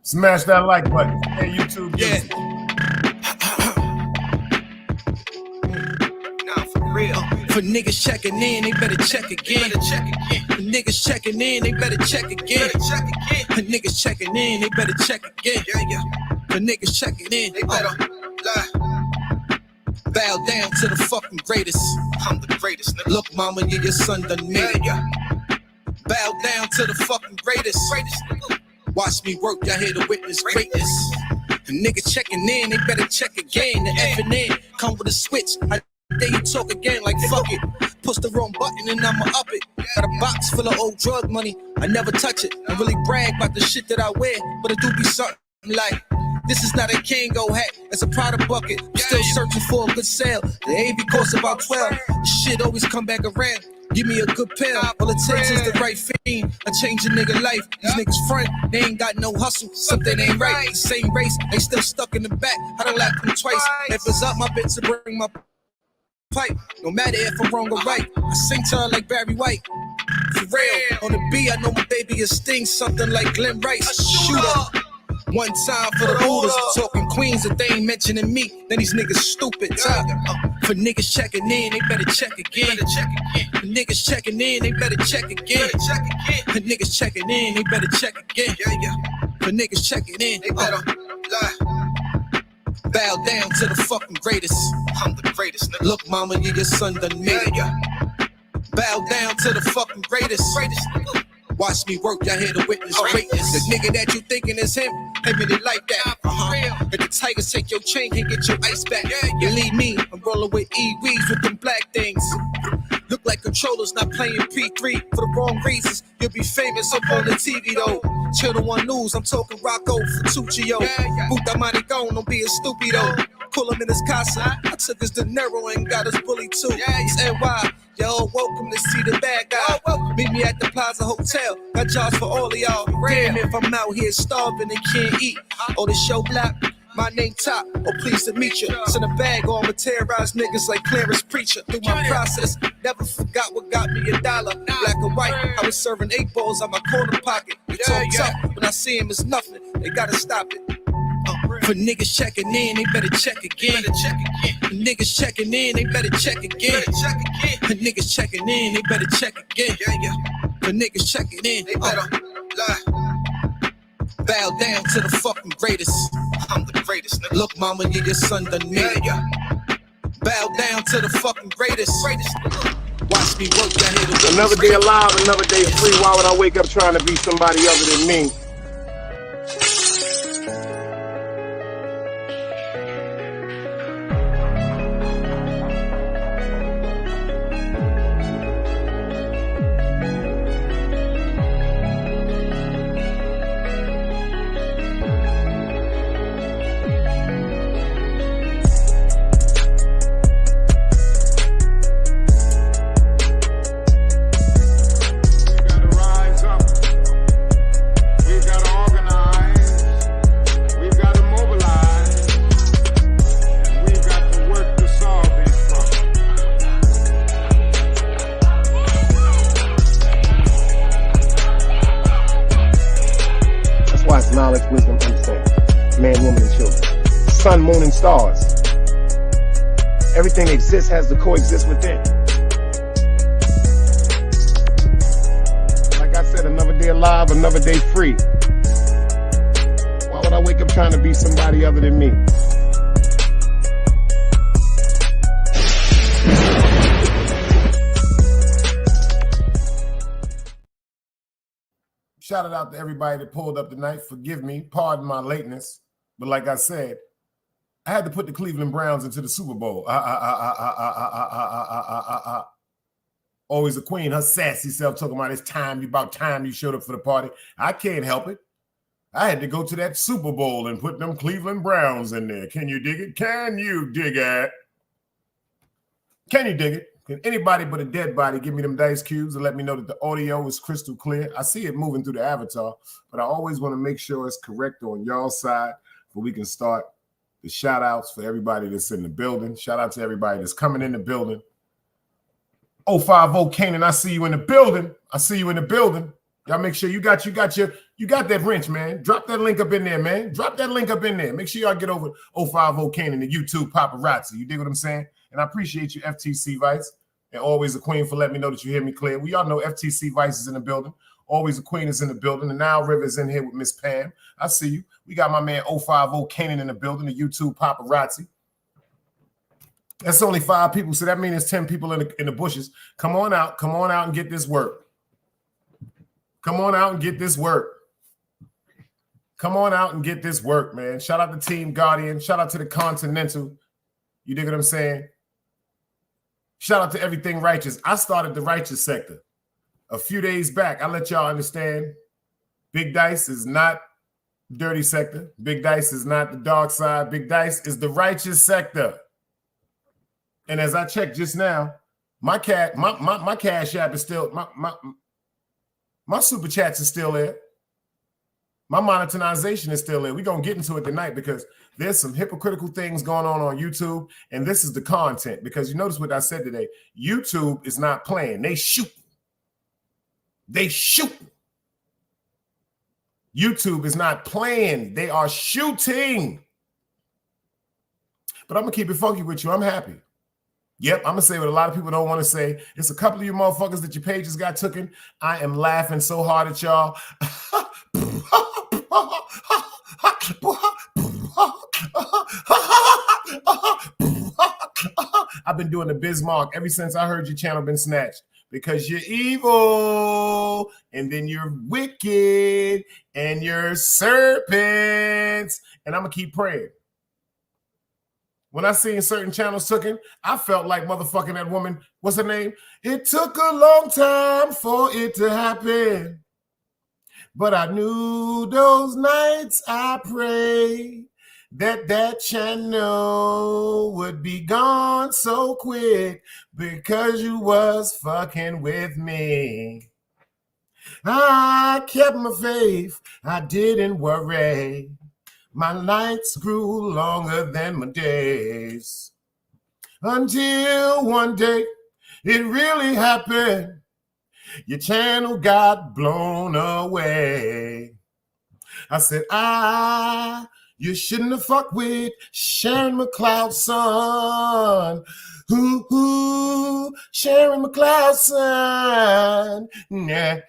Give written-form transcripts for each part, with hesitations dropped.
Smash that like button. Hey, YouTube. Yeah. Nah, for real. For niggas checking in, they better check again. For niggas checking in, they better check again. For niggas checking in, they better check again. For niggas checking in, they better bow down to the fucking greatest. I'm the greatest. Nigga. Look, mama, yeah, your son done made it. Bow down to the fucking greatest. Watch me work, y'all here to witness greatness. And niggas checking in, they better check again. The effing in, come with a switch. I dare you talk again like fuck it. Push the wrong button and I'ma up it. Got a box full of old drug money, I never touch it. I really brag about the shit that I wear, but it do be something like, this is not a Kango hat, it's a Prada bucket. I'm still searching for a good sale. The AV costs about 12. The shit always come back around. Give me a good pill, all it takes is the right fiend. I change a nigga life. These niggas front, they ain't got no hustle. Something ain't right. The same race, they still stuck in the back. I done lapped them twice. If it's up my bitch to bring my pipe. No matter if I'm wrong or right, I sing to her like Barry White. For real, on the B, I know my baby is sting something like Glenn Rice. Shooter. One time for the Buddhas, talking queens if they ain't mentioning me, then these niggas stupid. For niggas checking in, they better check again. For niggas checking in, they better check again. For niggas checking in, they better check again. For niggas checking in, they better Bow down to the fucking greatest. I'm the greatest. Nigga. Look, mama, your son done made it. Bow down to the fucking greatest. Watch me work, y'all here to witness greatness. The nigga that you thinking is him, ain't really like that. If the Tigers take your chain, can get your ice back. Believe me, I'm rolling with E-Weeds with them black things. Look like controllers not playing P3 for the wrong reasons. You'll be famous up on the TV though. Channel 1 News, I'm talking Rocco Futuccio. Puta maricón, don't be a stupido. Pull him in his casa. I took his dinero and got his bully too. It's NY. Yo, welcome to see the bad guy. Meet me at the Plaza Hotel. Got jobs for all of y'all. Damn if I'm out here starving and can't eat. Or the show black. My name Top, oh pleased to meet you. Send a bag on, terrorize niggas like Clarence Preacher. Through my process, never forgot what got me $1. Black and white, I was serving 8 balls on my corner pocket. You talk tough, when I see him it's nothing. They gotta stop it. For niggas checking in, they better check again. For niggas checking in, they better check again. For niggas checking in, they better check again. For niggas checking in, they better lie. Bow down to the fucking greatest. I'm the greatest. Nigga. Look, mama, your son done made it. Bow down to the fucking greatest. Watch me work, y'all here to another day alive, another day free. Why would I wake up trying to be somebody other than me? Knowledge, wisdom, understanding. Man, woman, and children. Sun, moon, and stars. Everything exists has to coexist within. Like I said, another day alive, another day free. Why would I wake up trying to be somebody other than me? Shout it out to everybody that pulled up tonight. Forgive me, pardon my lateness. But like I said, I had to put the Cleveland Browns into the Super Bowl. Always a queen, her sassy self talking about about time you showed up for the party. I can't help it. I had to go to that Super Bowl and put them Cleveland Browns in there. Can you dig it? Can you dig it? Can you dig it? Can anybody but a dead body give me them dice cubes and let me know that the audio is crystal clear? I see it moving through the avatar, but I always want to make sure it's correct on y'all's side so we can start the shout outs for everybody that's in the building. Shout out to everybody that's coming in the building. 050 Canaan, I see you in the building. I see you in the building. Y'all make sure you got that wrench, man. Drop that link up in there, man. Drop that link up in there. Make sure y'all get over 050 Canaan, the YouTube paparazzi. You dig what I'm saying? And I appreciate you, FTC Vice, and always a queen for letting me know that you hear me clear. We all know FTC Vice is in the building. Always a queen is in the building. The Nile River is in here with Miss Pam. I see you. We got my man 050 Canaan in the building, the YouTube paparazzi. That's only 5 people, so that means there's 10 people in the bushes. Come on out and get this work. Come on out and get this work. Come on out and get this work, man. Shout out to Team Guardian. Shout out to the Continental. You dig what I'm saying? Shout out to Everything Righteous. I started the righteous sector a few days back. I let y'all understand Big Dice is not dirty sector. Big Dice is not the dark side. Big Dice is the righteous sector. And as I checked just now, my cash app is still, my super chats is still there. My monetization is still there. We're going to get into it tonight because there's some hypocritical things going on YouTube, and this is the content. Because you notice what I said today. YouTube is not playing. They shoot. They shoot. YouTube is not playing. They are shooting. But I'm going to keep it funky with you. I'm happy. Yep, I'm going to say what a lot of people don't want to say. It's a couple of you motherfuckers that your pages got taken. I am laughing so hard at y'all. I've been doing the Bismarck ever since I heard your channel been snatched. Because you're evil, and then you're wicked, and you're serpents. And I'm going to keep praying. When I seen certain channels taken, I felt like motherfucking that woman, what's her name? It took a long time for it to happen. But I knew those nights I prayed that channel would be gone so quick because you was fucking with me. I kept my faith, I didn't worry. My nights grew longer than my days. Until one day, it really happened. Your channel got blown away. I said, you shouldn't have fucked with Sharon McLeod's son. Ooh, Sharon McLeod's son. Nah.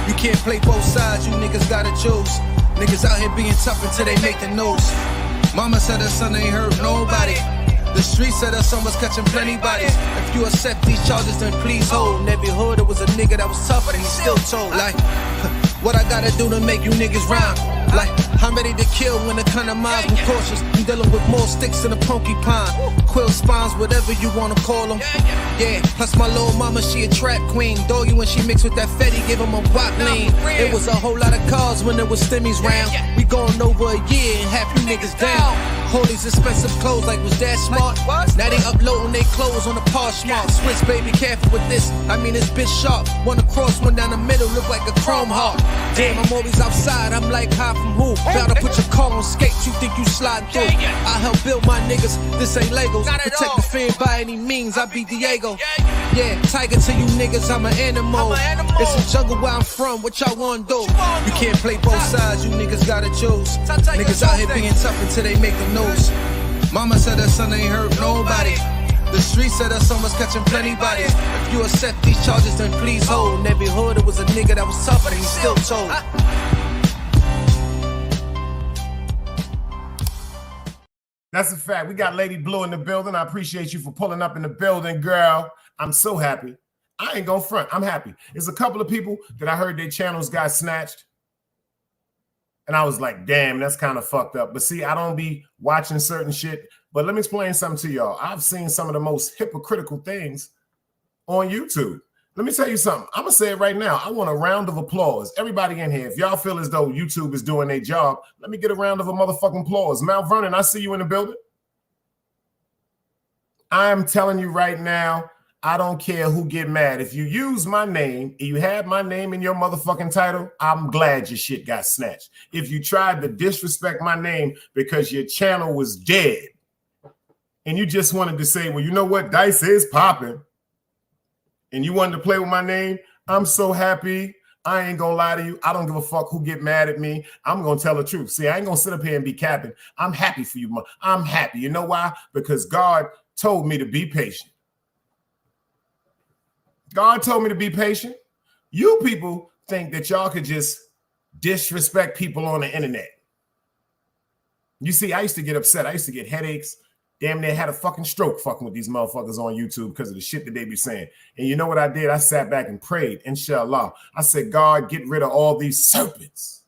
You can't play both sides, you niggas gotta choose. Niggas out here being tough until they make the news. Mama said her son ain't hurt nobody. The street said her son was catching plenty bodies. If you accept these charges, then please hold. In every hood, it was a nigga that was tough, but he still told. Like, what I gotta do to make you niggas rhyme? Like, I'm ready to kill when the kind of mind I'm cautious. I'm dealing with more sticks than a porcupine. Quill spines, whatever you wanna call them. Yeah, plus my little mama, she a trap queen. Doggy, when she mixed with that Fetty, give him a wop lean. It was a whole lot of cars when there was stimmies round. We going over a year and half you niggas down. All these expensive clothes, like was that smart? Now they uploading their clothes on the Poshmark. Switch, baby, careful with this. I mean, it's bitch sharp. One across, one down the middle, look like a chrome heart. Damn, I'm always outside. I'm like, high from who? Bound to put your car on skates. You think you slide through? I help build my niggas. This ain't Legos. Protect the fan by any means. I be Diego. Yeah, tiger to you niggas. I'm an animal. It's a jungle where I'm from. What y'all wanna do? You can't play both sides. You niggas gotta choose. Niggas out here being tough until they make the news. Mama said her son ain't hurt nobody. The street said her son was catching plenty bodies. If you accept these charges, then please hold. In every hood, it was a nigga that was tough, but he still told. That's a fact. We got Lady Blue in the building. I appreciate you for pulling up in the building, girl. I'm so happy. I ain't gonna front. I'm happy. There's a couple of people that I heard their channels got snatched. And I was like, damn, that's kind of fucked up. But see, I don't be watching certain shit. But let me explain something to y'all. I've seen some of the most hypocritical things on YouTube. Let me tell you something. I'm going to say it right now. I want a round of applause. Everybody in here, if y'all feel as though YouTube is doing their job, let me get a round of a motherfucking applause. Mount Vernon, I see you in the building. I'm telling you right now, I don't care who get mad. If you use my name and you have my name in your motherfucking title, I'm glad your shit got snatched. If you tried to disrespect my name because your channel was dead and you just wanted to say, well, you know what? Dice is popping and you wanted to play with my name, I'm so happy. I ain't gonna lie to you. I don't give a fuck who get mad at me. I'm gonna tell the truth. See, I ain't gonna sit up here and be capping. I'm happy for you. I'm happy. You know why? Because God told me to be patient. God told me to be patient. You people think that y'all could just disrespect people on the internet. You see, I used to get upset. I used to get headaches. Damn near had a fucking stroke fucking with these motherfuckers on YouTube because of the shit that they be saying. And you know what I did? I sat back and prayed, inshallah. I said, God, get rid of all these serpents.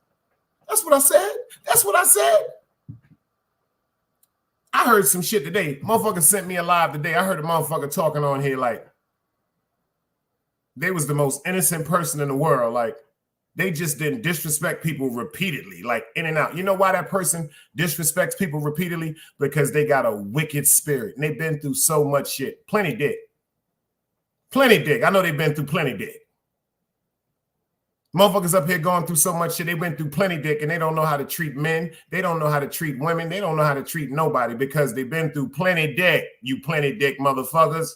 That's what I said. That's what I said. I heard some shit today. Motherfucker sent me a live today. I heard a motherfucker talking on here like, they was the most innocent person in the world. Like, they just didn't disrespect people repeatedly, like in and out. You know why that person disrespects people repeatedly? Because they got a wicked spirit. And they've been through so much shit. Plenty dick. Plenty dick. I know they've been through plenty dick. Motherfuckers up here going through so much shit. They went through plenty dick and they don't know how to treat men. They don't know how to treat women. They don't know how to treat nobody because they've been through plenty dick, you plenty dick motherfuckers.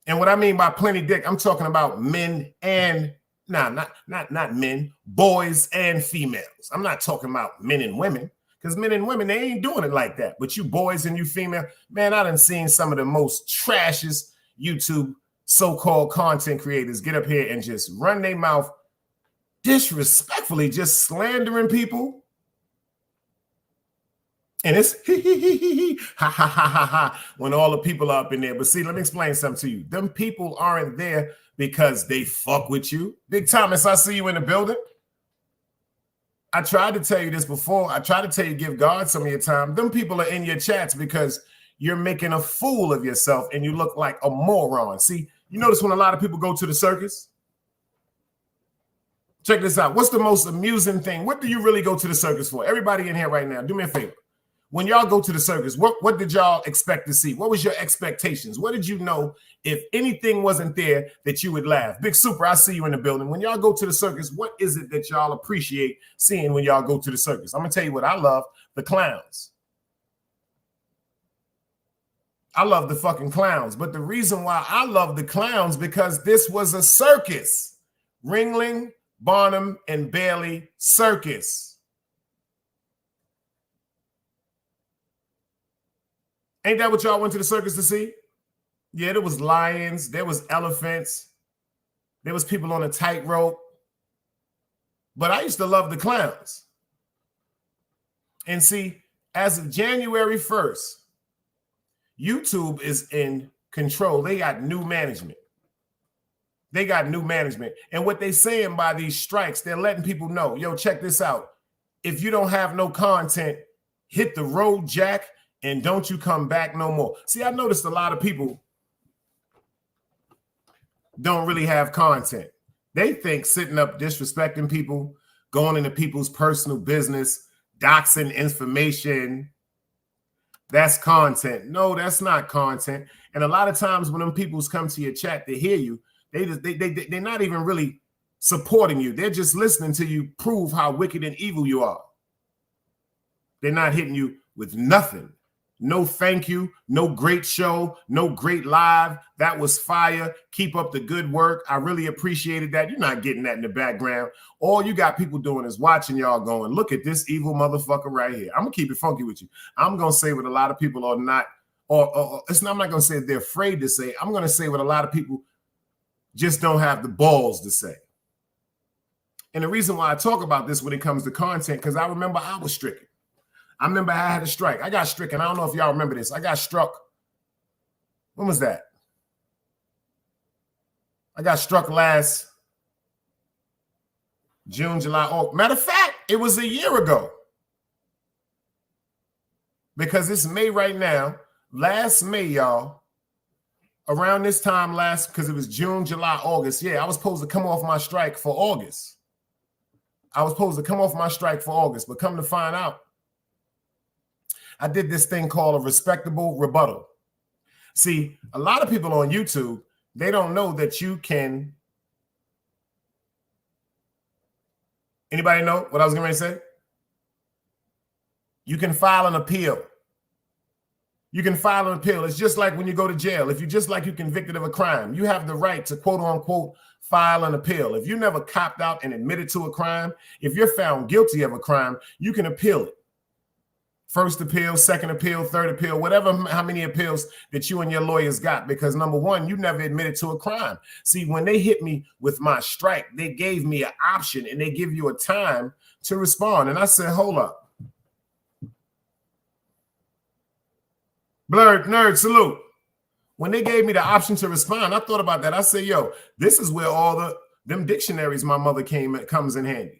And what I mean by plenty dick, I'm talking about men and not men, boys and females. I'm not talking about men and women. Because men and women, they ain't doing it like that. But you boys and you female, man, I done seen some of the most trashiest YouTube so-called content creators get up here and just run their mouth disrespectfully, just slandering people. And it's ha ha ha ha ha when all the people are up in there. But see, let me explain something to you. Them people aren't there because they fuck with you. Big Thomas, I see you in the building. I tried to tell you this before. I tried to tell you, give God some of your time. Them people are in your chats because you're making a fool of yourself and you look like a moron. See, you notice when a lot of people go to the circus? Check this out. What's the most amusing thing? What do you really go to the circus for? Everybody in here right now, do me a favor. When y'all go to the circus, what did y'all expect to see? What was your expectations? What did you know if anything wasn't there that you would laugh? Big Super, I see you in the building. When y'all go to the circus, what is it that y'all appreciate seeing when y'all go to the circus? I'm going to tell you what I love, the clowns. I love the fucking clowns. But the reason why I love the clowns because this was a circus. Ringling, Barnum, and Bailey Circus. Ain't that what y'all went to the circus to see? Yeah, there was lions, there was elephants, there was people on a tightrope. But I used to love the clowns. And see, as of January 1st, YouTube is in control. They got new management. They got new management. And what they saying by these strikes, they're letting people know, yo, check this out. If you don't have no content, hit the road, Jack, and don't you come back no more. See, I noticed a lot of people don't really have content. They think sitting up disrespecting people, going into people's personal business, doxing information, that's content. No, that's not content. And a lot of times when them peoples come to your chat to hear you, they're not even really supporting you. They're just listening to you prove how wicked and evil you are. They're not hitting you with nothing. No thank you, no great show, no great live. That was fire. Keep up the good work. I really appreciated that. You're not getting that in the background. All you got people doing is watching y'all going, look at this evil motherfucker right here. I'm going to keep it funky with you. I'm going to say what a lot of people are not, or it's not, I'm not going to say they're afraid to say. I'm going to say what a lot of people just don't have the balls to say. And the reason why I talk about this when it comes to content, because I remember I was stricken. I remember I had a strike. I got stricken. I don't know if y'all remember this. I got struck. When was that? I got struck last June, July. Oh, matter of fact, it was a year ago. Because it's May right now. Last May, y'all. Around this time because it was June, July, August. Yeah, I was supposed to come off my strike for August. But come to find out, I did this thing called a respectable rebuttal. See, a lot of people on YouTube, they don't know that you can. Anybody know what I was going to say? You can file an appeal. You can file an appeal. It's just like when you go to jail. If you're just like you're convicted of a crime, you have the right to quote unquote file an appeal. If you never copped out and admitted to a crime, if you're found guilty of a crime, you can appeal it. First appeal, second appeal, third appeal, whatever, how many appeals that you and your lawyers got. Because number one, you never admitted to a crime. See, when they hit me with my strike, they gave me an option and they give you a time to respond. And I said, hold up. Blurred Nerd, salute. When they gave me the option to respond, I thought about that. I said, yo, this is where all them dictionaries my mother comes in handy.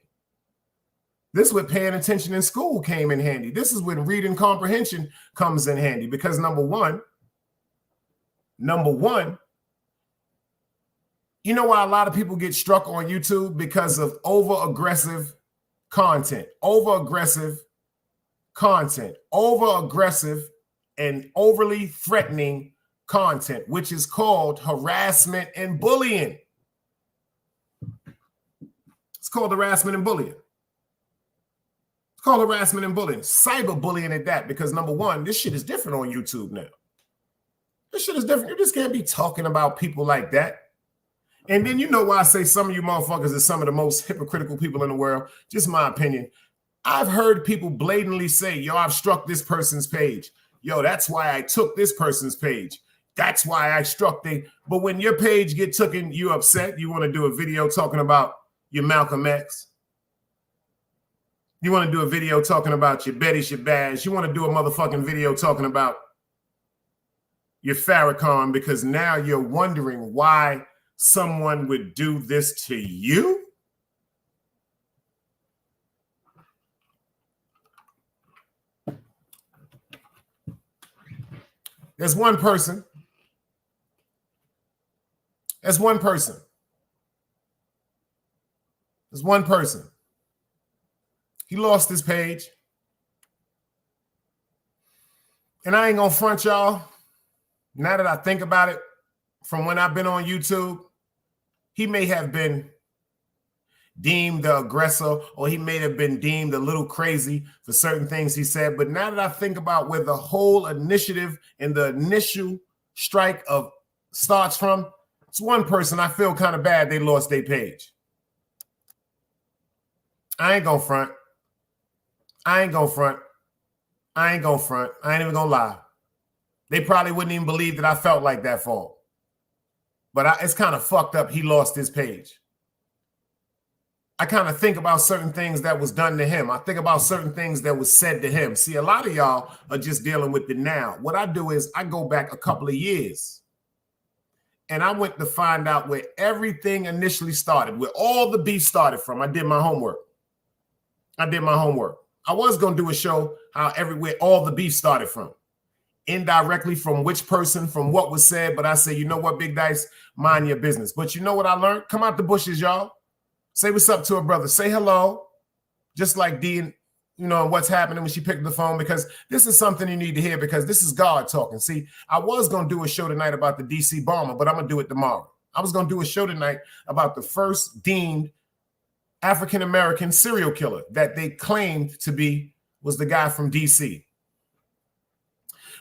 This is where paying attention in school came in handy. This is when reading comprehension comes in handy because number one, you know why a lot of people get struck on YouTube? Because of over-aggressive content and overly threatening content, which is called harassment and bullying. It's called harassment and bullying. It's called harassment and bullying, cyberbullying at that, because number one, this shit is different on YouTube now. This shit is different. You just can't be talking about people like that. And then you know why I say some of you motherfuckers are some of the most hypocritical people in the world. Just my opinion. I've heard people blatantly say, yo, I've struck this person's page. Yo, that's why I took this person's page. That's why I struck the. But when your page get taken, you upset. You want to do a video talking about your Malcolm X. You want to do a video talking about your Betty Shabazz. You want to do a motherfucking video talking about your Farrakhan because now you're wondering why someone would do this to you? There's one person. There's one person. There's one person. He lost his page. And I ain't gonna front y'all. Now that I think about it, from when I've been on YouTube, he may have been deemed the aggressor, or he may have been deemed a little crazy for certain things he said. But now that I think about where the whole initiative and the initial strike of starts from, it's one person I feel kind of bad they lost their page. I ain't gonna front. I ain't gonna front. I ain't gonna front. I ain't even gonna lie. They probably wouldn't even believe that I felt like that for him. But it's kind of fucked up he lost his page. I kind of think about certain things that was done to him. I think about certain things that was said to him. See, a lot of y'all are just dealing with the now. What I do is I go back a couple of years. And I went to find out where everything initially started, where all the beef started from. I did my homework. I was going to do a show how everywhere all the beef started from. Indirectly from which person, from what was said. But I say, you know what, Big Dice, mind your business. But you know what I learned? Come out the bushes, y'all. Say what's up to a brother. Say hello. Just like Dee, what's happening when she picked the phone, because this is something you need to hear, because this is God talking. See, I was going to do a show tonight about the DC bomber, but I'm going to do it tomorrow. I was going to do a show tonight about the first deemed African-American serial killer that they claimed to be was the guy from DC.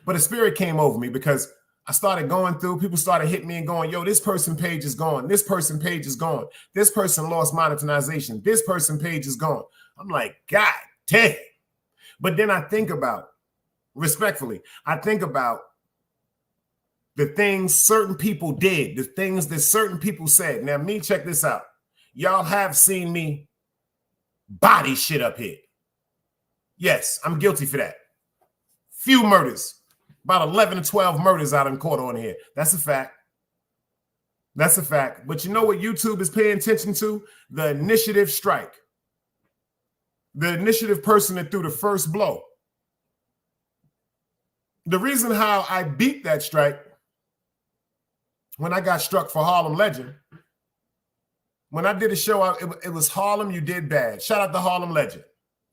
But a spirit came over me because I started going through, people started hitting me and going, yo, this person page is gone. This person page is gone. This person lost monetization. This person page is gone. I'm like, God damn. But then I think about, respectfully, I think about the things certain people did, the things that certain people said. Now, me, check this out. Y'all have seen me body shit up here. Yes, I'm guilty for that. Few murders. About 11 to 12 murders out in court on here. That's a fact. That's a fact. But you know what YouTube is paying attention to? The initiative strike. The initiative person that threw the first blow. The reason how I beat that strike when I got struck for Harlem Legend, when I did a show, it was Harlem, You Did Bad. Shout out to Harlem Legend.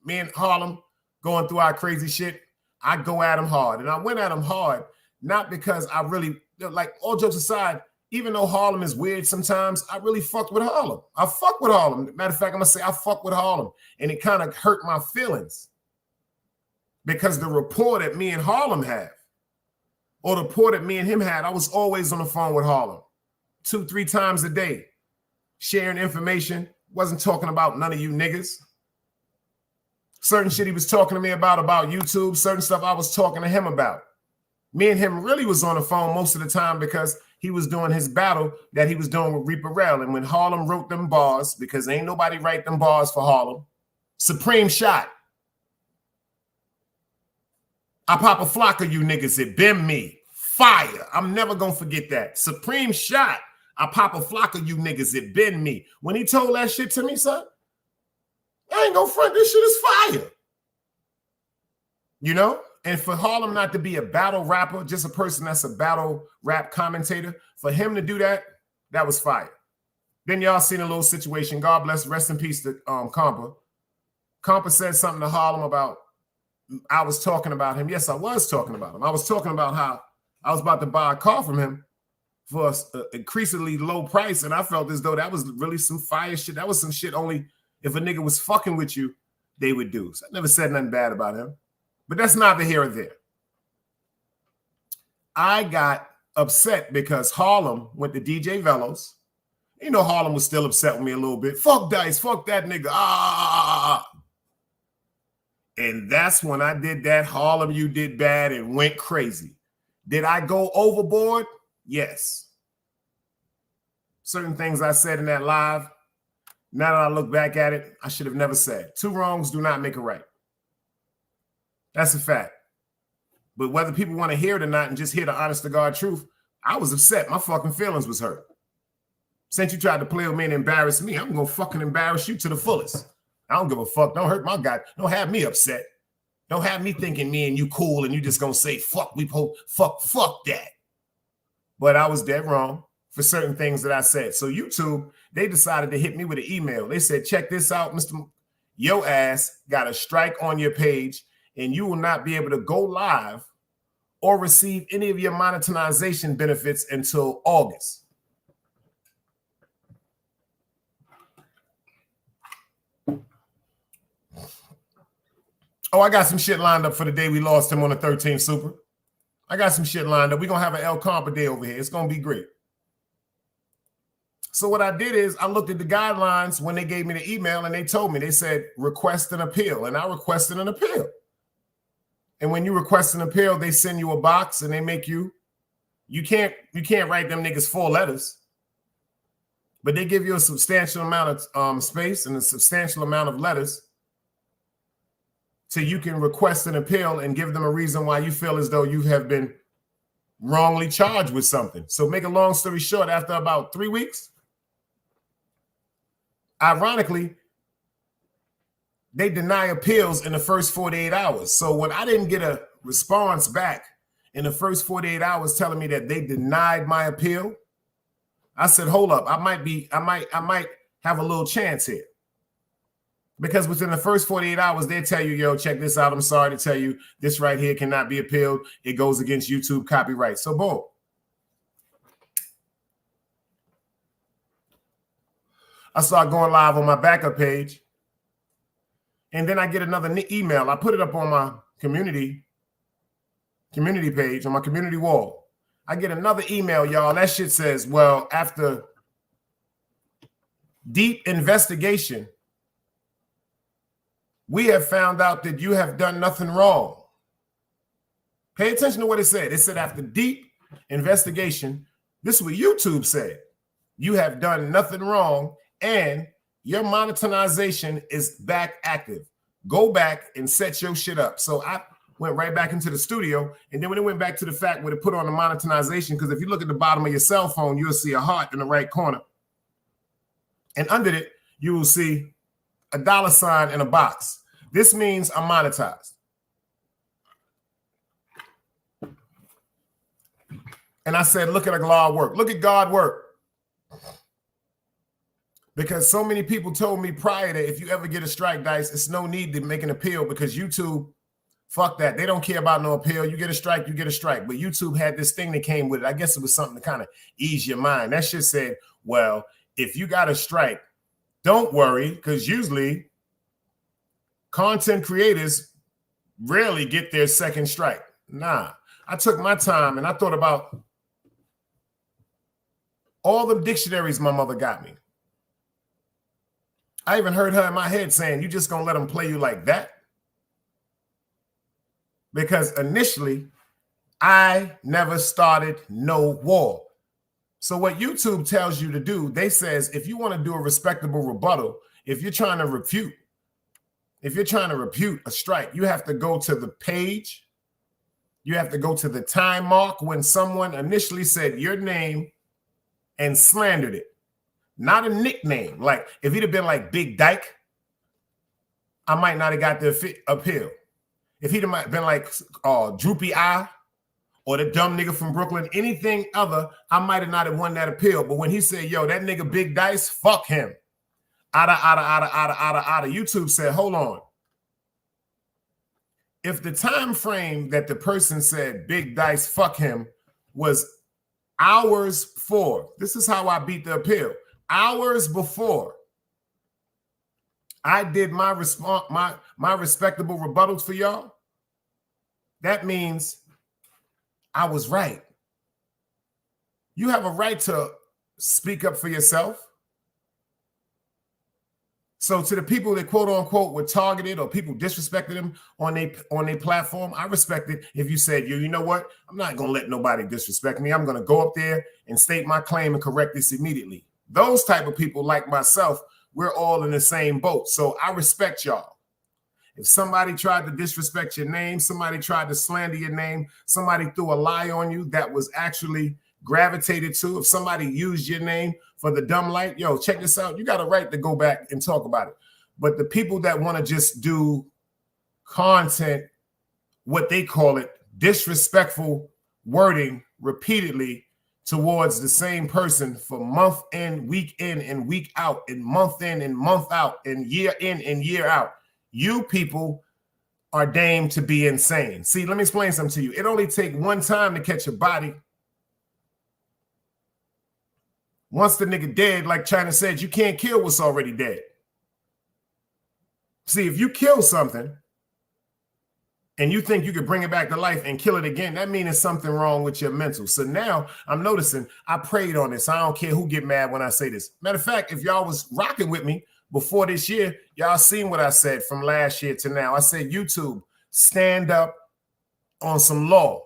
Me and Harlem going through our crazy shit. I go at him hard. And I went at him hard, not because I really, like, all jokes aside, even though Harlem is weird sometimes, I really fucked with Harlem. I fuck with Harlem. Matter of fact, I'm going to say I fuck with Harlem. And it kind of hurt my feelings because the rapport that me and Harlem have, or the rapport that me and him had, I was always on the phone with Harlem 2-3 times a day, sharing information. Wasn't talking about none of you niggas. Certain shit he was talking to me about YouTube, certain stuff I was talking to him about. Me and him really was on the phone most of the time because he was doing his battle that he was doing with Reaper Rel. And when Harlem wrote them bars, because ain't nobody write them bars for Harlem, Supreme shot. I pop a flock of you niggas, it been me. Fire. I'm never going to forget that. Supreme shot. I pop a flock of you niggas, it been me. When he told that shit to me, son, I ain't gonna front, this shit is fire. And for Harlem not to be a battle rapper, just a person that's a battle rap commentator, for him to do that, that was fire. Then y'all seen a little situation. God bless, rest in peace to Compa. Compa said something to Harlem about, I was talking about him. Yes, I was talking about him. I was talking about how I was about to buy a car from him for an increasingly low price, and I felt as though that was really some fire shit. That was some shit only if a nigga was fucking with you, they would do. So I never said nothing bad about him. But that's neither here or there. I got upset because Harlem went to DJ Velos. Harlem was still upset with me a little bit. Fuck Dice, fuck that nigga. And that's when I did that Harlem You Did Bad and went crazy. Did I go overboard? Yes. Certain things I said in that live, now that I look back at it, I should have never said. Two wrongs do not make a right. That's a fact. But whether people want to hear it or not and just hear the honest to God truth, I was upset. My fucking feelings was hurt. Since you tried to play with me and embarrass me, I'm going to fucking embarrass you to the fullest. I don't give a fuck. Don't hurt my guy. Don't have me upset. Don't have me thinking me and you cool and you just going to say, fuck that. But I was dead wrong for certain things that I said. So YouTube, they decided to hit me with an email. They said, check this out, Mr. Your ass got a strike on your page and you will not be able to go live or receive any of your monetization benefits until August. Oh, I got some shit lined up for the day we lost him on the 13th Super. I got some shit lined up. We're going to have an El Compa day over here. It's going to be great. So what I did is I looked at the guidelines when they gave me the email and they told me, they said, request an appeal. And I requested an appeal. And when you request an appeal, they send you a box and they make you can't write them niggas 4 letters. But they give you a substantial amount of space and a substantial amount of letters so you can request an appeal and give them a reason why you feel as though you have been wrongly charged with something. So make a long story short, after about 3 weeks, ironically, they deny appeals in the first 48 hours. So when I didn't get a response back in the first 48 hours telling me that they denied my appeal, I said, hold up, I might have a little chance here. Because within the first 48 hours, they tell you, yo, check this out. I'm sorry to tell you, this right here cannot be appealed. It goes against YouTube copyright. So boom. I start going live on my backup page. And then I get another email. I put it up on my community page, on my community wall. I get another email, y'all. That shit says, well, after deep investigation, we have found out that you have done nothing wrong. Pay attention to what it said. It said after deep investigation, this is what YouTube said. You have done nothing wrong and your monetization is back active. Go back and set your shit up. So I went right back into the studio. And then when it went back to the fact where it put on the monetization, because if you look at the bottom of your cell phone, you'll see a heart in the right corner. And under it, you will see a $sign in a box. This means I'm monetized. And I said, look at God work. Look at God work. Because so many people told me prior that if you ever get a strike, Dice, it's no need to make an appeal because YouTube, fuck that. They don't care about no appeal. You get a strike, you get a strike. But YouTube had this thing that came with it. I guess it was something to kind of ease your mind. That shit said, well, if you got a strike, don't worry, because usually content creators rarely get their second strike. Nah, I took my time and I thought about all the dictionaries my mother got me. I even heard her in my head saying, you just gonna let them play you like that? Because initially, I never started no war. So what YouTube tells you to do, they says, if you want to do a respectable rebuttal, if you're trying to refute a strike, you have to go to the page. You have to go to the time mark when someone initially said your name and slandered it. Not a nickname. Like if he'd have been like Big Dyke, I might not have got the appeal. If he'd have been like Droopy Eye or the dumb nigga from Brooklyn, anything other, I might have not have won that appeal. But when he said, yo, that nigga Big Dice, fuck him. YouTube said, hold on. If the time frame that the person said Big Dice, fuck him, was hours before, this is how I beat the appeal. Hours before I did my response, my respectable rebuttals for y'all, that means I was right. You have a right to speak up for yourself. So to the people that quote unquote were targeted or people disrespected them on their platform, I respect it. If you said, you know what, I'm not gonna let nobody disrespect me. I'm gonna go up there and state my claim and correct this immediately. Those type of people like myself, we're all in the same boat. So I respect y'all. If somebody tried to disrespect your name, somebody tried to slander your name, somebody threw a lie on you that was actually gravitated to, if somebody used your name for the dumb light, yo, check this out. You got a right to go back and talk about it. But the people that want to just do content, what they call it, disrespectful wording repeatedly towards the same person for month in, week in, and week out, and month in and month out, and year in and year out, you people are deemed to be insane. See, let me explain something to you. It only takes one time to catch a body. Once the nigga dead, like China said, you can't kill what's already dead. See, if you kill something and you think you could bring it back to life and kill it again, that means there's something wrong with your mental. So now I'm noticing I prayed on this. I don't care who get mad when I say this. Matter of fact, if y'all was rocking with me before this year, y'all seen what I said from last year to now. I said, YouTube, stand up on some law.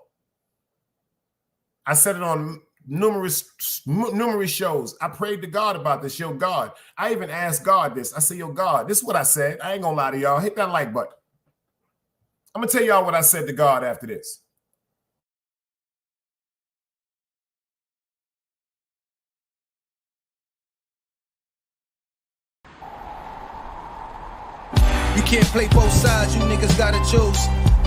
I said it on numerous shows. I prayed to God about this. Yo, God, I even asked God this. I said, yo, God, this is what I said. I ain't gonna lie to y'all. Hit that like button. I'm gonna tell y'all what I said to God after this. You can't play both sides, you niggas gotta choose.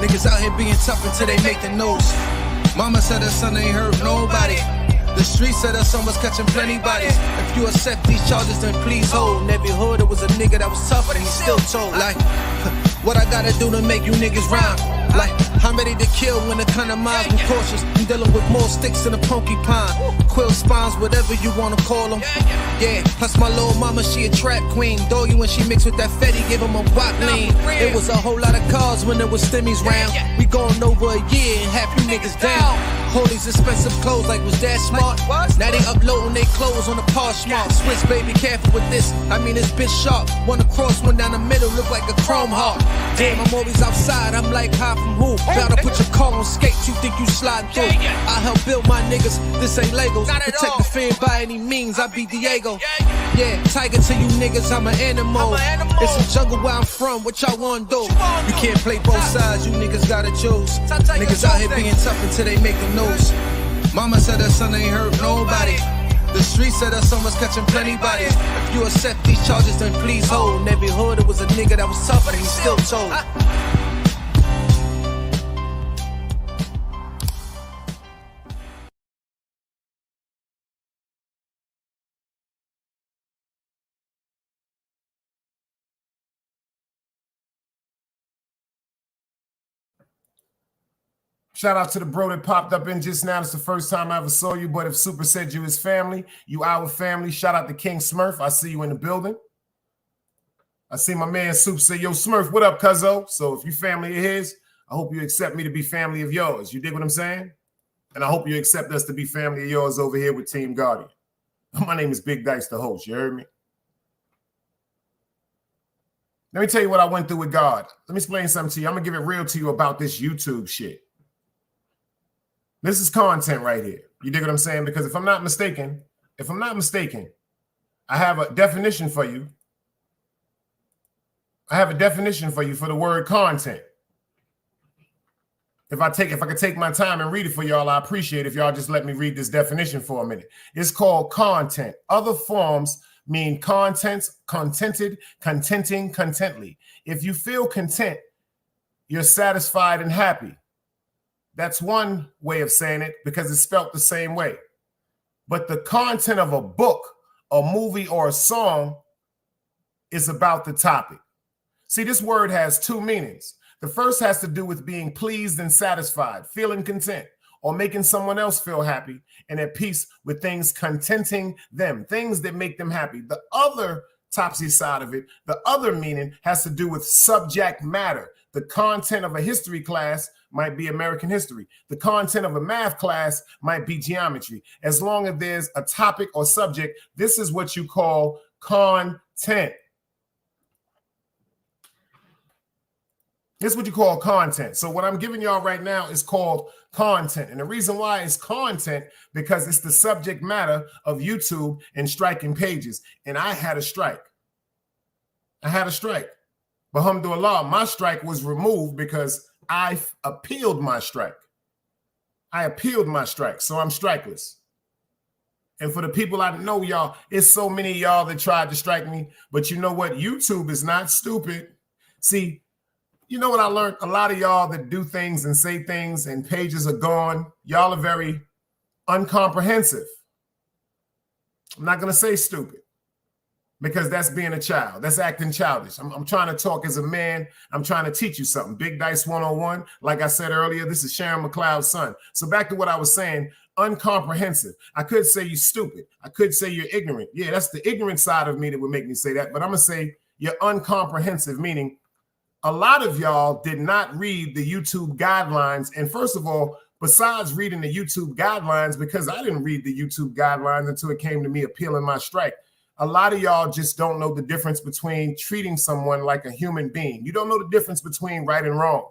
Niggas out here being tough until they make the news. Mama said her son ain't hurt nobody. The streets said her son was catching plenty bodies. If you accept these charges, then please hold. In every hood, it was a nigga that was tough, and he still told. Like, what I gotta do to make you niggas rhyme? Like, I'm ready to kill when the kind of minds I'm cautious. I'm dealing with more sticks than a porcupine. Quill spines, whatever you wanna call them. Yeah, plus my little mama, she a trap queen. Doggy, when she mixed with that Fetty, give him a wop lean. It was a whole lot of cars when there was stimmies round. We going over a year and half you niggas down. Hold these expensive clothes like was that smart? Now they uploading their clothes on the Poshmark. Swiss, baby, careful with this. I mean, this bitch sharp. One across, one down the middle, look like a chrome heart. Damn, I'm always outside. I'm like, hi from who? Gotta put your car on skates. You think you slide through? I help build my niggas. This ain't Legos. Protect the fan by any means. I be Diego. Yeah, tiger to you niggas. I'm an animal. It's a jungle where I'm from. What y'all wanna do? You can't play both sides. You niggas gotta choose. Niggas out here being tough until they make the news. Mama said her son ain't hurt nobody. The streets said her son was catching plenty bodies. If you accept these charges, then please hold. In every hood, it was a nigga that was tough, and he still told. Shout out to the bro that popped up in just now. It's the first time I ever saw you, but if Super said you his family, you our family. Shout out to King Smurf. I see you in the building. I see my man Super say, yo, Smurf, what up, cuzzo? So if you family of his, I hope you accept me to be family of yours. You dig what I'm saying? And I hope you accept us to be family of yours over here with Team Guardian. My name is Big Dice, the host. You heard me? Let me tell you what I went through with God. Let me explain something to you. I'm going to give it real to you about this YouTube shit. This is content right here. You dig what I'm saying? Because if I'm not mistaken, I have a definition for you. I have a definition for you for the word content. If I could take my time and read it for y'all, I appreciate it if y'all just let me read this definition for a minute. It's called content. Other forms mean contents, contented, contenting, contently. If you feel content, you're satisfied and happy. That's one way of saying it because it's spelt the same way. But the content of a book, a movie, or a song is about the topic. See, this word has two meanings. The first has to do with being pleased and satisfied, feeling content, or making someone else feel happy and at peace with things contenting them, things that make them happy. The other topsy side of it, the other meaning has to do with subject matter. The content of a history class might be American history. The content of a math class might be geometry. As long as there's a topic or subject, this is what you call content. Here's what you call content. So what I'm giving y'all right now is called content. And the reason why it's content, because it's the subject matter of YouTube and striking pages. And I had a strike. But alhamdulillah, my strike was removed because I appealed my strike. So I'm strikeless. And for the people I know, y'all, it's so many of y'all that tried to strike me. But you know what? YouTube is not stupid. See, you know what I learned? A lot of y'all that do things and say things and pages are gone, y'all are very uncomprehensive. I'm not going to say stupid because that's being a child. That's acting childish. I'm trying to talk as a man. I'm trying to teach you something. Big Dice 101. Like I said earlier, this is Sharon McLeod's son. So back to what I was saying, uncomprehensive. I could say you're stupid. I could say you're ignorant. Yeah, that's the ignorant side of me that would make me say that. But I'm going to say you're uncomprehensive, meaning a lot of y'all did not read the YouTube guidelines. And first of all, besides reading the YouTube guidelines, because I didn't read the YouTube guidelines until it came to me appealing my strike, a lot of y'all just don't know the difference between treating someone like a human being. You don't know the difference between right and wrong.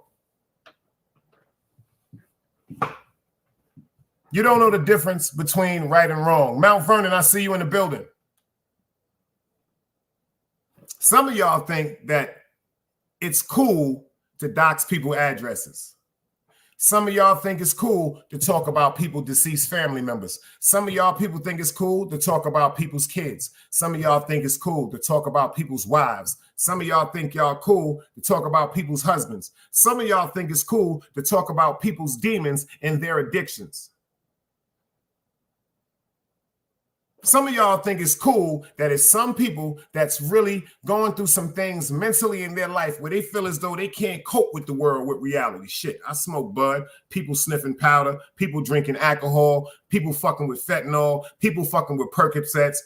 You don't know the difference between right and wrong. Mount Vernon, I see you in the building. Some of y'all think that it's cool to dox people addresses. Some of y'all think it's cool to talk about people deceased family members. Some of y'all people think it's cool to talk about people's kids. Some of y'all think it's cool to talk about people's wives. Some of y'all think y'all cool to talk about people's husbands. Some of y'all think it's cool to talk about people's demons and their addictions. Some of y'all think it's cool that it's some people that's really going through some things mentally in their life where they feel as though they can't cope with the world, with reality. Shit, I smoke bud, people sniffing powder, people drinking alcohol, people fucking with fentanyl, people fucking with Percocets.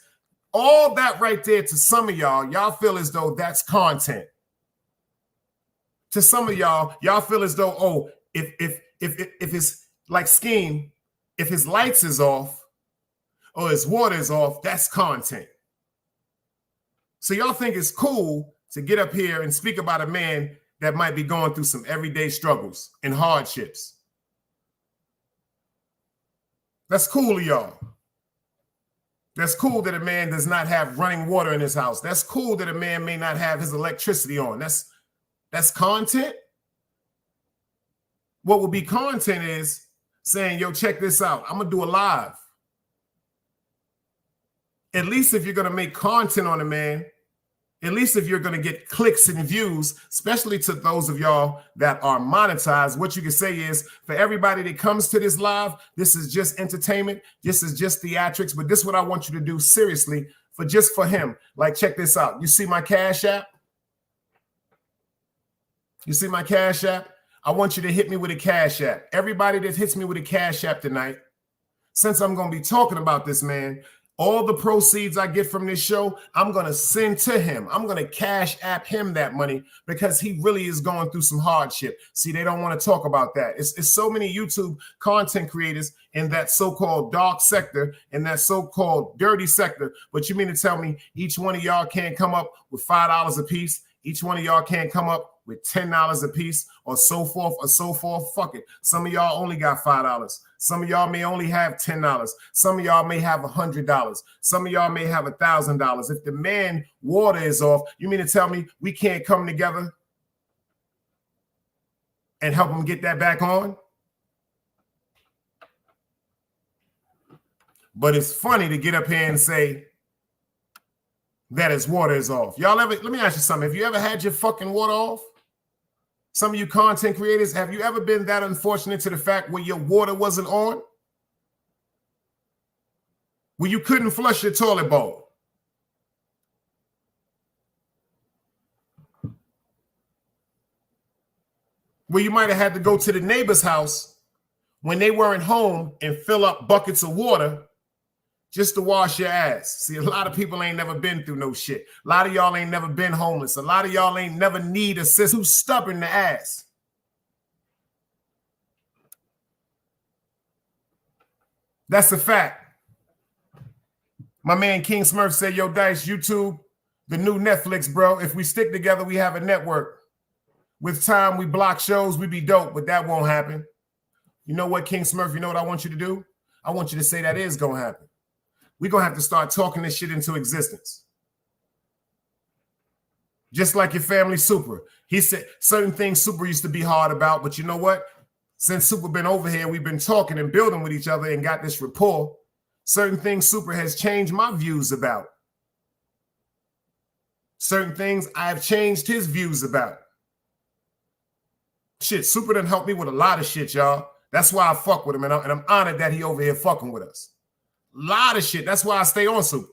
All that right there, to some of y'all feel as though that's content. To some of y'all feel as though, oh, if it's like Scheme, if his lights is off, or his water is off, that's content. So y'all think it's cool to get up here and speak about a man that might be going through some everyday struggles and hardships. That's cool to y'all. That's cool that a man does not have running water in his house. That's cool that a man may not have his electricity on. That's content. What would be content is saying, yo, check this out. I'm going to do a live. At least if you're going to make content on a man, at least if you're going to get clicks and views, especially to those of y'all that are monetized, what you can say is, for everybody that comes to this live, this is just entertainment. This is just theatrics. But this is what I want you to do seriously for him. Like, check this out. You see my Cash App? You see my Cash App? I want you to hit me with a Cash App. Everybody that hits me with a Cash App tonight, since I'm going to be talking about this man, all the proceeds I get from this show, I'm going to send to him. I'm going to Cash App him that money because he really is going through some hardship. See, they don't want to talk about that. It's so many YouTube content creators in that so-called dark sector, in that so-called dirty sector. But you mean to tell me each one of y'all can't come up with $5 a piece? Each one of y'all can't come up with $10 a piece or so forth or so forth? Fuck it. Some of y'all only got $5. Some of y'all may only have $10. Some of y'all may have $100. Some of y'all may have $1,000. If the man water is off, you mean to tell me we can't come together and help him get that back on? But it's funny to get up here and say that his water is off. Y'all ever, let me ask you something. Have you ever had your fucking water off? Some of you content creators, have you ever been that unfortunate to the fact where your water wasn't on? Where you couldn't flush your toilet bowl? Where you might have had to go to the neighbor's house when they weren't home and fill up buckets of water just to wash your ass. See, a lot of people ain't never been through no shit. A lot of y'all ain't never been homeless. A lot of y'all ain't never need assistance. Who's stubborn to ass? That's a fact. My man King Smurf said, yo, Dice, YouTube, the new Netflix, bro. If we stick together, we have a network. With time, we block shows, we be dope, but that won't happen. You know what, King Smurf, you know what I want you to do? I want you to say that is going to happen. We're going to have to start talking this shit into existence. Just like your family Super. He said certain things Super used to be hard about, but you know what? Since Super been over here, we've been talking and building with each other and got this rapport. Certain things Super has changed my views about. Certain things I've changed his views about. Shit, Super done helped me with a lot of shit, y'all. That's why I fuck with him, and I'm honored that he over here fucking with us. A lot of shit. That's why I stay on Super.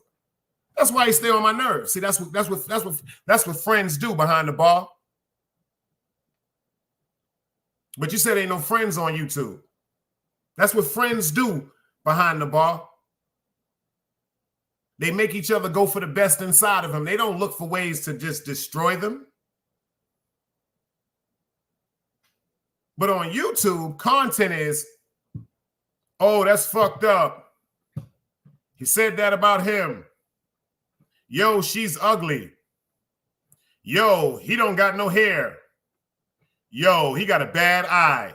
That's why he stay on my nerves. See, that's what friends do behind the bar. But you said ain't no friends on YouTube. That's what friends do behind the bar. They make each other go for the best inside of them. They don't look for ways to just destroy them. But on YouTube, content is, oh, that's fucked up. He said that about him. Yo, she's ugly. Yo, he don't got no hair. Yo, he got a bad eye.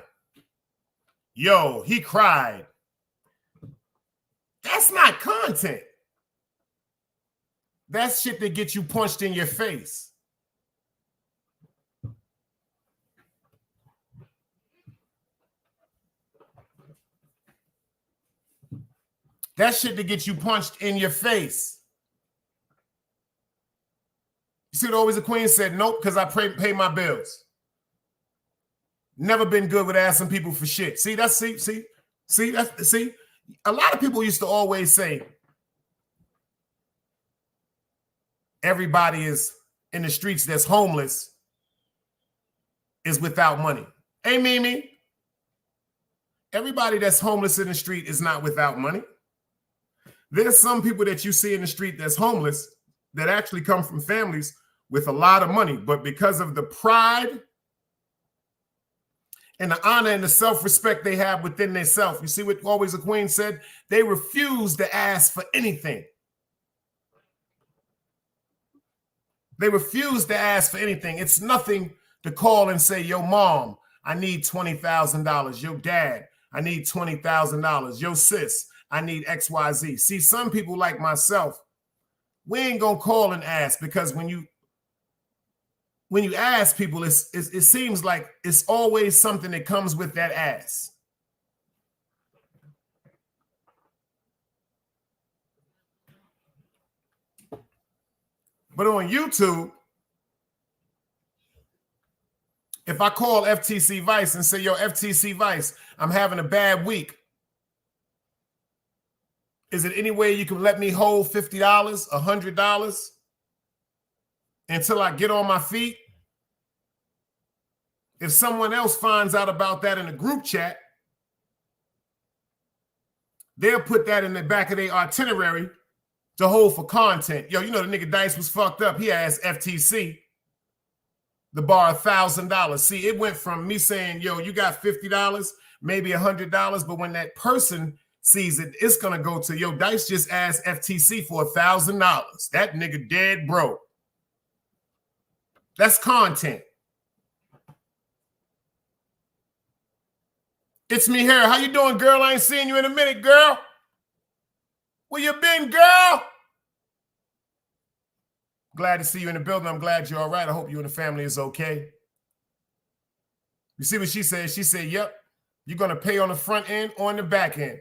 Yo, he cried. That's not content. That's shit that gets you punched in your face. That shit that gets you punched in your face. You see what Always a Queen said? Nope, because I pay my bills. Never been good with asking people for shit. See, see. A lot of people used to always say, everybody is in the streets that's homeless is without money. Hey, Mimi. Everybody that's homeless in the street is not without money. There's some people that you see in the street that's homeless that actually come from families with a lot of money, but because of the pride and the honor and the self-respect they have within themselves, you see what Always a Queen said? They refuse to ask for anything. They refuse to ask for anything. It's nothing to call and say, yo, mom, I need $20,000. Yo, dad, I need $20,000. Yo, sis, I need XYZ. See, some people like myself, we ain't gonna call and ask, because when you ask people, it seems like it's always something that comes with that ass. But on YouTube, if I call FTC Vice and say, yo, FTC Vice, I'm having a bad week. Is it any way you can let me hold $50, $100 until I get on my feet? If someone else finds out about that in a group chat, they'll put that in the back of their itinerary to hold for content. Yo, you know the nigga Dice was fucked up. He asked FTC to borrow $1,000. See, it went from me saying, yo, you got $50, maybe $100, but when that person sees it, it's gonna go to, yo, Dice just asked FTC for $1,000. That nigga dead broke. That's content. It's me here. How you doing, girl? I ain't seen you in a minute, girl. Where you been, girl? Glad to see you in the building. I'm glad you're all right. I hope you and the family is okay. You see what she said? She said, yep, you're going to pay on the front end or on the back end.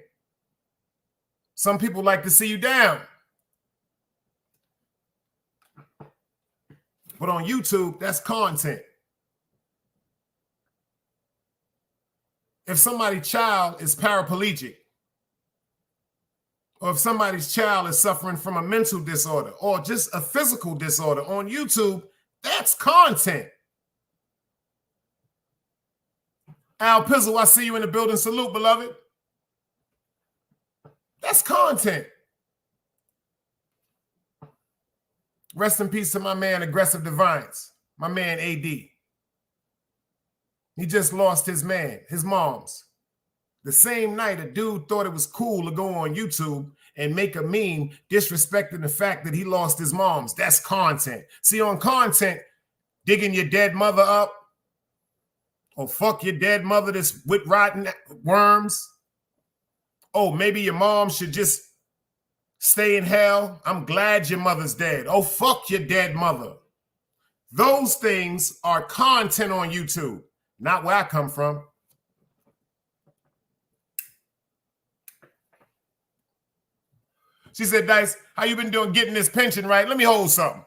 Some people like to see you down. But on YouTube, that's content. If somebody's child is paraplegic, or if somebody's child is suffering from a mental disorder or just a physical disorder on YouTube, that's content. Al Pizzle, I see you in the building. Salute, beloved. That's content. Rest in peace to my man, Aggressive Divines, my man, AD. He just lost his man, his mom's. The same night, a dude thought it was cool to go on YouTube and make a meme disrespecting the fact that he lost his mom's. That's content. See, on content, digging your dead mother up, Or fuck your dead mother that's with rotten worms. Oh, maybe your mom should just stay in hell. I'm glad your mother's dead. Oh, fuck your dead mother. Those things are content on YouTube, not where I come from. She said, Dice, how you been doing getting this pension right? Let me hold something.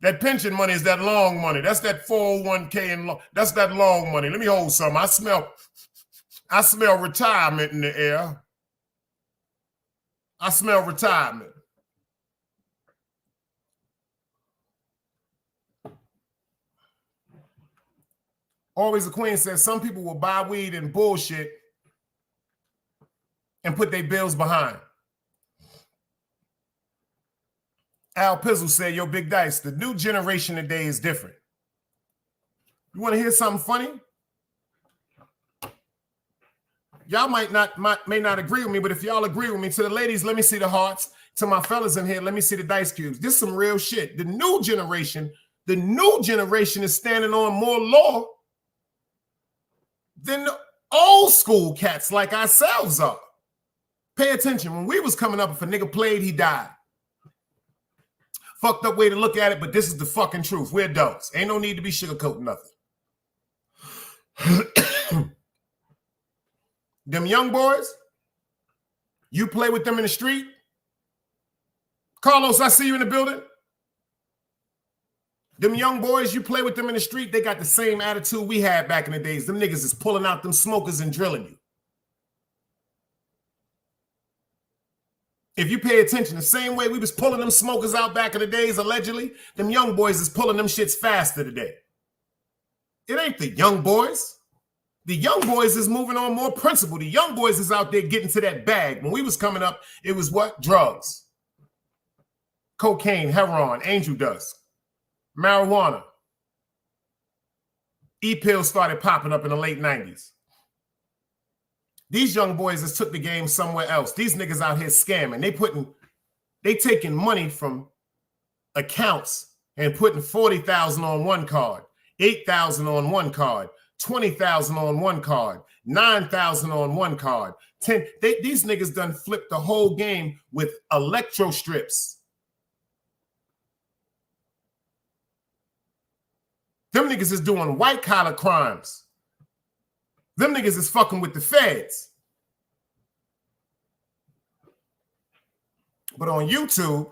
That pension money is that long money. That's that 401k and that's that long money. Let me hold something. I smell retirement in the air. I smell retirement. Always a Queen says some people will buy weed and bullshit and put their bills behind. Al Pizzle said, yo, Big Dice, the new generation today is different. You want to hear something funny? Y'all may not agree with me, but if y'all agree with me, to the ladies, let me see the hearts. To my fellas in here, let me see the dice cubes. This is some real shit. The new generation is standing on more law than the old school cats like ourselves are. Pay attention. When we was coming up, if a nigga played, he died. Fucked up way to look at it, but this is the fucking truth. We're adults. Ain't no need to be sugarcoating nothing. Them young boys, you play with them in the street. Carlos, I see you in the building. Them young boys, you play with them in the street, they got the same attitude we had back in the days. Them niggas is pulling out them smokers and drilling you. If you pay attention, the same way we was pulling them smokers out back in the days, allegedly, them young boys is pulling them shits faster today. It ain't the young boys. The young boys is moving on more principle. The young boys is out there getting to that bag. When we was coming up, it was what? Drugs. Cocaine, heroin, angel dust, marijuana. E-pills started popping up in the late 90s. These young boys just took the game somewhere else. These niggas out here scamming. They taking money from accounts and putting 40,000 on one card, 8,000 on one card, 20,000 on one card, 9,000 on one card, 10. These niggas done flipped the whole game with electro strips. Them niggas is doing white collar crimes. Them niggas is fucking with the feds. But on YouTube,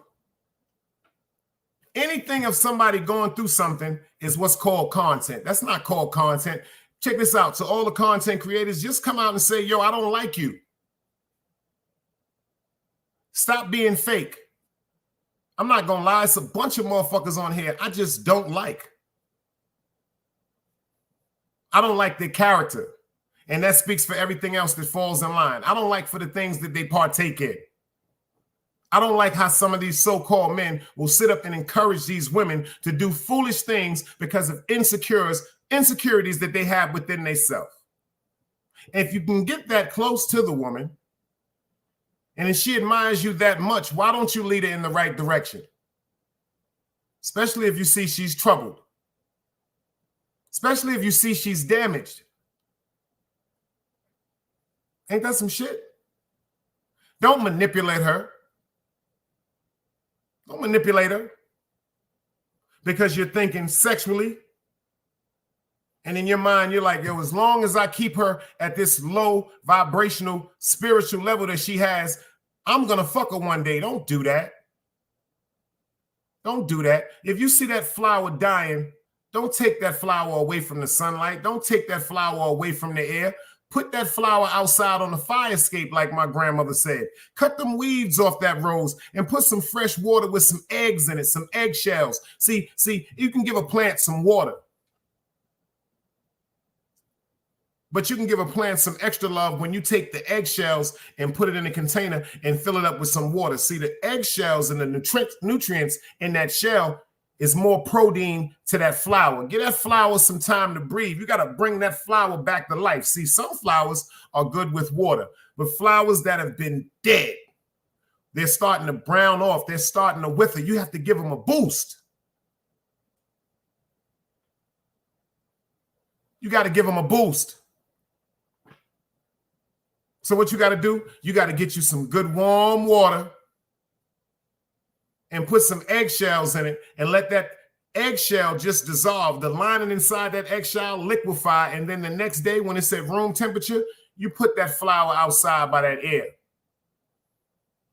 anything of somebody going through something is what's called content. That's not called content. Check this out. To all the content creators, just come out and say, yo, I don't like you. Stop being fake. I'm not going to lie. It's a bunch of motherfuckers on here I just don't like. I don't like their character. And that speaks for everything else that falls in line. I don't like for the things that they partake in. I don't like how some of these so-called men will sit up and encourage these women to do foolish things because of insecurities that they have within themselves. If you can get that close to the woman, and if she admires you that much, why don't you lead her in the right direction? Especially if you see she's troubled. Especially if you see she's damaged. Ain't that some shit? Don't manipulate her. Don't manipulate her because you're thinking sexually. And in your mind, you're like, yo, as long as I keep her at this low vibrational spiritual level that she has, I'm going to fuck her one day. Don't do that. Don't do that. If you see that flower dying, don't take that flower away from the sunlight. Don't take that flower away from the air. Put that flower outside on the fire escape, like my grandmother said. Cut them weeds off that rose and put some fresh water with some eggs in it, some eggshells. See, you can give a plant some water. But you can give a plant some extra love when you take the eggshells and put it in a container and fill it up with some water. See, the eggshells and the nutrients in that shell is more protein to that flower. Give that flower some time to breathe. You got to bring that flower back to life. See, some flowers are good with water, but flowers that have been dead, they're starting to brown off. They're starting to wither. You have to give them a boost. You got to give them a boost. So what you got to do? You got to get you some good warm water and put some eggshells in it and let that eggshell just dissolve. The lining inside that eggshell liquefy. And then the next day when it's at room temperature, you put that flour outside by that air.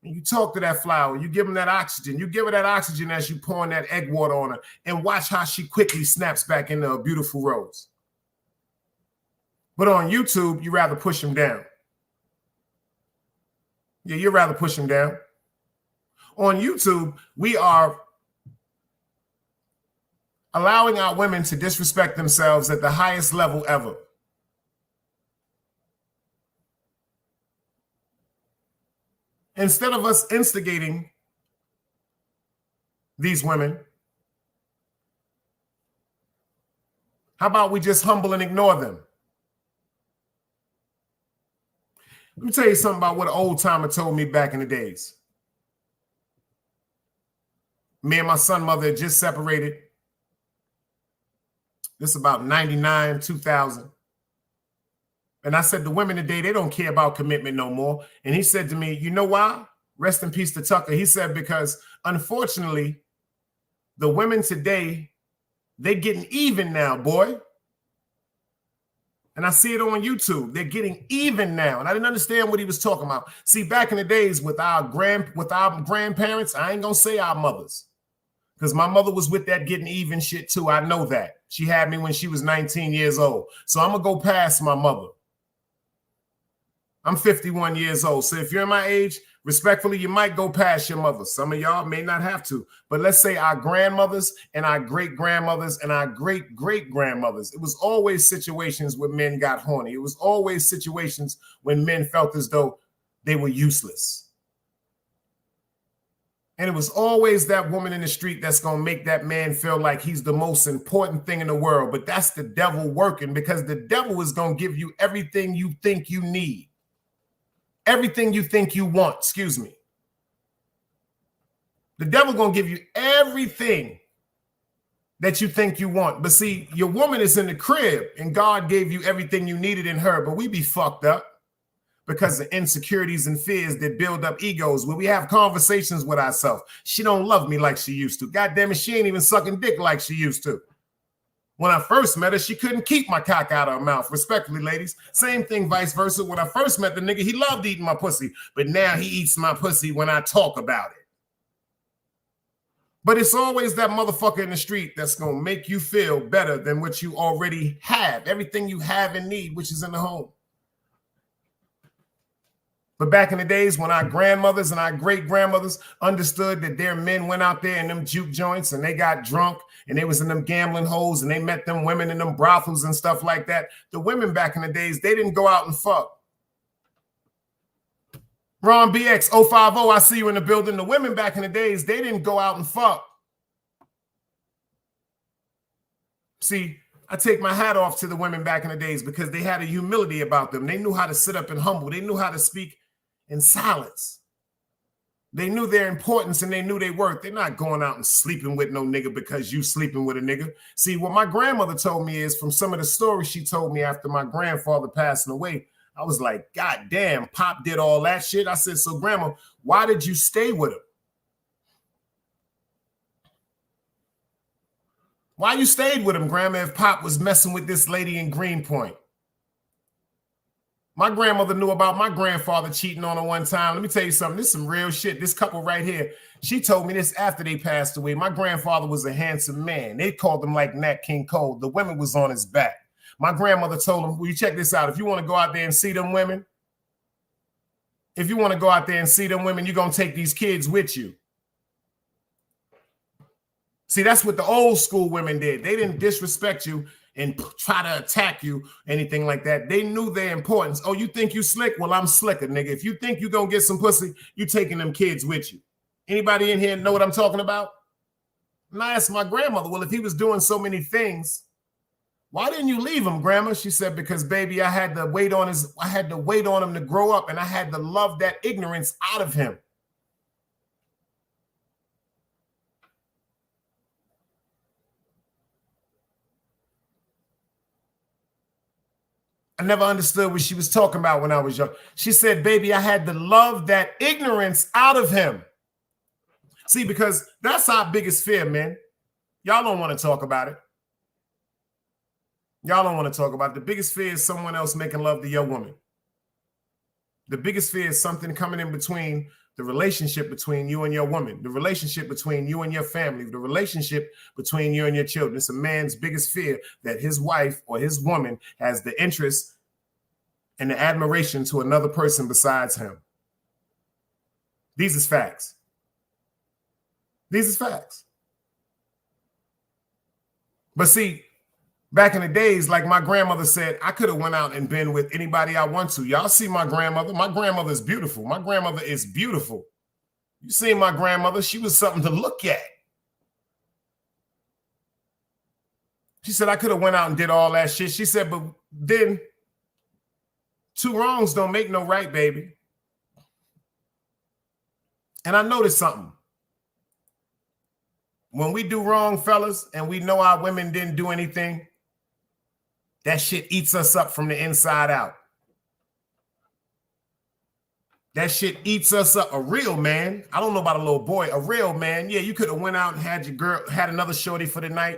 And you talk to that flower, you give them that oxygen. You give her that oxygen as you pouring that egg water on her and watch how she quickly snaps back into a beautiful rose. But on YouTube, you rather push them down. Yeah, you'd rather push them down. On YouTube, we are allowing our women to disrespect themselves at the highest level ever. Instead of us instigating these women, how about we just humble and ignore them? Let me tell you something about what an old timer told me back in the days. Me and my son mother had just separated. This is about 99, 2000. And I said, the women today, they don't care about commitment no more. And he said to me, you know why? Rest in peace to Tucker. He said, because unfortunately, the women today, they're getting even now, boy. And I see it on YouTube. They're getting even now. And I didn't understand what he was talking about. See, back in the days with our grandparents, I ain't going to say our mothers. Because my mother was with that getting even shit too. I know that. She had me when she was 19 years old. So I'm going to go past my mother. I'm 51 years old. So if you're my age, respectfully, you might go past your mother. Some of y'all may not have to. But let's say our grandmothers and our great-grandmothers and our great-great-grandmothers. It was always situations where men got horny. It was always situations when men felt as though they were useless. And it was always that woman in the street that's going to make that man feel like he's the most important thing in the world. But that's the devil working, because the devil is going to give you everything you think you need. Everything you think you want, excuse me. The devil going to give you everything that you think you want. But see, your woman is in the crib and God gave you everything you needed in her. But we be fucked up because of insecurities and fears that build up egos. When we have conversations with ourselves, she don't love me like she used to. God damn it, she ain't even sucking dick like she used to. When I first met her, she couldn't keep my cock out of her mouth. Respectfully, ladies. Same thing, vice versa. When I first met the nigga, he loved eating my pussy. But now he eats my pussy when I talk about it. But it's always that motherfucker in the street that's going to make you feel better than what you already have. Everything you have and need, which is in the home. But back in the days when our grandmothers and our great-grandmothers understood that their men went out there in them juke joints and they got drunk and they was in them gambling holes and they met them women in them brothels and stuff like that. The women back in the days, they didn't go out and fuck. Ron BX 050, I see you in the building. The women back in the days, they didn't go out and fuck. See, I take my hat off to the women back in the days because they had a humility about them. They knew how to sit up and humble. They knew how to speak in silence. They knew their importance and they knew their worth. They're not going out and sleeping with no nigga because you sleeping with a nigga. See, what my grandmother told me is, from some of the stories she told me after my grandfather passing away, I was like, God damn, Pop did all that shit. I said, so Grandma, why did you stay with him? Why you stayed with him, Grandma, if Pop was messing with this lady in Greenpoint? My grandmother knew about my grandfather cheating on her one time. Let me tell you something. This is some real shit. This couple right here, she told me this after they passed away. My grandfather was a handsome man. They called him like Nat King Cole. The women was on his back. My grandmother told him, well, you check this out. If you want to go out there and see them women, you're going to take these kids with you. See, that's what the old school women did. They didn't disrespect you and try to attack you, anything like that. They knew their importance. Oh, you think you slick? Well, I'm slicker, nigga. If you think you're going to get some pussy, you taking them kids with you. Anybody in here know what I'm talking about? And I asked my grandmother, well, if he was doing so many things, why didn't you leave him, Grandma? She said, because, baby, I had to wait on him to grow up, and I had to love that ignorance out of him. I never understood what she was talking about when I was young. She said, baby, I had to love that ignorance out of him. See, because that's our biggest fear, man. Y'all don't want to talk about it. Y'all don't want to talk about it. The biggest fear is someone else making love to your woman. The biggest fear is something coming in between the relationship between you and your woman, the relationship between you and your family, the relationship between you and your children. It's a man's biggest fear that his wife or his woman has the interest and the admiration to another person besides him. These is facts. These is facts. But see, back in the days, like my grandmother said, I could have went out and been with anybody I want to. Y'all see my grandmother? My grandmother is beautiful. My grandmother is beautiful. You see my grandmother? She was something to look at. She said, I could have went out and did all that shit. She said, but then 2 wrongs don't make no right, baby. And I noticed something. When we do wrong, fellas, and we know our women didn't do anything, that shit eats us up from the inside out. That shit eats us up. A real man. I don't know about a little boy. A real man. Yeah, you could have went out and had your girl, had another shorty for the night.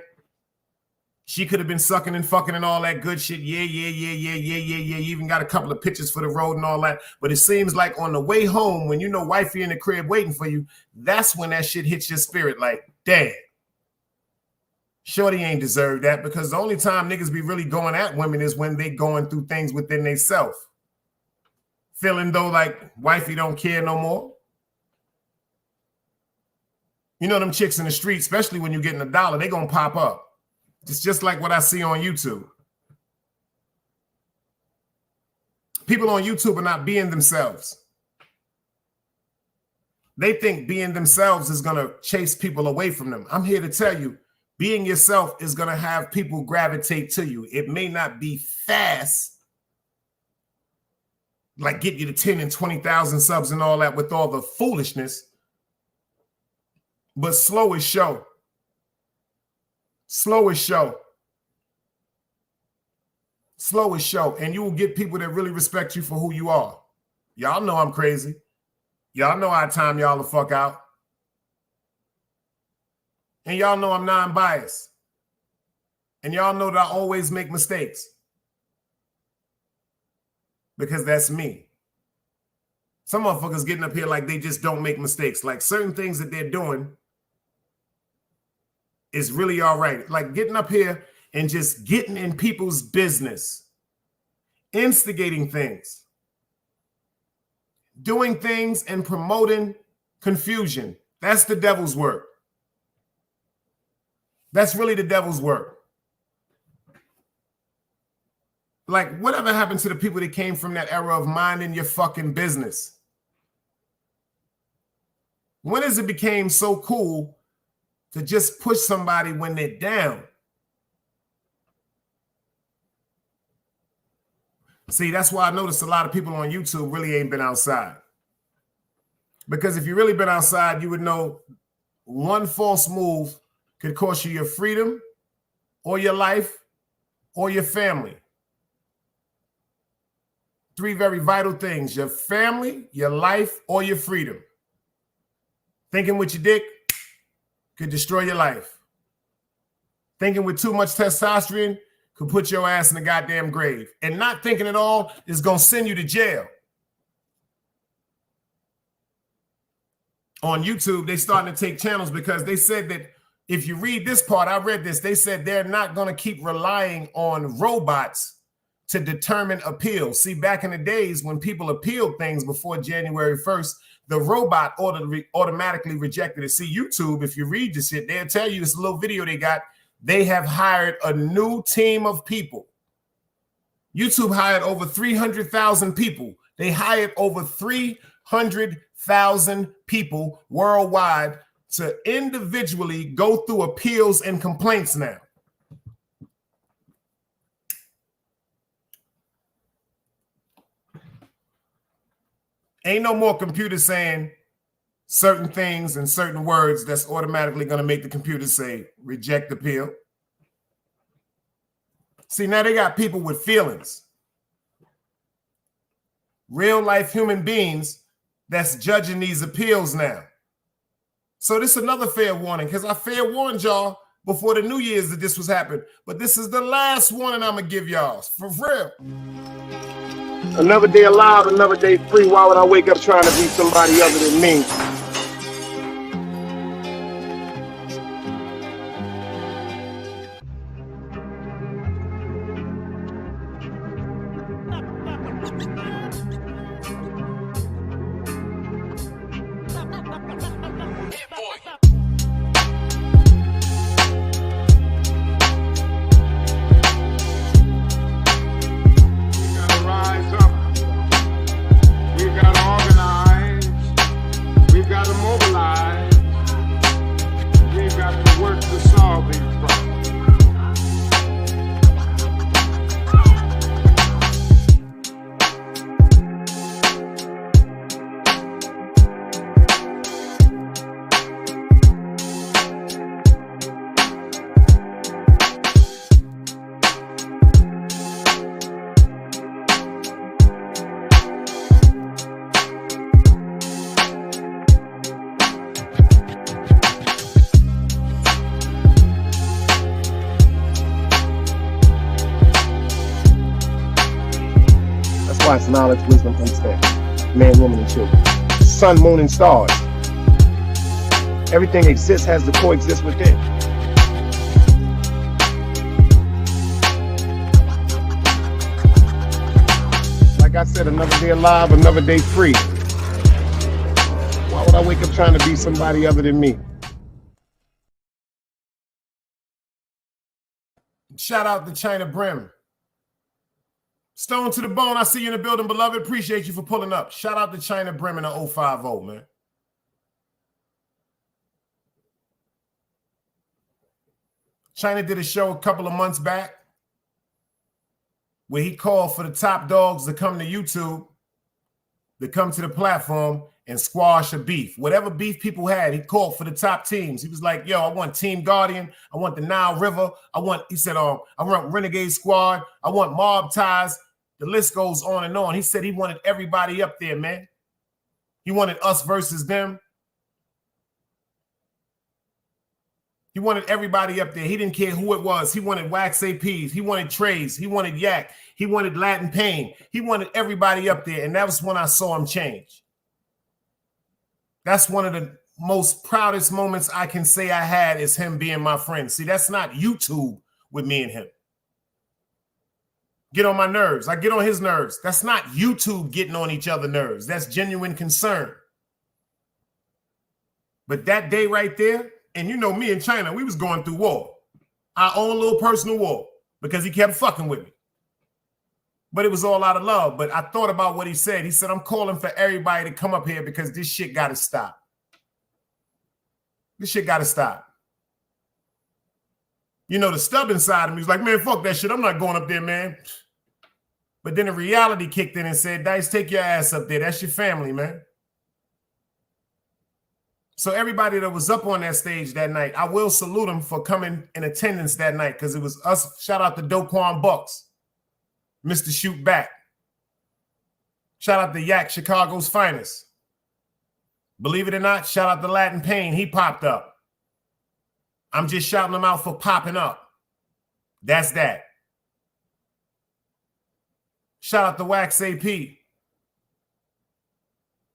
She could have been sucking and fucking and all that good shit. Yeah. You even got a couple of pictures for the road and all that. But it seems like on the way home, when you know wifey in the crib waiting for you, that's when that shit hits your spirit like, damn. Shorty ain't deserved that, because the only time niggas be really going at women is when they going through things within themselves. Feeling though like wifey don't care no more. You know them chicks in the street, especially when you're getting $1, they gonna pop up. It's just like what I see on YouTube. People on YouTube are not being themselves. They think being themselves is gonna chase people away from them. I'm here to tell you, being yourself is going to have people gravitate to you. It may not be fast, like get you to 10 and 20,000 subs and all that with all the foolishness, but slow is show. Slow is show. Slow is show. And you will get people that really respect you for who you are. Y'all know I'm crazy. Y'all know I time y'all the fuck out. And y'all know I'm non-biased. And y'all know that I always make mistakes. Because that's me. Some motherfuckers getting up here like they just don't make mistakes. Like certain things that they're doing is really all right. Like getting up here and just getting in people's business. Instigating things. Doing things and promoting confusion. That's the devil's work. That's really the devil's work. Like, whatever happened to the people that came from that era of minding your fucking business? When has it became so cool to just push somebody when they're down? See, that's why I noticed a lot of people on YouTube really ain't been outside. Because if you really been outside, you would know one false move could cost you your freedom or your life or your family. 3 very vital things: your family, your life, or your freedom. Thinking with your dick could destroy your life. Thinking with too much testosterone could put your ass in the goddamn grave. And not thinking at all is going to send you to jail. On YouTube, they starting to take channels because they said that if you read this part, I read this, they said they're not going to keep relying on robots to determine appeal. See, back in the days when people appealed things before January 1st, the robot automatically rejected it. See, YouTube, if you read this shit, they'll tell you this little video they got. They have hired a new team of people. YouTube hired over 300,000 people. They hired over 300,000 people worldwide to individually go through appeals and complaints now. Ain't no more computer saying certain things and certain words that's automatically going to make the computer say reject appeal. See, now they got people with feelings. real life human beings that's judging these appeals now. So this is another fair warning, because I fair warned y'all before the New Year's that this was happening. But this is the last warning I'm going to give y'all, for real. Another day alive, another day free. Why would I wake up trying to be somebody other than me? Why it's knowledge, wisdom, understanding. Man, woman, and children. Sun, moon, and stars. Everything exists, has to coexist within. Like I said, another day alive, another day free. Why would I wake up trying to be somebody other than me? Shout out to China Brim. Stone to the bone. I see you in the building, beloved. Appreciate you for pulling up. Shout out to China Brim and the 050, man. China did a show a couple of months back where he called for the top dogs to come to YouTube, to come to the platform and squash a beef. Whatever beef people had, he called for the top teams. He was like, yo, I want Team Guardian. I want the Nile River. He said, I want Renegade Squad. I want Mob Ties. The list goes on and on. He said he wanted everybody up there, man. He wanted us versus them. He wanted everybody up there. He didn't care who it was. He wanted Wax APs. He wanted Trays. He wanted Yak. He wanted Latin Pain. He wanted everybody up there. And that was when I saw him change. That's one of the most proudest moments I can say I had, is him being my friend. See, that's not YouTube with me and him. Get on my nerves. I get on his nerves. That's not YouTube getting on each other's nerves. That's genuine concern. But that day right there, and you know me and China, we was going through war. Our own little personal war, because he kept fucking with me. But it was all out of love. But I thought about what he said. He said, I'm calling for everybody to come up here because this shit got to stop. This shit got to stop. You know, the stubborn side of me was like, man, fuck that shit. I'm not going up there, man. But then the reality kicked in and said, Dice, take your ass up there. That's your family, man. So everybody that was up on that stage that night, I will salute them for coming in attendance that night, because it was us. Shout out to Doquan Bucks, Mr. Shoot Back. Shout out to Yak, Chicago's finest. Believe it or not, shout out to Latin Pain. He popped up. I'm just shouting him out for popping up. That's that. Shout out to Wax AP.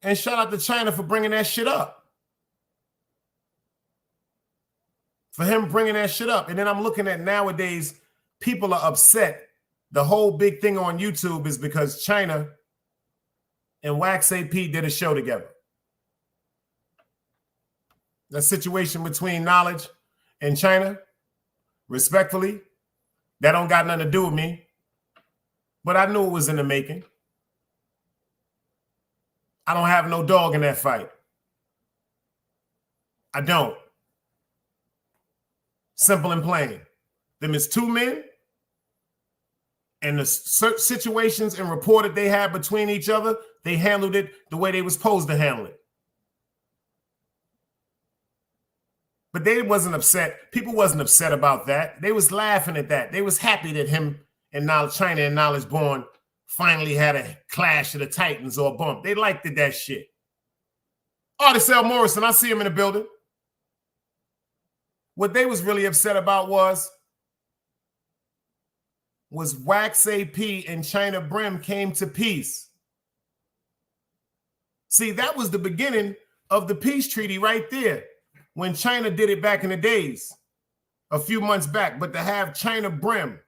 And shout out to China for bringing that shit up. For him bringing that shit up. And then I'm looking at nowadays, people are upset. The whole big thing on YouTube is because China and Wax AP did a show together. The situation between Knowledge and China, respectfully, that don't got nothing to do with me. But I knew it was in the making. I don't have no dog in that fight. I don't. Simple and plain. Them is two men, and the situations and rapport that they had between each other, they handled it the way they were supposed to handle it. But they wasn't upset. People wasn't upset about that. They was laughing at that. They was happy that him and Knowledge, China and Knowledge Born finally had a clash of the Titans or a bump. They liked it, that shit. Artist L. Morrison, I see him in the building. What they was really upset about was Wax AP and China Brim came to peace. See, that was the beginning of the peace treaty right there when China did it back in the days, a few months back. But to have China Brim,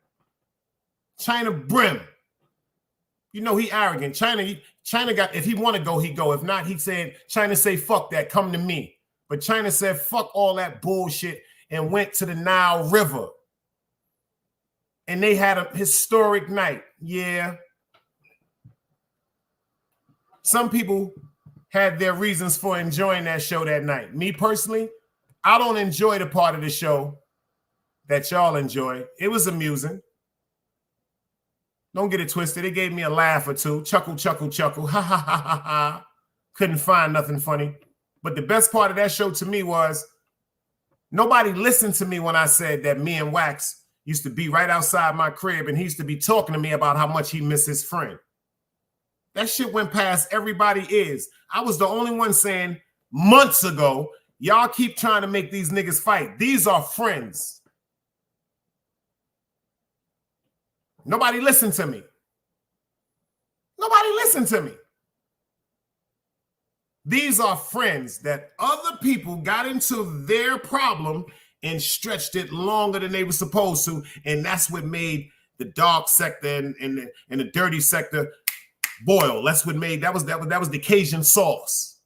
you know he arrogant. China got, if he want to go, he go. If not, he said, China say, fuck that, come to me. But China said, fuck all that bullshit and went to the Nile River. And they had a historic night. Yeah. Some people had their reasons for enjoying that show that night. Me personally, I don't enjoy the part of the show that y'all enjoy. It was amusing. Don't get it twisted. It gave me a laugh or two. Chuckle, chuckle, chuckle. Ha, ha, ha, ha, ha. Couldn't find nothing funny. But the best part of that show to me was nobody listened to me when I said that me and Wax used to be right outside my crib and he used to be talking to me about how much he missed his friend. That shit went past everybody's ears. I was the only one saying months ago, y'all keep trying to make these niggas fight. These are friends. Nobody listened to me. Nobody listened to me. These are friends that other people got into their problem and stretched it longer than they were supposed to. And that's what made the dark sector and the dirty sector boil. That's what made, that was the Cajun sauce.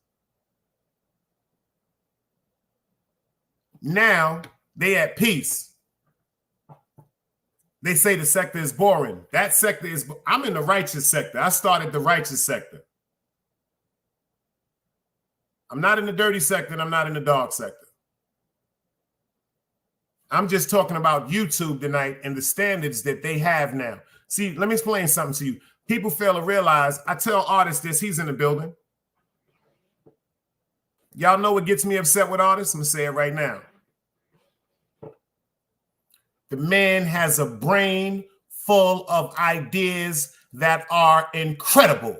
Now they at peace. They say the sector is boring. That sector is, I'm in the righteous sector. I started the righteous sector. I'm not in the dirty sector and I'm not in the dark sector. I'm just talking about YouTube tonight and the standards that they have now. See, let me explain something to you. People fail to realize, I tell artists this, he's in the building. Y'all know what gets me upset with artists? I'm going to say it right now. The man has a brain full of ideas that are incredible.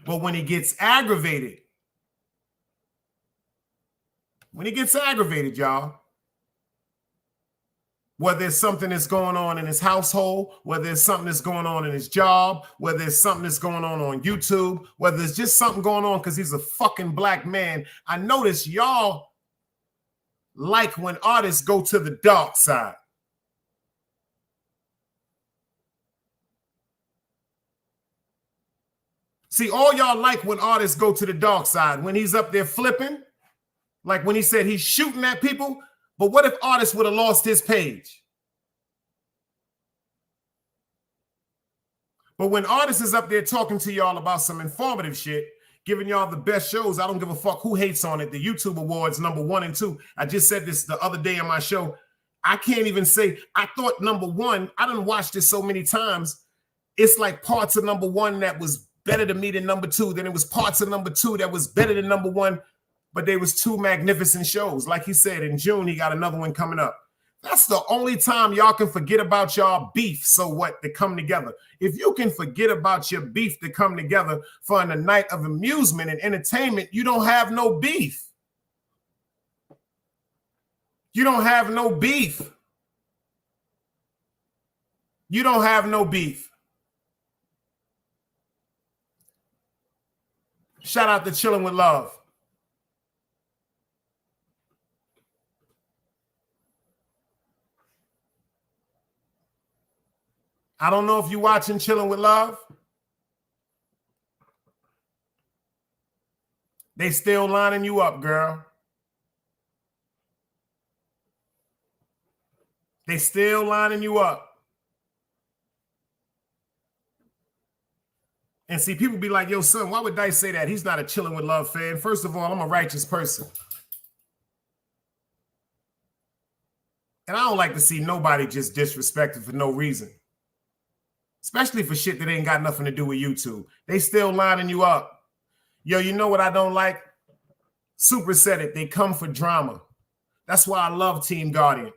But when he gets aggravated, y'all, whether there's something that's going on in his household, whether there's something that's going on in his job, whether there's something that's going on YouTube, whether there's just something going on because he's a fucking black man, I notice y'all like when artists go to the dark side. See, all y'all like when artists go to the dark side, when he's up there flipping, like when he said he's shooting at people. But what if artists would have lost his page? But when artists is up there talking to y'all about some informative shit, giving y'all the best shows, I don't give a fuck who hates on it. The YouTube Awards, #1 and 2. I just said this the other day on my show. I can't even say, I thought #1, I done watched this so many times. It's like parts of #1 that was better to me than #2. Then it was parts of #2 that was better than #1. But they was two magnificent shows. Like he said, in June, he got another one coming up. That's the only time y'all can forget about y'all beef. So what? To come together. If you can forget about your beef to come together for a night of amusement and entertainment, you don't have no beef. You don't have no beef. You don't have no beef. Shout out to Chilling with Love. I don't know if you're watching Chilling with Love. They still lining you up, girl. They still lining you up. And see, people be like, yo, son, why would Dice say that? He's not a Chilling with Love fan. First of all, I'm a righteous person. And I don't like to see nobody just disrespected for no reason. Especially for shit that ain't got nothing to do with YouTube. They still lining you up. Yo, you know what I don't like? Super said it. They come for drama. That's why I love Team Guardian.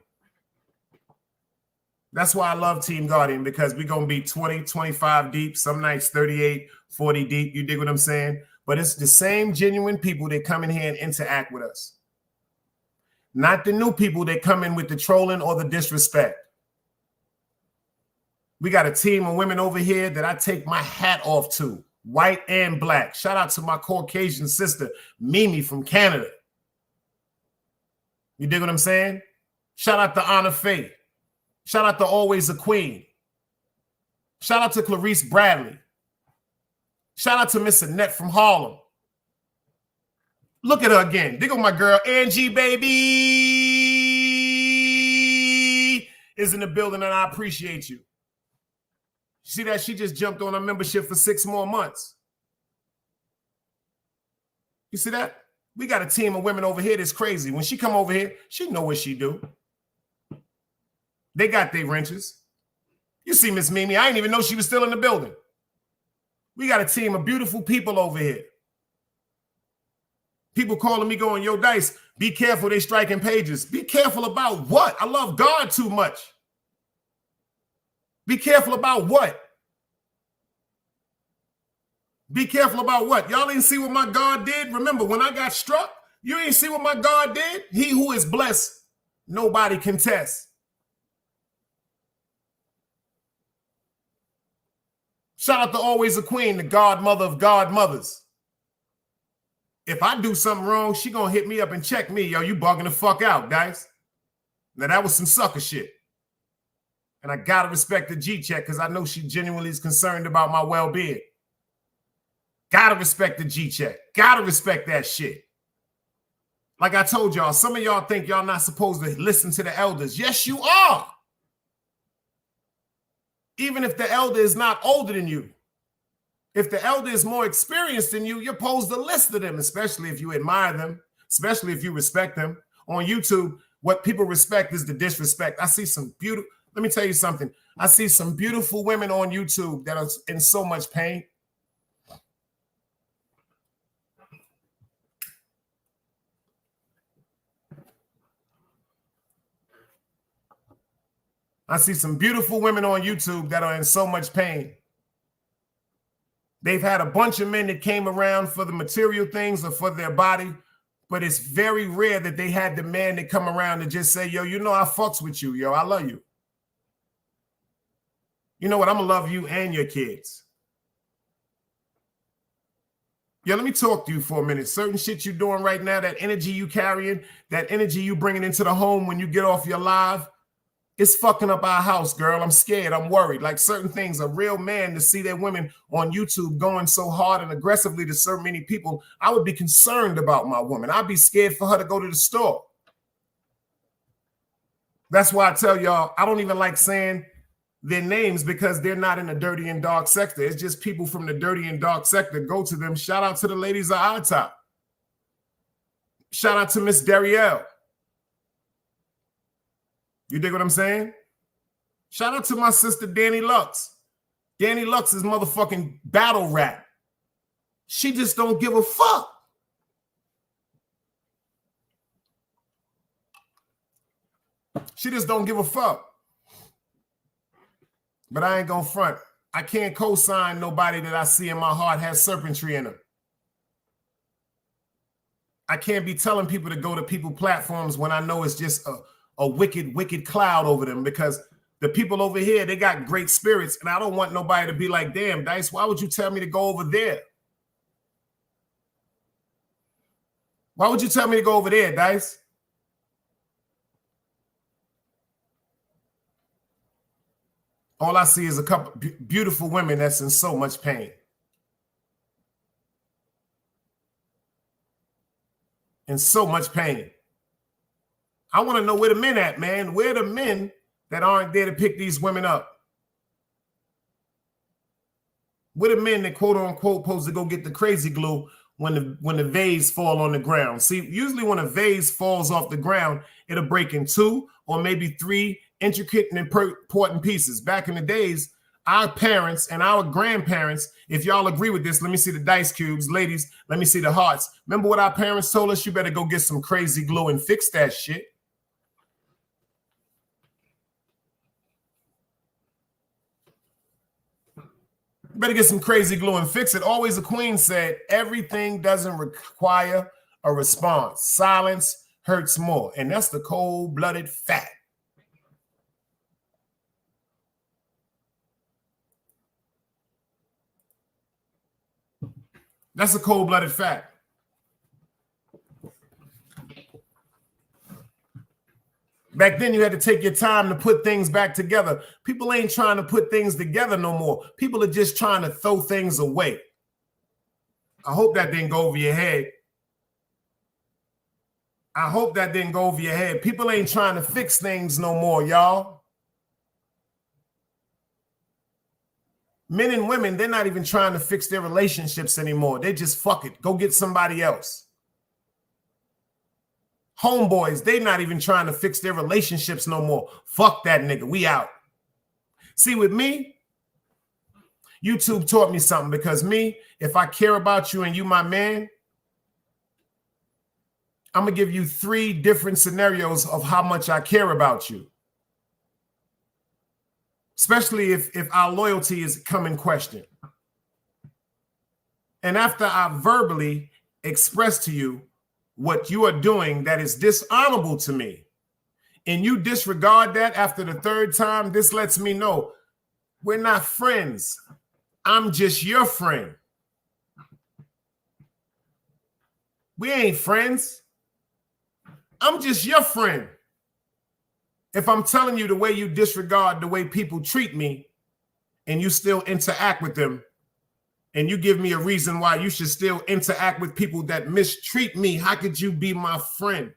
That's why I love Team Guardian, because we're going to be 20, 25 deep, some nights 38, 40 deep. You dig what I'm saying? But it's the same genuine people that come in here and interact with us. Not the new people that come in with the trolling or the disrespect. We got a team of women over here that I take my hat off to, white and black. Shout out to my Caucasian sister, Mimi from Canada. You dig what I'm saying? Shout out to Anna Faye. Shout out to Always a Queen. Shout out to Clarice Bradley. Shout out to Miss Annette from Harlem. Look at her again. Dig on my girl, Angie, baby, is in the building, and I appreciate you. See that? She just jumped on a membership for 6 more months. You see that? We got a team of women over here that's crazy. When she come over here, she know what she do. They got their wrenches. You see Miss Mimi, I didn't even know she was still in the building. We got a team of beautiful people over here. People calling me going, yo, Dice, be careful, they striking pages. Be careful about what? I love God too much. Be careful about what? Be careful about what? Y'all didn't see what my God did? Remember, when I got struck, you ain't see what my God did? He who is blessed, nobody can test. Shout out to Always a Queen, the godmother of godmothers. If I do something wrong, she gonna hit me up and check me. Yo, you bugging the fuck out, guys. Now, that was some sucker shit. And I gotta respect the G-check because I know she genuinely is concerned about my well-being. Gotta respect the G-check. Gotta respect that shit. Like I told y'all, some of y'all think y'all not supposed to listen to the elders. Yes, you are. Even if the elder is not older than you. If the elder is more experienced than you, you're supposed to listen to them, especially if you admire them, especially if you respect them. On YouTube, what people respect is the disrespect. I see some beautiful, let me tell you something. I see some beautiful women on YouTube that are in so much pain. I see some beautiful women on YouTube that are in so much pain. They've had a bunch of men that came around for the material things or for their body, but it's very rare that they had the man that come around and just say, yo, you know, I fucks with you, yo, I love you. You know what? I'm gonna love you and your kids. Yo, let me talk to you for a minute. Certain shit you're doing right now, that energy you carrying, that energy you bringing into the home when you get off your live, it's fucking up our house, girl. I'm scared. I'm worried. Like certain things, a real man to see their women on YouTube going so hard and aggressively to so many people, I would be concerned about my woman. I'd be scared for her to go to the store. That's why I tell y'all, I don't even like saying their names because they're not in the dirty and dark sector. It's just people from the dirty and dark sector. Go to them. Shout out to the ladies of our top. Shout out to Miss Darielle. You dig what I'm saying? Shout out to my sister, Danny Lux. Danny Lux is motherfucking battle rap. She just don't give a fuck. She just don't give a fuck. But I ain't gonna front. I can't co-sign nobody that I see in my heart has serpentry in them. I can't be telling people to go to people platforms when I know it's just a wicked, wicked cloud over them, because the people over here, they got great spirits, and I don't want nobody to be like, damn, Dice, why would you tell me to go over there? Why would you tell me to go over there, Dice? All I see is a couple beautiful women that's in so much pain. In so much pain. I want to know where the men at, man. Where the men that aren't there to pick these women up? Where the men that quote unquote supposed to go get the crazy glue when the vase fall on the ground? See, usually when a vase falls off the ground, it'll break in 2 or maybe 3 intricate and important pieces. Back in the days, our parents and our grandparents, if y'all agree with this, let me see the dice cubes. Ladies, let me see the hearts. Remember what our parents told us? You better go get some crazy glue and fix that shit. You better get some crazy glue and fix it. Always a Queen said, everything doesn't require a response. Silence hurts more. And that's the cold-blooded fact. That's a cold-blooded fact. Back then, you had to take your time to put things back together. People ain't trying to put things together no more. People are just trying to throw things away. I hope that didn't go over your head. I hope that didn't go over your head. People ain't trying to fix things no more, y'all. Men and women, they're not even trying to fix their relationships anymore. They just fuck it. Go get somebody else. Homeboys, they not even trying to fix their relationships no more. Fuck that nigga. We out. See, with me, YouTube taught me something, because me, if I care about you and you my man, I'm going to give you 3 different scenarios of how much I care about you. Especially if our loyalty is come in question. And after I verbally express to you what you are doing that is dishonorable to me, and you disregard that after the 3rd time, this lets me know we're not friends. I'm just your friend. We ain't friends. I'm just your friend. If I'm telling you the way you disregard the way people treat me, and you still interact with them, and you give me a reason why you should still interact with people that mistreat me, how could you be my friend?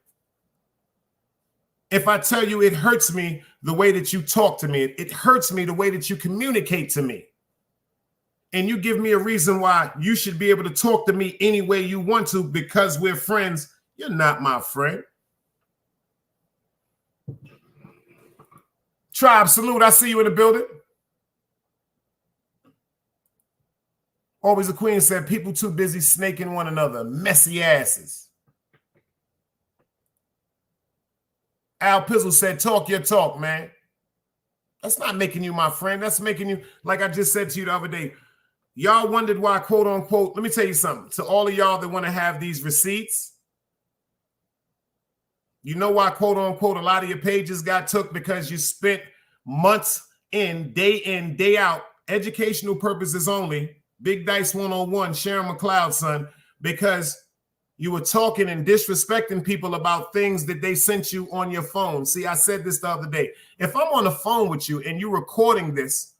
If I tell you it hurts me the way that you talk to me, it hurts me the way that you communicate to me, and you give me a reason why you should be able to talk to me any way you want to because we're friends, you're not my friend. Tribe, salute. I see you in the building. Always a Queen said, people too busy snaking one another. Messy asses. Al Pizzle said, talk your talk, man. That's not making you my friend. That's making you, like I just said to you the other day, y'all wondered why, quote unquote, let me tell you something. To all of y'all that want to have these receipts, you know why, quote unquote, a lot of your pages got took? Because you spent months in, day out, educational purposes only, Big Dice 101, Sharon McLeod, son, because you were talking and disrespecting people about things that they sent you on your phone. See, I said this the other day. If I'm on the phone with you and you're recording this,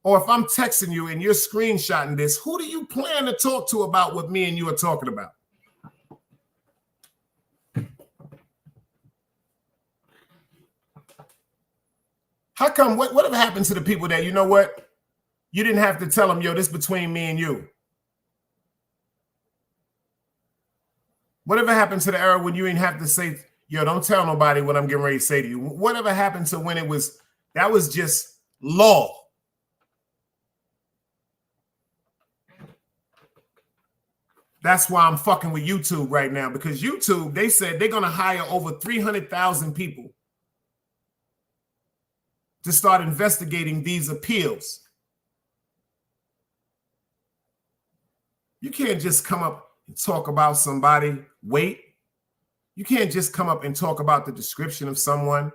or if I'm texting you and you're screenshotting this, who do you plan to talk to about what me and you are talking about? How come, whatever happened to the people that, you know what? You didn't have to tell them, yo, this between me and you. Whatever happened to the era when you didn't have to say, yo, don't tell nobody what I'm getting ready to say to you. Whatever happened to when that was just law. That's why I'm fucking with YouTube right now, because YouTube, they said they're going to hire over 300,000 people to start investigating these appeals. You can't just come up and talk about somebody. Wait. You can't just come up and talk about the description of someone.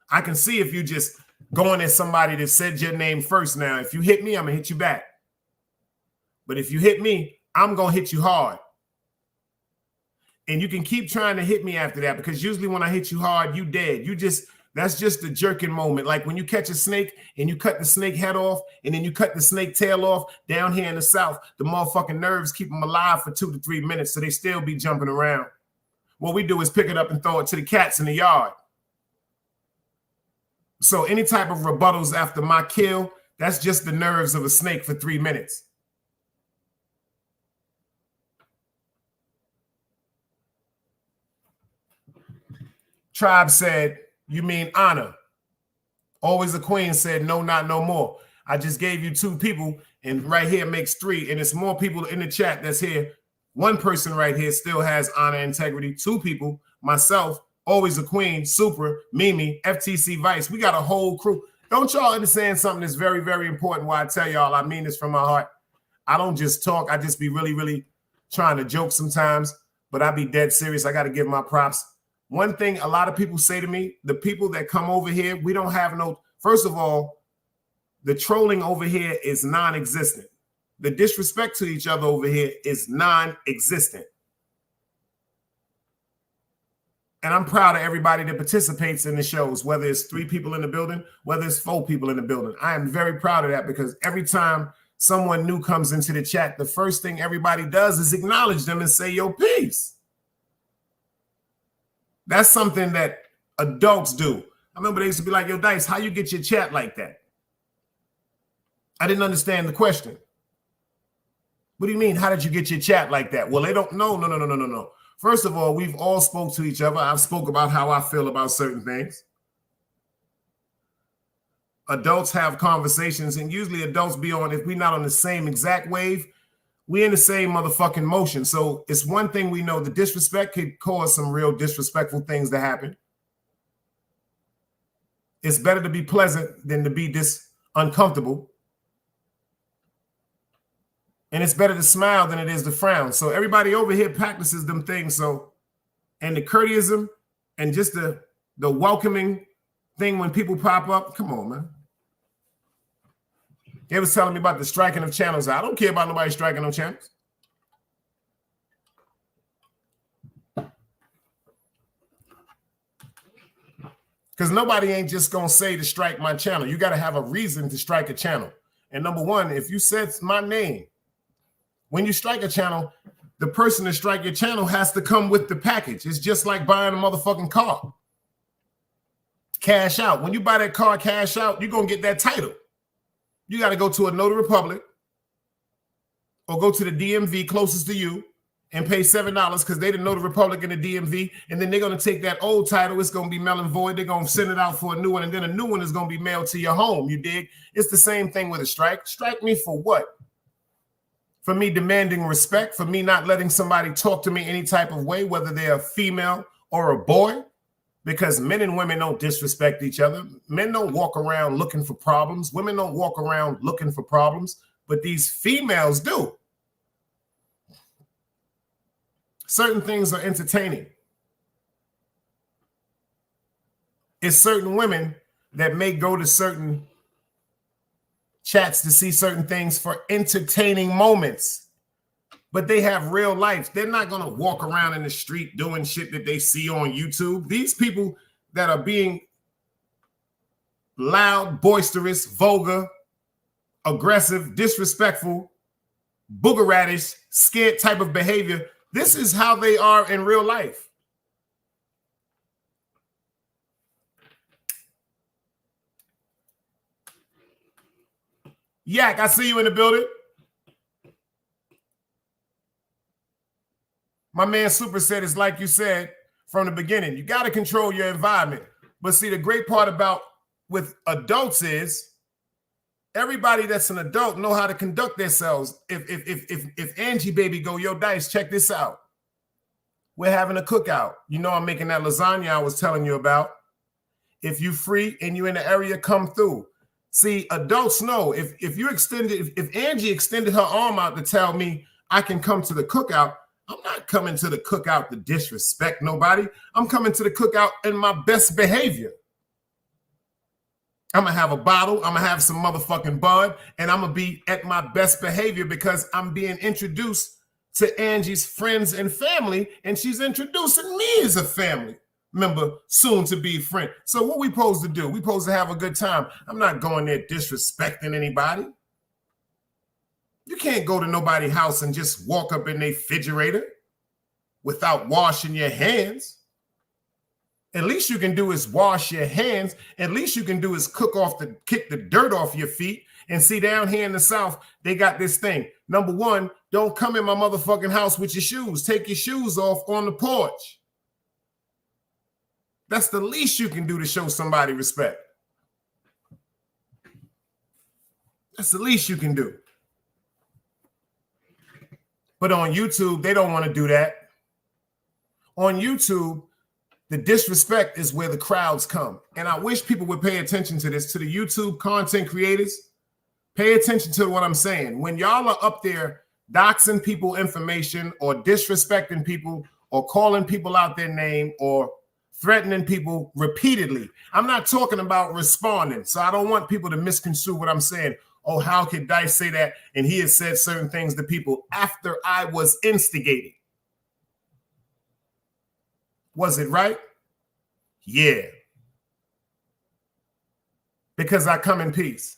I can see if you just going at somebody that said your name first. Now, if you hit me, I'm going to hit you back. But if you hit me, I'm going to hit you hard. And you can keep trying to hit me after that, because usually when I hit you hard, you dead. That's just a jerking moment. Like when you catch a snake and you cut the snake head off and then you cut the snake tail off. Down here in the South, the motherfucking nerves keep them alive for 2 to 3 minutes, so they still be jumping around. What we do is pick it up and throw it to the cats in the yard. So any type of rebuttals after my kill, that's just the nerves of a snake for 3 minutes. Tribe said, you mean honor? Always a Queen said, no, not no more. I just gave you 2 people, and right here makes 3, and it's more people in the chat that's here. 1 person right here still has honor, integrity. 2 people, myself, Always a Queen, Super, Mimi, FTC Vice. We got a whole crew. Don't y'all understand something that's very, very important? Why I tell y'all, I mean this from my heart. I don't just talk. I just be really, really trying to joke sometimes, but I be dead serious. I got to give my props. One thing a lot of people say to me, the people that come over here, we don't have no, first of all, the trolling over here is non-existent. The disrespect to each other over here is non-existent. And I'm proud of everybody that participates in the shows, whether it's 3 people in the building, whether it's 4 people in the building. I am very proud of that because every time someone new comes into the chat, the first thing everybody does is acknowledge them and say, yo, peace. That's something that adults do. I remember they used to be like, yo, Dice, how you get your chat like that? I didn't understand the question. What do you mean? How did you get your chat like that? Well, they don't know. No. First of all, we've all spoke to each other. I've spoke about how I feel about certain things. Adults have conversations, and usually adults be on, if we're not on the same exact wave, we in the same motherfucking motion. So it's one thing we know, the disrespect could cause some real disrespectful things to happen. It's better to be pleasant than to be uncomfortable. And it's better to smile than it is to frown. So everybody over here practices them things. So, and the courtesyism and just the welcoming thing when people pop up. Come on, man. They was telling me about the striking of channels. I don't care about nobody striking on channels. Because nobody ain't just going to say to strike my channel. You got to have a reason to strike a channel. And number one, if you said my name, when you strike a channel, the person to strike your channel has to come with the package. It's just like buying a motherfucking car. Cash out. When you buy that car, cash out, you're going to get that title. You got to go to a notary public or go to the DMV closest to you and pay $7 because they the notary public in the DMV. And then they're going to take that old title. It's going to be null and void. They're going to send it out for a new one. And then a new one is going to be mailed to your home. You dig? It's the same thing with a strike. Strike me for what? For me demanding respect, for me not letting somebody talk to me any type of way, whether they're a female or a boy, because men and women don't disrespect each other. Men don't walk around looking for problems. Women don't walk around looking for problems, but these females do. Certain things are entertaining. It's certain women that may go to certain chats to see certain things for entertaining moments, but they have real life. They're not going to walk around in the street doing shit that they see on YouTube. These people that are being loud, boisterous, vulgar, aggressive, disrespectful, boogeratish, scared type of behavior, this is how they are in real life. Yak, I see you in the building. My man Super said it's like you said from the beginning. You got to control your environment. But see, the great part about with adults is everybody that's an adult know how to conduct themselves. If Angie baby go, yo, Dice, check this out. We're having a cookout. You know I'm making that lasagna I was telling you about. If you free and you in the area, come through. See, adults know if Angie extended her arm out to tell me I can come to the cookout, I'm not coming to the cookout to disrespect nobody. I'm coming to the cookout in my best behavior. I'm going to have a bottle. I'm going to have some motherfucking bud, and I'm going to be at my best behavior because I'm being introduced to Angie's friends and family, and she's introducing me as a family member, soon to be friend. So what we supposed to do? We supposed to have a good time. I'm not going there disrespecting anybody. You can't go to nobody's house and just walk up in their refrigerator without washing your hands. At least you can do is wash your hands. At least you can do is kick the dirt off your feet. And see, down here in the South, they got this thing. Number one, don't come in my motherfucking house with your shoes. Take your shoes off on the porch. That's the least you can do to show somebody respect. That's the least you can do. But on YouTube, they don't want to do that. On YouTube, The disrespect is where the crowds come. And I wish people would pay attention to this, to the YouTube content creators. Pay attention to what I'm saying. When y'all are up there doxing people information or disrespecting people or calling people out their name or threatening people repeatedly, I'm not talking about responding. So I don't want people to misconstrue what I'm saying. Oh, how could Dice say that? And he has said certain things to people after I was instigated. Was it right? Yeah. Because I come in peace.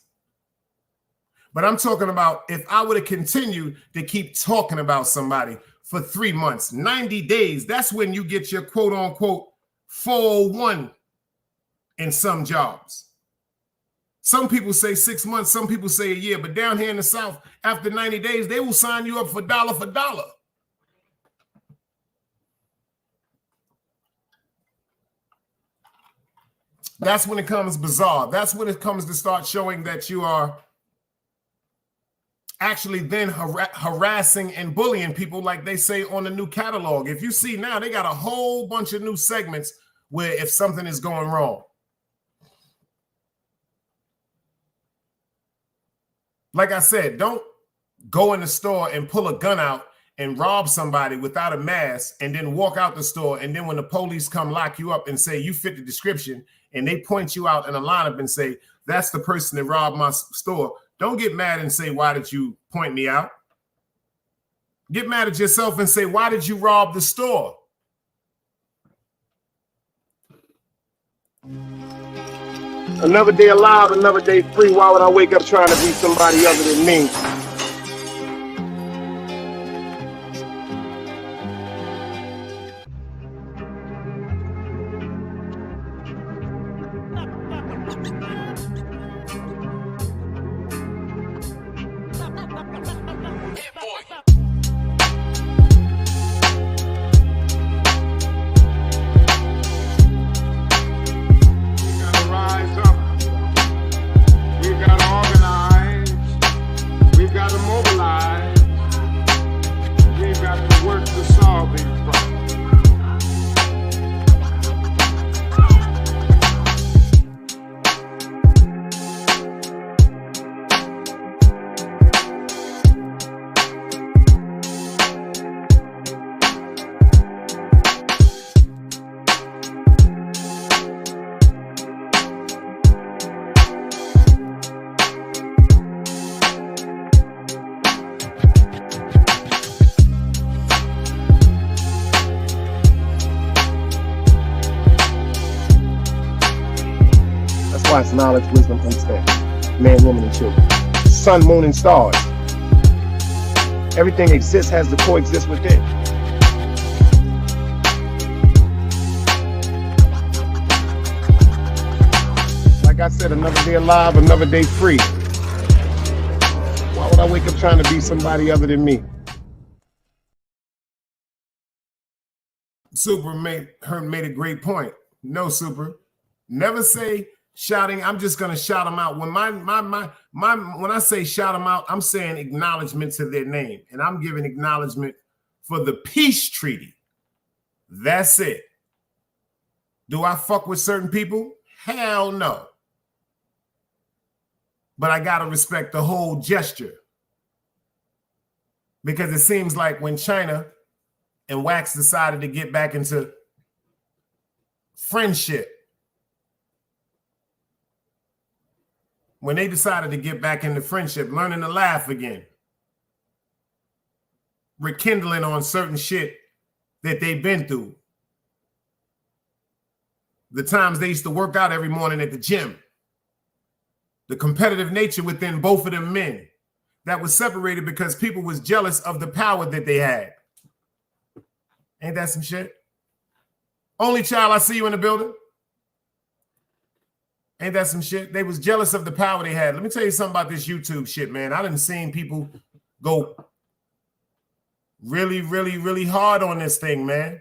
But I'm talking about if I would have continued to keep talking about somebody for 3 months, 90 days, that's when you get your quote unquote 401 in some jobs. Some people say 6 months, some people say a year, but down here in the South, after 90 days, they will sign you up for dollar. That's when it comes bizarre. That's when it comes to start showing that you are actually then harassing and bullying people like they say on the new catalog. If you see now, they got a whole bunch of new segments where if something is going wrong. Like I said, don't go in the store and pull a gun out and rob somebody without a mask and then walk out the store. And then when the police come lock you up and say you fit the description and they point you out in a lineup and say, that's the person that robbed my store. Don't get mad and say, why did you point me out? Get mad at yourself and say, why did you rob the store? Another day alive, another day free. Why would I wake up trying to be somebody other than me? It's knowledge, wisdom, understanding. Man, woman, and children. Sun, moon, and stars. Everything exists, has to coexist within. Like I said, another day alive, another day free. Why would I wake up trying to be somebody other than me? Super made a great point. No, Super. Never say shouting, I'm just gonna shout them out. When when I say shout them out, I'm saying acknowledgement to their name, and I'm giving acknowledgement for the peace treaty. That's it. Do I fuck with certain people? Hell no. But I gotta respect the whole gesture, because it seems like when China and Wax decided to get back into friendship, when they decided to get back into friendship, learning to laugh again, rekindling on certain shit that they've been through. The times they used to work out every morning at the gym. The competitive nature within both of them men that was separated because people was jealous of the power that they had. Ain't that some shit? Only child, I see you in the building. Ain't that some shit? They was jealous of the power they had. Let me tell you something about this YouTube shit, man. I done seen people go really, really, really hard on this thing, man.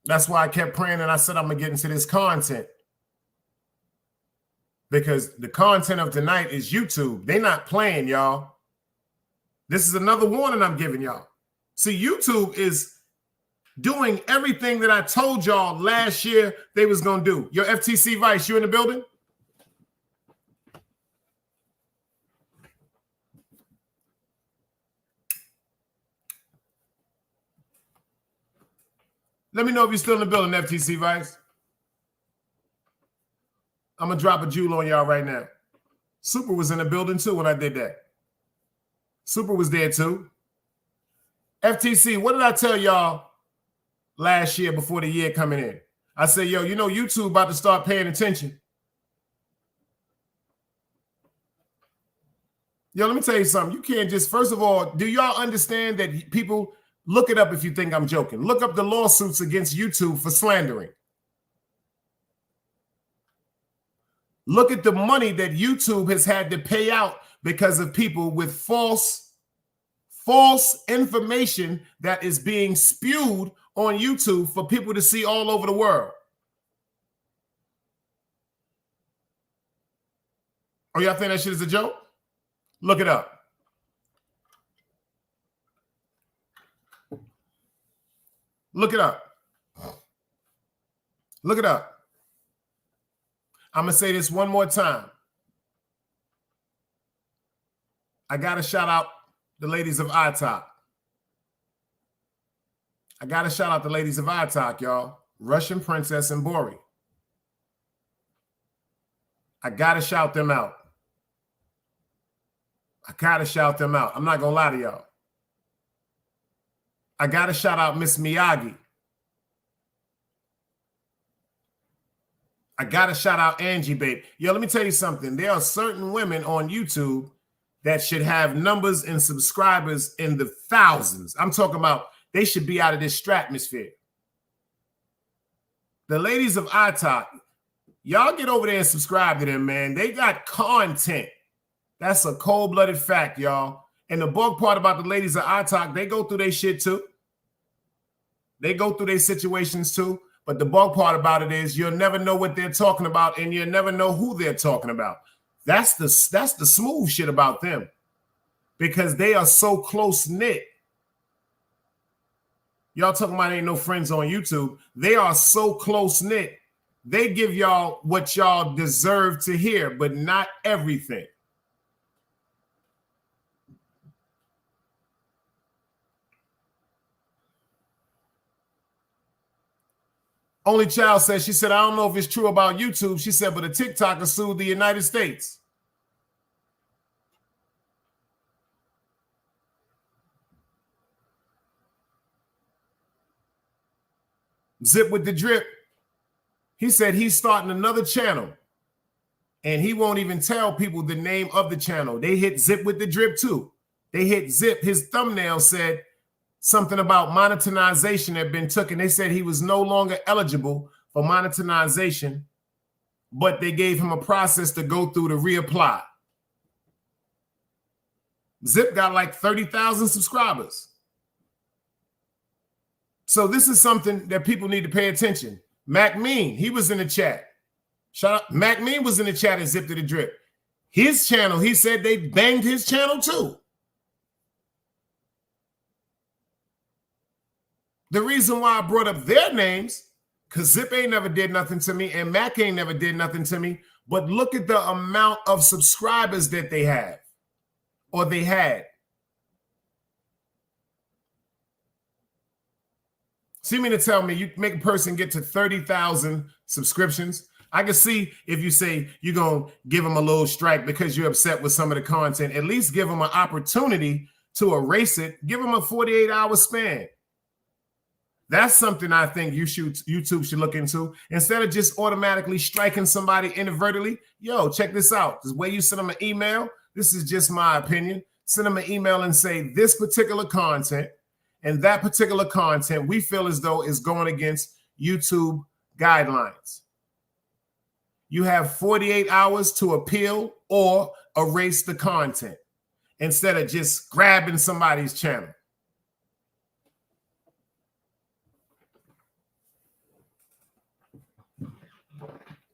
That's why I kept praying and I said I'm going to get into this content. Because the content of tonight is YouTube. They not playing, y'all. This is another warning I'm giving y'all. See, YouTube is doing everything that I told y'all last year they was going to do. Your FTC Vice, you in the building? Let me know if you're still in the building, FTC Vice. I'm going to drop a jewel on y'all right now. Super was in the building too when I did that. Super was there too. FTC, what did I tell y'all last year before the year coming in? I said, yo, you know YouTube about to start paying attention. Yo, let me tell you something. You can't just, first of all, do y'all understand that people, look it up if you think I'm joking. Look up the lawsuits against YouTube for slandering. Look at the money that YouTube has had to pay out because of people with false information that is being spewed on YouTube for people to see all over the world. Oh, y'all think that shit is a joke? Look it up. Look it up. Look it up. I'm going to say this one more time. I got to shout out the ladies of iTalk. I got to shout out the ladies of iTalk, y'all. Russian Princess and Bori. I got to shout them out. I got to shout them out. I'm not going to lie to y'all. I got to shout out Miss Miyagi. I got to shout out Angie, babe. Yo, let me tell you something. There are certain women on YouTube that should have numbers and subscribers in the thousands. I'm talking about they should be out of this stratosphere. The ladies of iTalk, y'all get over there and subscribe to them, man. They got content. That's a cold-blooded fact, y'all. And the bug part about the ladies of iTalk, they go through their shit too. They go through their situations too. But the bug part about it is you'll never know what they're talking about and you'll never know who they're talking about. That's the smooth shit about them because they are so close-knit. Y'all talking about ain't no friends on YouTube. They are so close-knit. They give y'all what y'all deserve to hear, but not everything. Only Child says, she said, I don't know if it's true about YouTube. She said, but a TikToker sued the United States. Zip with the Drip. He said he's starting another channel. And he won't even tell people the name of the channel. They hit Zip with the Drip too. They hit Zip. His thumbnail said something about monetization had been taken. They said he was no longer eligible for monetization, but they gave him a process to go through to reapply. Zip got like 30,000 subscribers. So this is something that people need to pay attention. Mac Mean, he was in the chat. Shout out. Mac Mean was in the chat at Zip to the Drip. His channel, he said they banged his channel too. The reason why I brought up their names, because Zip ain't never did nothing to me and Mac ain't never did nothing to me, but look at the amount of subscribers that they have or they had. See me to tell me you make a person get to 30,000 subscriptions. I can see if you say you're going to give them a little strike because you're upset with some of the content, at least give them an opportunity to erase it. Give them a 48-hour span. That's something I think YouTube should look into. Instead of just automatically striking somebody inadvertently, yo, check this out. The way you send them an email, this is just my opinion. Send them an email and say this particular content and that particular content we feel as though is going against YouTube guidelines. You have 48 hours to appeal or erase the content instead of just grabbing somebody's channel.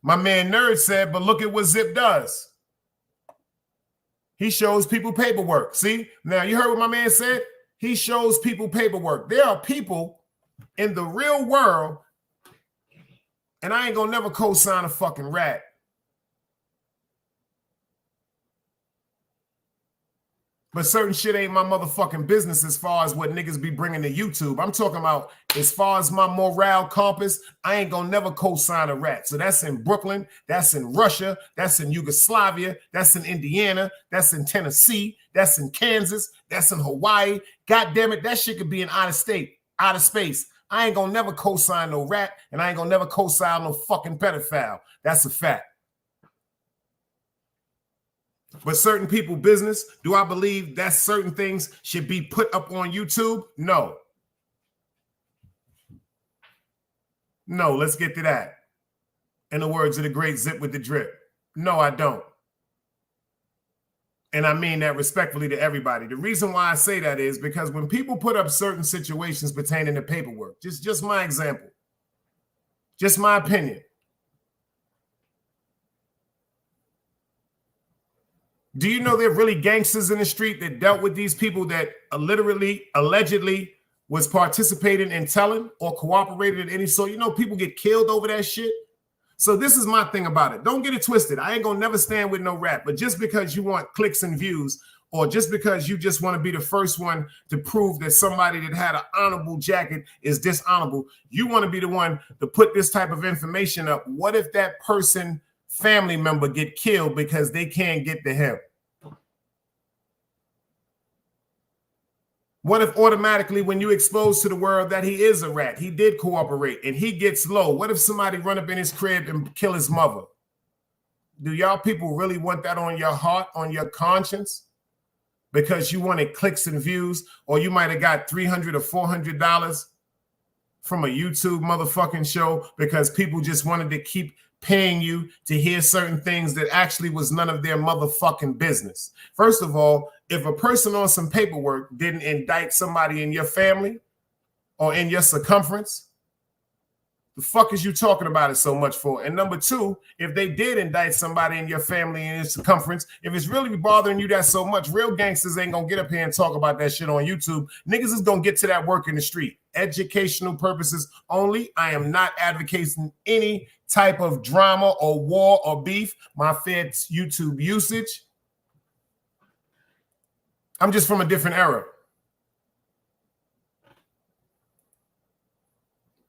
My man Nerd said, but look at what Zip does. He shows people paperwork. See, now you heard what my man said? He shows people paperwork. There are people in the real world, and I ain't gonna never co-sign a fucking rat. But certain shit ain't my motherfucking business as far as what niggas be bringing to YouTube. I'm talking about as far as my morale compass, I ain't gonna never co-sign a rat. So that's in Brooklyn, that's in Russia, that's in Yugoslavia, that's in Indiana, that's in Tennessee, that's in Kansas, that's in Hawaii. God damn it, that shit could be in out of state, out of space. I ain't gonna never co-sign no rat, and I ain't gonna never co-sign no fucking pedophile. That's a fact. But certain people business, do I believe that certain things should be put up on YouTube? No. No, let's get to that. In the words of the great Zip with the Drip. No, I don't. And I mean that respectfully to everybody. The reason why I say that is because when people put up certain situations pertaining to paperwork, just my example, just my opinion. Do you know there are really gangsters in the street that dealt with these people that literally, allegedly was participating in telling or cooperated in any sort? You know, people get killed over that shit. So this is my thing about it. Don't get it twisted. I ain't gonna never stand with no rap, but just because you want clicks and views, or just because you just want to be the first one to prove that somebody that had an honorable jacket is dishonorable, you want to be the one to put this type of information up. What if that person, family member, get killed because they can't get to him? What if automatically when you expose to the world that he is a rat, he did cooperate, and he gets low? What if somebody run up in his crib and kill his mother? Do y'all people really want that on your heart, on your conscience? Because you wanted clicks and views, or you might have got $300 or $400 from a YouTube motherfucking show because people just wanted to keep paying you to hear certain things that actually was none of their motherfucking business. First of all, if a person on some paperwork didn't indict somebody in your family or in your circumference, the fuck is you talking about it so much for? And number two, if they did indict somebody in your family and your circumference, if it's really bothering you that so much, real gangsters ain't gonna get up here and talk about that shit on YouTube. Niggas is gonna get to that work in the street. Educational purposes only. I am not advocating any type of drama or war or beef. My fair YouTube usage. I'm just from a different era.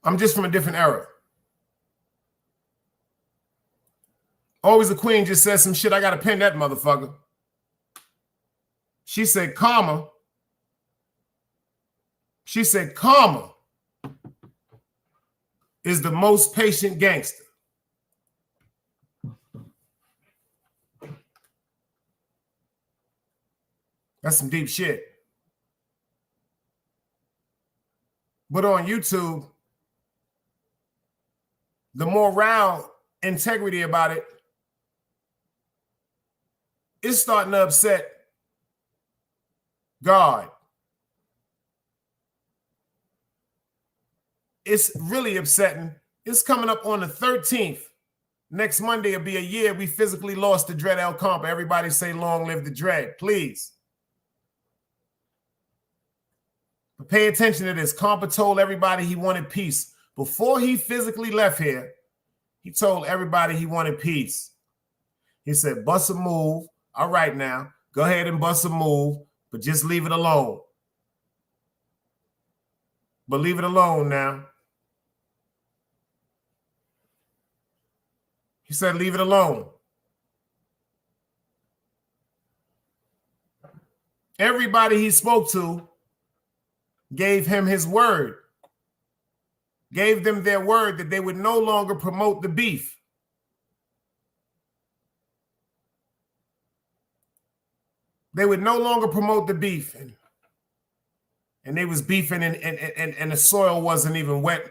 I'm just from a different era. Always the Queen just said some shit. I got to pin that motherfucker. She said, Karma. She said, Karma is the most patient gangster. That's some deep shit. But on YouTube, the morale, integrity about it, it's starting to upset God. It's really upsetting. It's coming up on the 13th. Next Monday will be a year we physically lost the Dread El Compa. Everybody say long live the Dread, please. But pay attention to this. Compa told everybody he wanted peace. Before he physically left here, he told everybody he wanted peace. He said, bust a move. All right now, go ahead and bust a move, but just leave it alone. But leave it alone now. He said, leave it alone. Everybody he spoke to gave him his word, gave them their word that they would no longer promote the beef. They would no longer promote the beef. And they was beefing and the soil wasn't even wet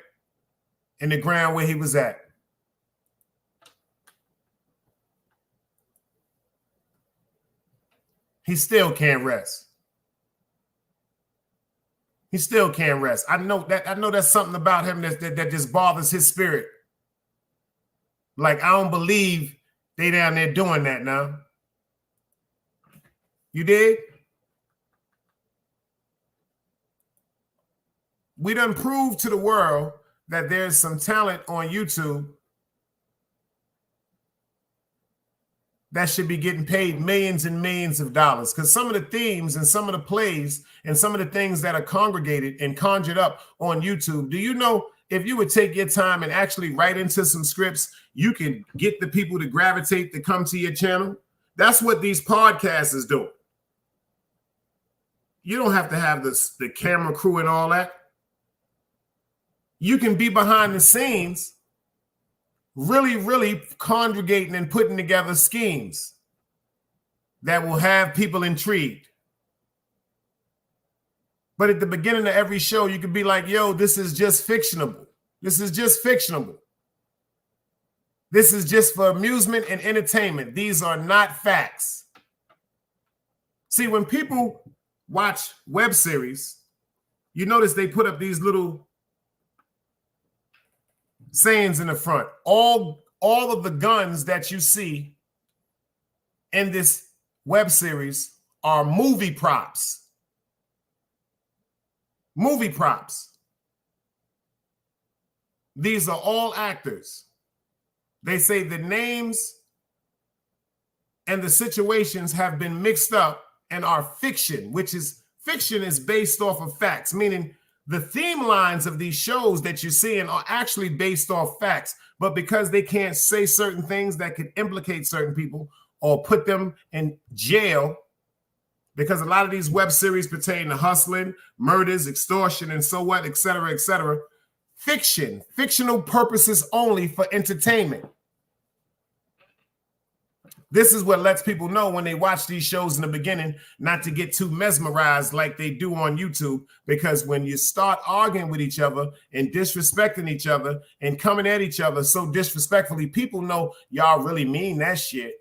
in the ground where he was at. He still can't rest. He still can't rest. I know that's something about him that just bothers his spirit. Like, I don't believe they down there doing that now. You did? We done proved to the world that there's some talent on YouTube that should be getting paid millions and millions of dollars, because some of the themes and some of the plays and some of the things that are congregated and conjured up on YouTube. Do you know if you would take your time and actually write into some scripts, you can get the people to gravitate to come to your channel? That's what these podcasts is doing. You don't have to have the camera crew and all that. You can be behind the scenes really congregating and putting together schemes that will have people intrigued. But at the beginning of every show, you could be like, yo, this is just fictionable. This is just fictionable. This is just for amusement and entertainment. These are not facts. See, when people watch web series, you notice they put up these little sayings in the front. All of the guns that you see in this web series are movie props. Movie props. These are all actors. They say the names and the situations have been mixed up and are fiction, which is fiction is based off of facts, meaning the theme lines of these shows that you're seeing are actually based off facts, but because they can't say certain things that could implicate certain people or put them in jail, because a lot of these web series pertain to hustling, murders, extortion, and so what, et cetera, fiction, fictional purposes only for entertainment. This is what lets people know when they watch these shows in the beginning not to get too mesmerized like they do on YouTube, because when you start arguing with each other and disrespecting each other and coming at each other so disrespectfully, people know y'all really mean that shit.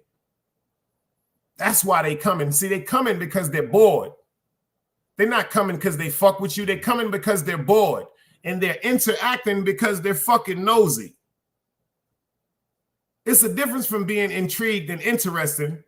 That's why they coming. See, they coming because they're bored. They're not coming because they fuck with you. They're coming because they're bored, and they're interacting because they're fucking nosy. It's a difference from being intrigued and interested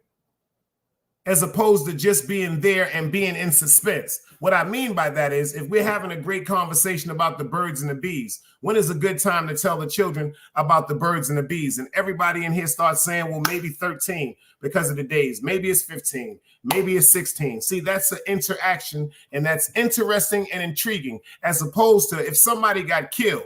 as opposed to just being there and being in suspense. What I mean by that is, if we're having a great conversation about the birds and the bees, when is a good time to tell the children about the birds and the bees? And everybody in here starts saying, well, maybe 13 because of the days. Maybe it's 15. Maybe it's 16. See, that's an interaction, and that's interesting and intriguing, as opposed to if somebody got killed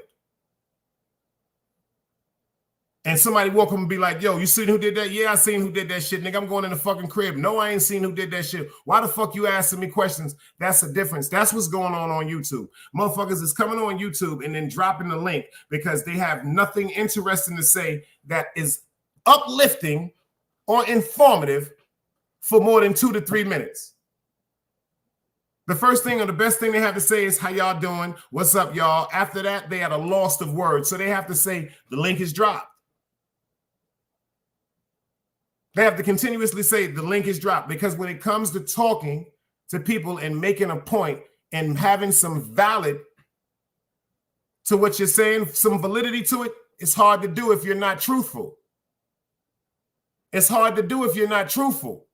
and somebody walk up and be like, yo, you seen who did that? Yeah, I seen who did that shit, nigga. I'm going in the fucking crib. No, I ain't seen who did that shit. Why the fuck you asking me questions? That's a difference. That's what's going on YouTube. Motherfuckers is coming on YouTube and then dropping the link because they have nothing interesting to say that is uplifting or informative for more than 2 to 3 minutes. The first thing or the best thing they have to say is, how y'all doing? What's up, y'all? After that, they had a loss of words. So they have to say, the link is dropped. They have to continuously say the link is dropped, because when it comes to talking to people and making a point and having some valid to what you're saying, some validity to it, it's hard to do if you're not truthful. It's hard to do if you're not truthful.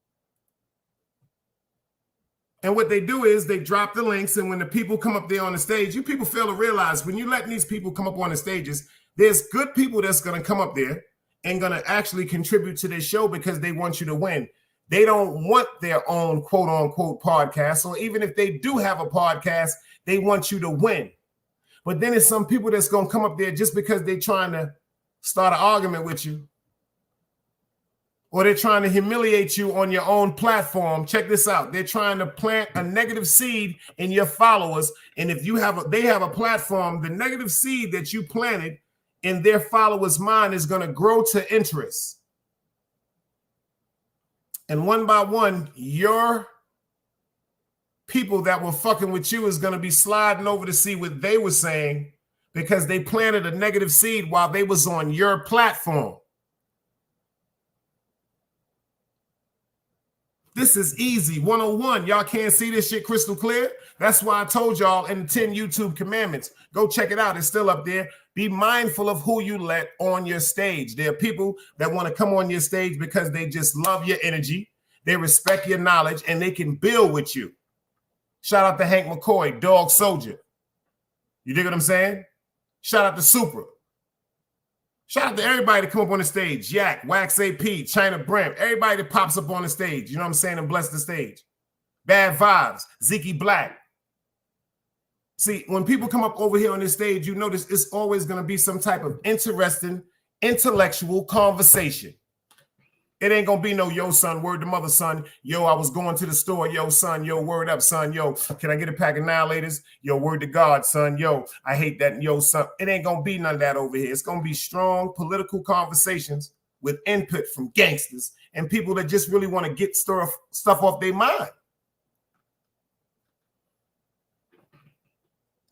And what they do is they drop the links, and when the people come up there on the stage, you people fail to realize when you're letting these people come up on the stages, there's good people that's going to come up there and going to actually contribute to this show because they want you to win. They don't want their own quote unquote podcast. Or even if they do have a podcast, they want you to win. But then there's some people that's going to come up there just because they're trying to start an argument with you, or they're trying to humiliate you on your own platform. Check this out. They're trying to plant a negative seed in your followers. And if they have a platform, the negative seed that you planted in their followers' mind is going to grow to interest. And one by one, your people that were fucking with you is going to be sliding over to see what they were saying, because they planted a negative seed while they was on your platform. This is easy, 101. Y'all can't see this shit crystal clear? That's why I told y'all in the 10 YouTube commandments. Go check it out. It's still up there. Be mindful of who you let on your stage. There are people that want to come on your stage because they just love your energy. they respect your knowledge, and they can build with you. Shout out to Hank McCoy, Dog Soldier. You dig what I'm saying? Shout out to Super. Shout out to everybody that come up on the stage. Yak, Wax AP, China Brim, everybody that pops up on the stage. You know what I'm saying? And bless the stage. Bad Vibes, Zeke Black. See, when people come up over here on this stage, you notice it's always going to be some type of interesting, intellectual conversation. It ain't going to be no, yo, son, word to mother, son. Yo, I was going to the store. Yo, son, yo, word up, son. Yo, can I get a pack of Annihilators? Yo, word to God, son. Yo, I hate that. Yo, son. It ain't going to be none of that over here. It's going to be strong political conversations with input from gangsters and people that just really want to get stuff off their mind.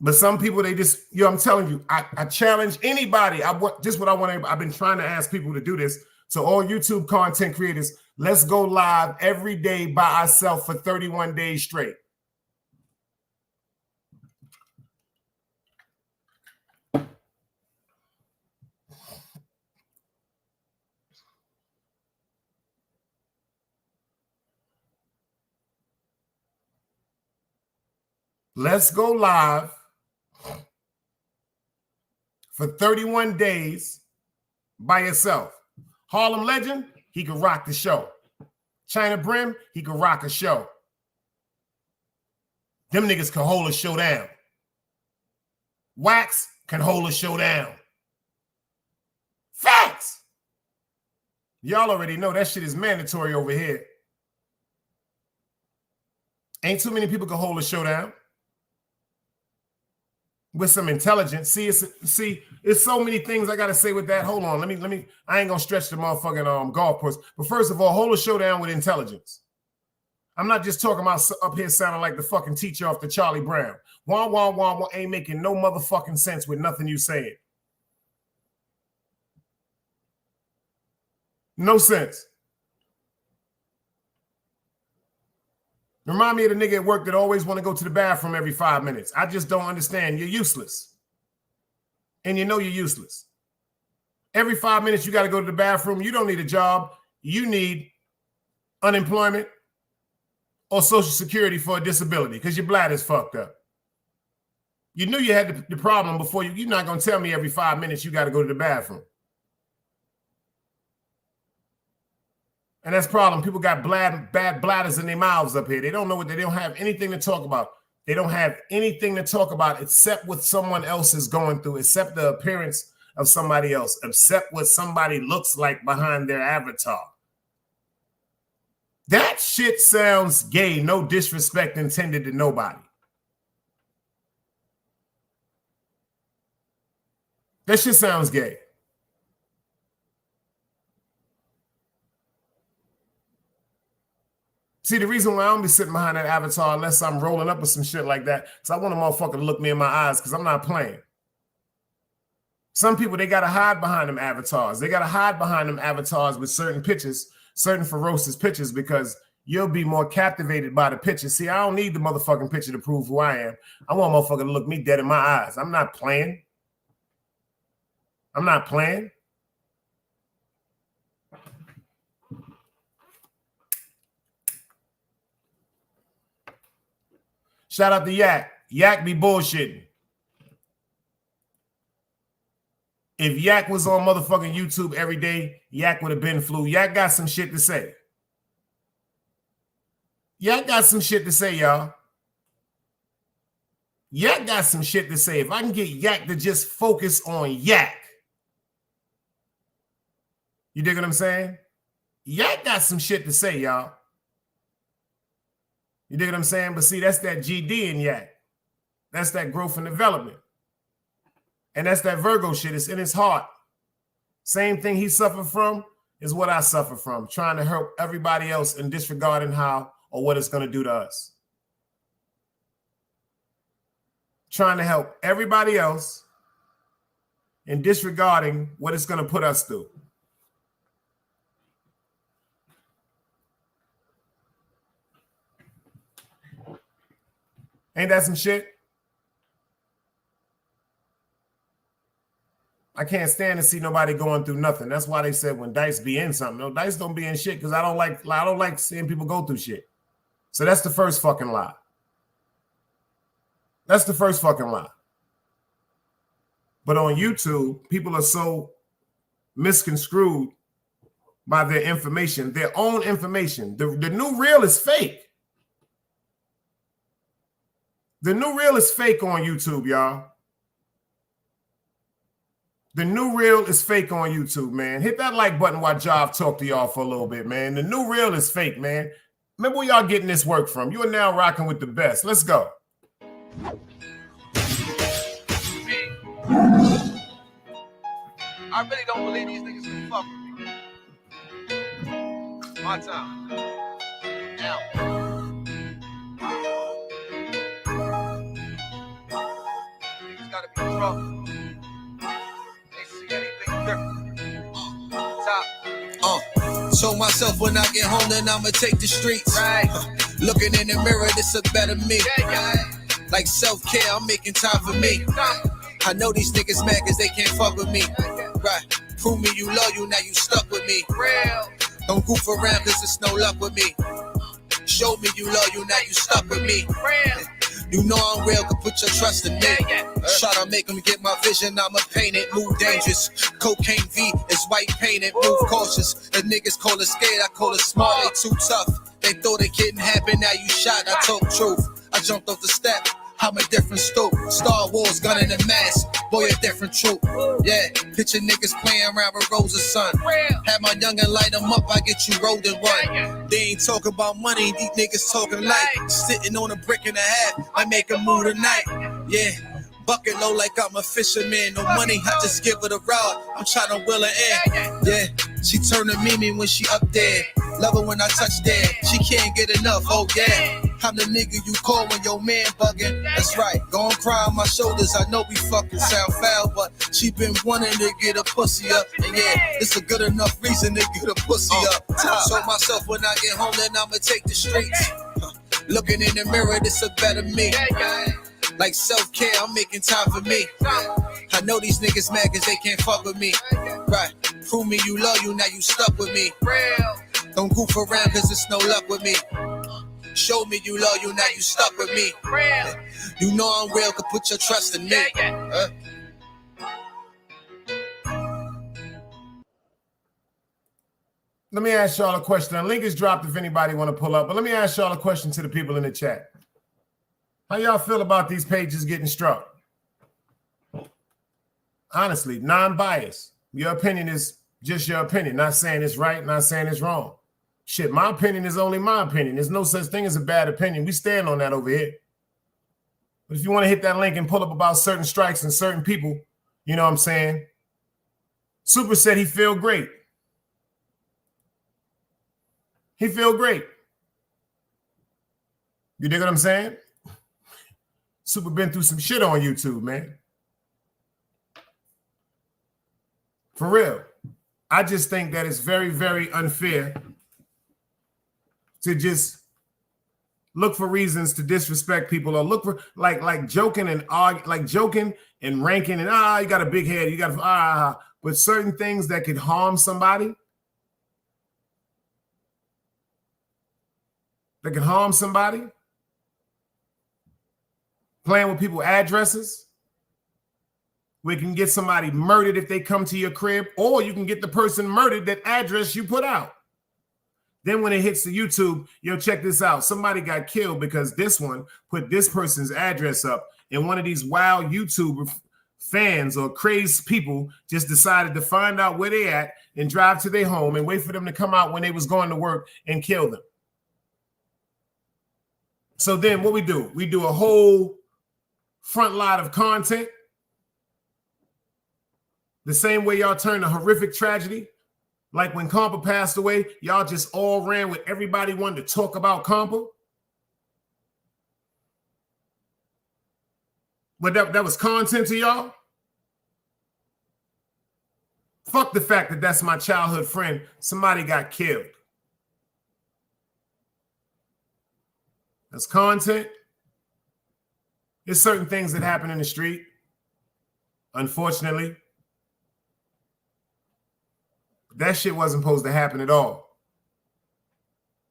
But some people, they just, I'm telling you, I challenge anybody. Just what I want to, I've been trying to ask people to do this. So all YouTube content creators, let's go live every day by ourselves for 31 days straight. Let's go live for 31 days by yourself. Harlem Legend, he can rock the show. China Brim, he can rock a show. Them niggas can hold a show down. Wax can hold a show down. Facts. Y'all already know that shit is mandatory over here. Ain't too many people can hold a show down with some intelligence. See, it's so many things I gotta say with that. Hold on, let me. I ain't gonna stretch the motherfucking golf course. But first of all, hold a showdown with intelligence. I'm not just talking about up here sounding like the fucking teacher off the Charlie Brown. Wah, wah, wah, wah, ain't making no motherfucking sense with nothing you saying. No sense. Remind me of the nigga at work that always want to go to the bathroom every 5 minutes. I just don't understand. You're useless. And you know you're useless. Every 5 minutes you got to go to the bathroom. You don't need a job. You need unemployment or Social Security for a disability because your bladder's fucked up. You knew you had the problem before you're not going to tell me every 5 minutes you got to go to the bathroom. And that's the problem. People got bad bladders in their mouths up here. They don't know what they don't have anything to talk about. They don't have anything to talk about except what someone else is going through, except the appearance of somebody else, except what somebody looks like behind their avatar. That shit sounds gay. No disrespect intended to nobody. That shit sounds gay. See, the reason why I don't be sitting behind that avatar unless I'm rolling up with some shit like that, because I want a motherfucker to look me in my eyes because I'm not playing. Some people, they got to hide behind them avatars. They got to hide behind them avatars with certain pictures, certain ferocious pictures, because you'll be more captivated by the picture. See, I don't need the motherfucking picture to prove who I am. I want a motherfucker to look me dead in my eyes. I'm not playing. I'm not playing. Shout out to Yak. Yak be bullshitting. If Yak was on motherfucking YouTube every day, Yak would have been flu. Yak got some shit to say. Yak got some shit to say, y'all. Yak got some shit to say. If I can get Yak to just focus on Yak. You dig what I'm saying? Yak got some shit to say, y'all. You dig what I'm saying? But see, that's that GD in Yak. That's that growth and development. And that's that Virgo shit. It's in his heart. Same thing he suffered from is what I suffer from. Trying to help everybody else and disregarding how or what it's going to do to us. Trying to help everybody else and disregarding what it's going to put us through. Ain't that some shit? I can't stand to see nobody going through nothing. That's why they said when Dice be in something. No, Dice don't be in shit because I don't like seeing people go through shit. So that's the first fucking lie. That's the first fucking lie. But on YouTube, people are so misconstrued by their information, their own information. The new reel is fake. The new reel is fake on YouTube, y'all. The new reel is fake on YouTube, man. Hit that like button while Jav talk to y'all for a little bit, man. The new reel is fake, man. Remember where y'all getting this work from. You are now rocking with the best. Let's go. I really don't believe these niggas can fuck with me. My time. Now. Niggas gotta be drunk. They see anything different. Top. Told myself when I get home, then I'ma take the streets. Right. Looking in the mirror, this a better me. Yeah. Like self-care, I'm making time for me. I know these niggas mad cause they can't fuck with me. Right. Prove me you loyal, now you stuck with me. Real. Don't goof around cause it's no luck with me. Show me you loyal, now you stuck with me. Real. You know I'm real, can put your trust in me. Yeah. Try to make them get my vision, I'ma paint it. Move dangerous. Cocaine V is white painted. Move cautious. The niggas call it scared, I call it smart. They too tough. They thought it couldn't happen, now you shot. I talk truth. I jumped off the step. I'm a different stoop. Star Wars gun in the mask. Boy, a different troop. Yeah, picture niggas playing around with Rosa's son. Have my youngin' light them up, I get you rolled in one. They ain't talking about money, these niggas talking light. Sitting on a brick and a half, I make a move tonight. Yeah, bucket low like I'm a fisherman. No money, I just give her the rod. I'm trying to wheel her in. Yeah, she turn to Mimi when she up there. Love her when I touch there. She can't get enough, oh yeah. I'm the nigga you call when your man bugging. That's right, gon' cry on my shoulders. I know we fucking sound foul, but she been wanting to get a pussy up. And yeah, it's a good enough reason to get a pussy up. Told myself when I get home, then I'ma take the streets. Looking in the mirror, this a better me. Like self-care, I'm making time for me. I know these niggas mad cause they can't fuck with me. Right, prove me you loyal, now you stuck with me. Don't goof around cause it's no luck with me. Show me you loyal, now you stuck with me. You know I'm real, can put your trust in me. Let me ask y'all a question. The link is dropped if anybody want to pull up, but let me ask y'all a question to the people in the chat. How y'all feel about these pages getting struck? Honestly, non-biased. Your opinion is just your opinion. Not saying it's right, not saying it's wrong. Shit, my opinion is only my opinion. There's no such thing as a bad opinion. We stand on that over here. But if you want to hit that link and pull up about certain strikes and certain people, you know what I'm saying? Super said he feel great. He feel great. You dig what I'm saying? Super been through some shit on YouTube, man. For real. I just think that it's very, very unfair to just look for reasons to disrespect people or look for like joking and joking and ranking and you got a big head, you got but certain things that could harm somebody, playing with people's addresses, we can get somebody murdered if they come to your crib, or you can get the person murdered that address you put out. Then when it hits the YouTube, yo, check this out. Somebody got killed because this one put this person's address up, and one of these wild YouTuber fans or crazed people just decided to find out where they at and drive to their home and wait for them to come out when they was going to work and kill them. So then what we do? We do a whole front lot of content. The same way y'all turned a horrific tragedy. Like when Compa passed away, y'all just all ran with everybody wanted to talk about Compa. But that was content to y'all? Fuck the fact that that's my childhood friend. Somebody got killed. That's content. There's certain things that happen in the street, unfortunately. That shit wasn't supposed to happen at all.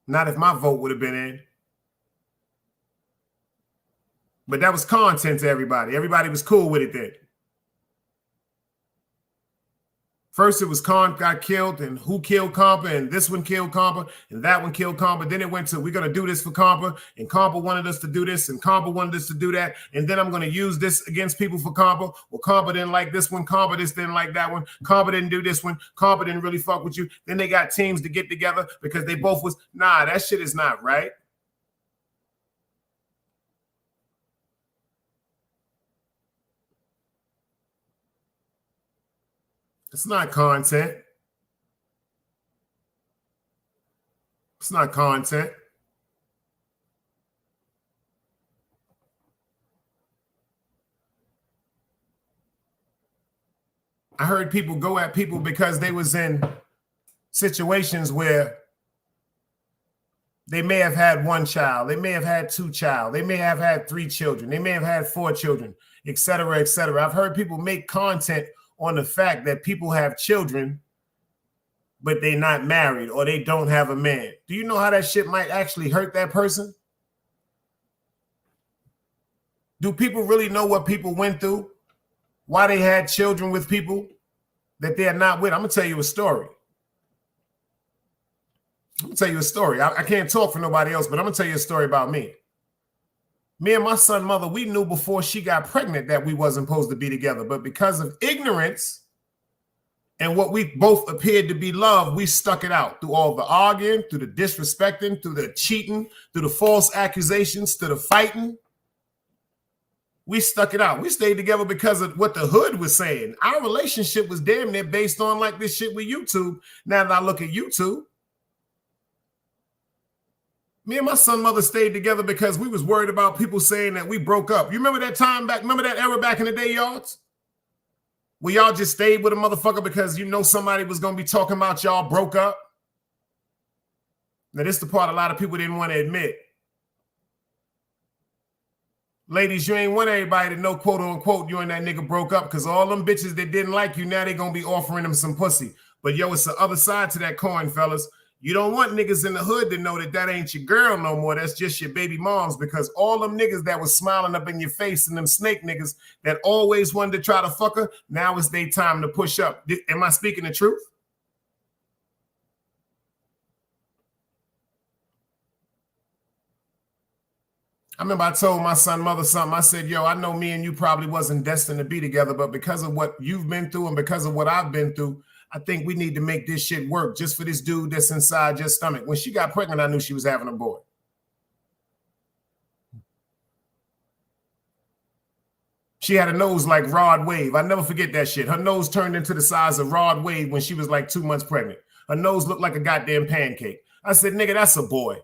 Not if my vote would have been in. But that was content to everybody. Everybody was cool with it then. First, it was Khan got killed, and who killed Compa, and this one killed Compa, and that one killed Compa. Then it went to, we're going to do this for Compa, and Compa wanted us to do this, and Compa wanted us to do that, and then I'm going to use this against people for Compa. Well, Compa didn't like this one, Compa this didn't like that one, Compa didn't do this one, Compa didn't really fuck with you. Then they got teams to get together because they both was, nah, that shit is not right. It's not content. It's not content. I heard people go at people because they was in situations where they may have had one child, they may have had two child, they may have had 3 children, they may have had 4 children, et cetera, et cetera. I've heard people make content on the fact that people have children, but they're not married or they don't have a man. Do you know how that shit might actually hurt that person? Do people really know what people went through? Why they had children with people that they're not with? I'm going to tell you a story. I can't talk for nobody else, but I'm going to tell you a story about me. Me and my son's mother, we knew before she got pregnant that we wasn't supposed to be together. But because of ignorance and what we both appeared to be love, we stuck it out through all the arguing, through the disrespecting, through the cheating, through the false accusations, through the fighting. We stuck it out. We stayed together because of what the hood was saying. Our relationship was damn near based on like this shit with YouTube. Now that I look at YouTube, me and my son's mother stayed together because we was worried about people saying that we broke up. You remember that time back? Remember that era back in the day, y'all? Where y'all just stayed with a motherfucker because you know somebody was going to be talking about y'all broke up? Now, this is the part a lot of people didn't want to admit. Ladies, you ain't want everybody to know, quote unquote, you and that nigga broke up because all them bitches that didn't like you, now they going to be offering them some pussy. But yo, it's the other side to that coin, fellas. You don't want niggas in the hood to know that that ain't your girl no more. That's just your baby moms, because all them niggas that was smiling up in your face and them snake niggas that always wanted to try to fuck her, now it's their time to push up. Am I speaking the truth? I remember I told my son's mother something. I said, yo, I know me and you probably wasn't destined to be together, but because of what you've been through and because of what I've been through, I think we need to make this shit work just for this dude that's inside your stomach. When she got pregnant, I knew she was having a boy. She had a nose like Rod Wave. I never forget that shit. Her nose turned into the size of Rod Wave when she was like 2 months pregnant. Her nose looked like a goddamn pancake. I said, nigga, that's a boy.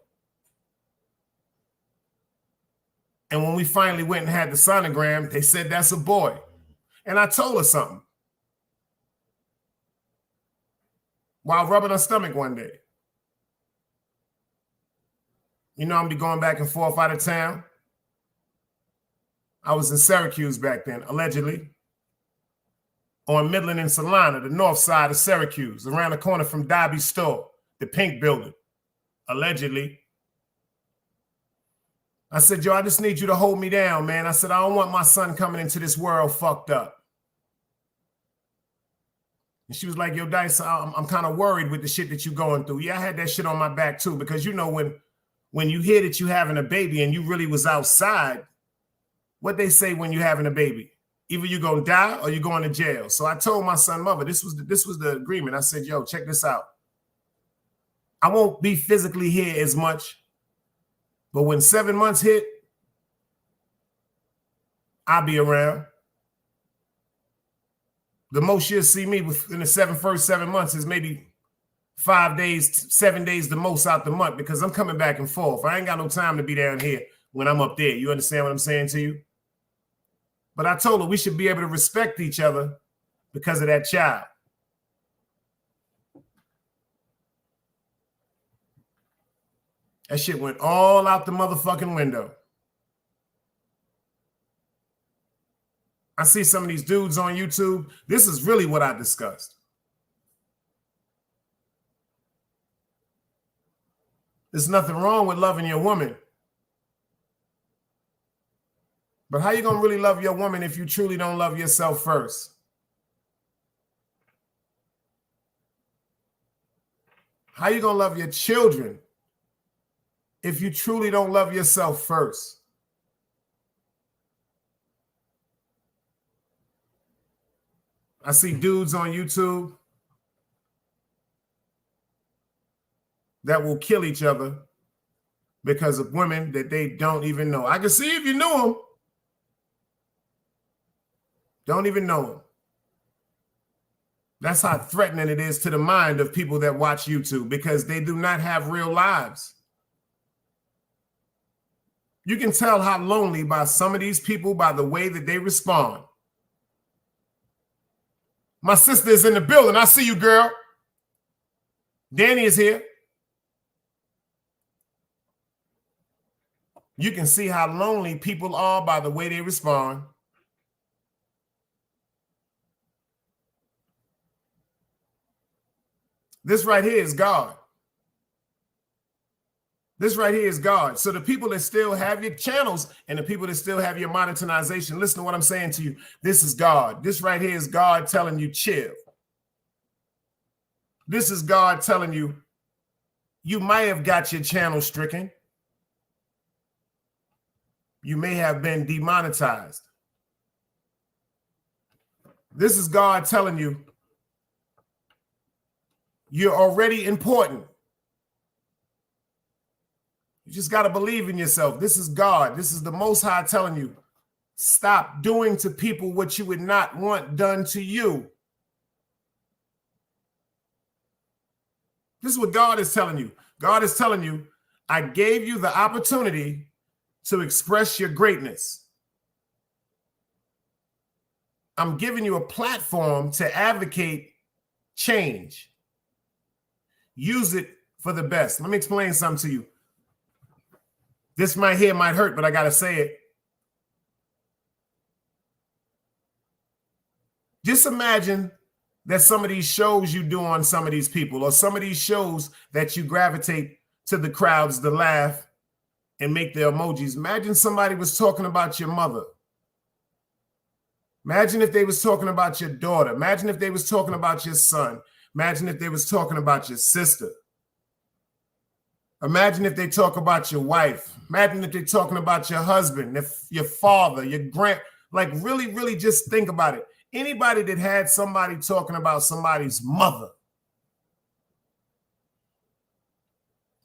And when we finally went and had the sonogram, they said that's a boy. And I told her something while rubbing her stomach one day. You know, I'm be going back and forth out of town. I was in Syracuse back then, allegedly, on Midland and Salina, the north side of Syracuse, around the corner from Dobby's store, the pink building, allegedly. I said, yo, I just need you to hold me down, man. I said, I don't want my son coming into this world fucked up. And she was like, yo, Dice, I'm kind of worried with the shit that you're going through. Yeah, I had that shit on my back too, because you know when you hear that you having a baby and you really was outside, what they say when you having a baby, either you gonna die or you going to jail. So I told my son's mother, this was the agreement. I said, yo, check this out. I won't be physically here as much, but when 7 months hit, I'll be around. The most you'll see me within the first 7 months is maybe 5 days, 7 days the most out the month, because I'm coming back and forth. I ain't got no time to be down here when I'm up there. You understand what I'm saying to you? But I told her we should be able to respect each other because of that child. That shit went all out the motherfucking window. I see some of these dudes on YouTube. This is really what I discussed. There's nothing wrong with loving your woman. But how you going to really love your woman if you truly don't love yourself first? How you going to love your children if you truly don't love yourself first? I see dudes on YouTube that will kill each other because of women that they don't even know. I can see if you knew them. Don't even know them. That's how threatening it is to the mind of people that watch YouTube, because they do not have real lives. You can tell how lonely by some of these people by the way that they respond. My sister is in the building. I see you, girl. Danny is here. You can see how lonely people are by the way they respond. This right here is God. This right here is God. So the people that still have your channels and the people that still have your monetization, listen to what I'm saying to you. This is God. This right here is God telling you, chill. This is God telling you, you might have got your channel stricken. You may have been demonetized. This is God telling you, you're already important. You just got to believe in yourself. This is God. This is the Most High telling you, stop doing to people what you would not want done to you. This is what God is telling you. God is telling you, I gave you the opportunity to express your greatness. I'm giving you a platform to advocate change. Use it for the best. Let me explain something to you. This right here might hurt, but I got to say it. Just imagine that some of these shows you do on some of these people, or some of these shows that you gravitate to the crowds to laugh and make the emojis. Imagine somebody was talking about your mother. Imagine if they was talking about your daughter. Imagine if they was talking about your son. Imagine if they was talking about your sister. Imagine if they talk about your wife. Imagine if they're talking about your husband, if your father, your like really, really just think about it. Anybody that had somebody talking about somebody's mother,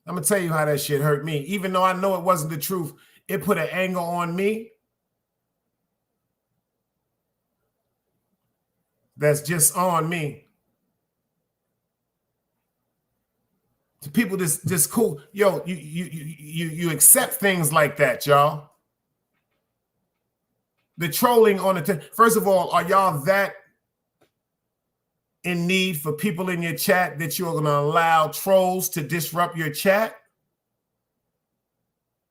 I'm going to tell you how that shit hurt me. Even though I know it wasn't the truth, it put an angle on me that's just on me. To people just cool. Yo, you accept things like that, y'all. The trolling on the first of all, are y'all that in need for people in your chat that you're going to allow trolls to disrupt your chat?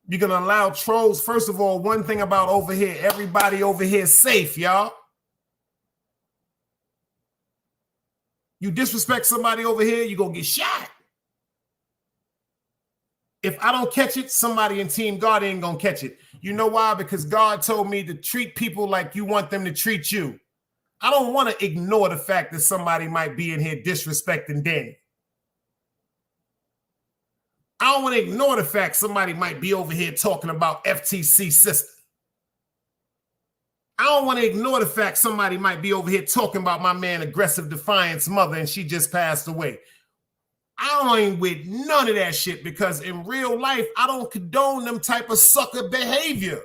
You're going to allow trolls. First of all, one thing about over here, everybody over here is safe, y'all. You disrespect somebody over here, you're going to get shot. If I don't catch it, somebody in Team God ain't going to catch it. You know why? Because God told me to treat people like you want them to treat you. I don't want to ignore the fact that somebody might be in here disrespecting Danny. I don't want to ignore the fact somebody might be over here talking about FTC sister. I don't want to ignore the fact somebody might be over here talking about my man Aggressive Defiance mother and she just passed away. I ain't with none of that shit, because in real life, I don't condone them type of sucker behavior.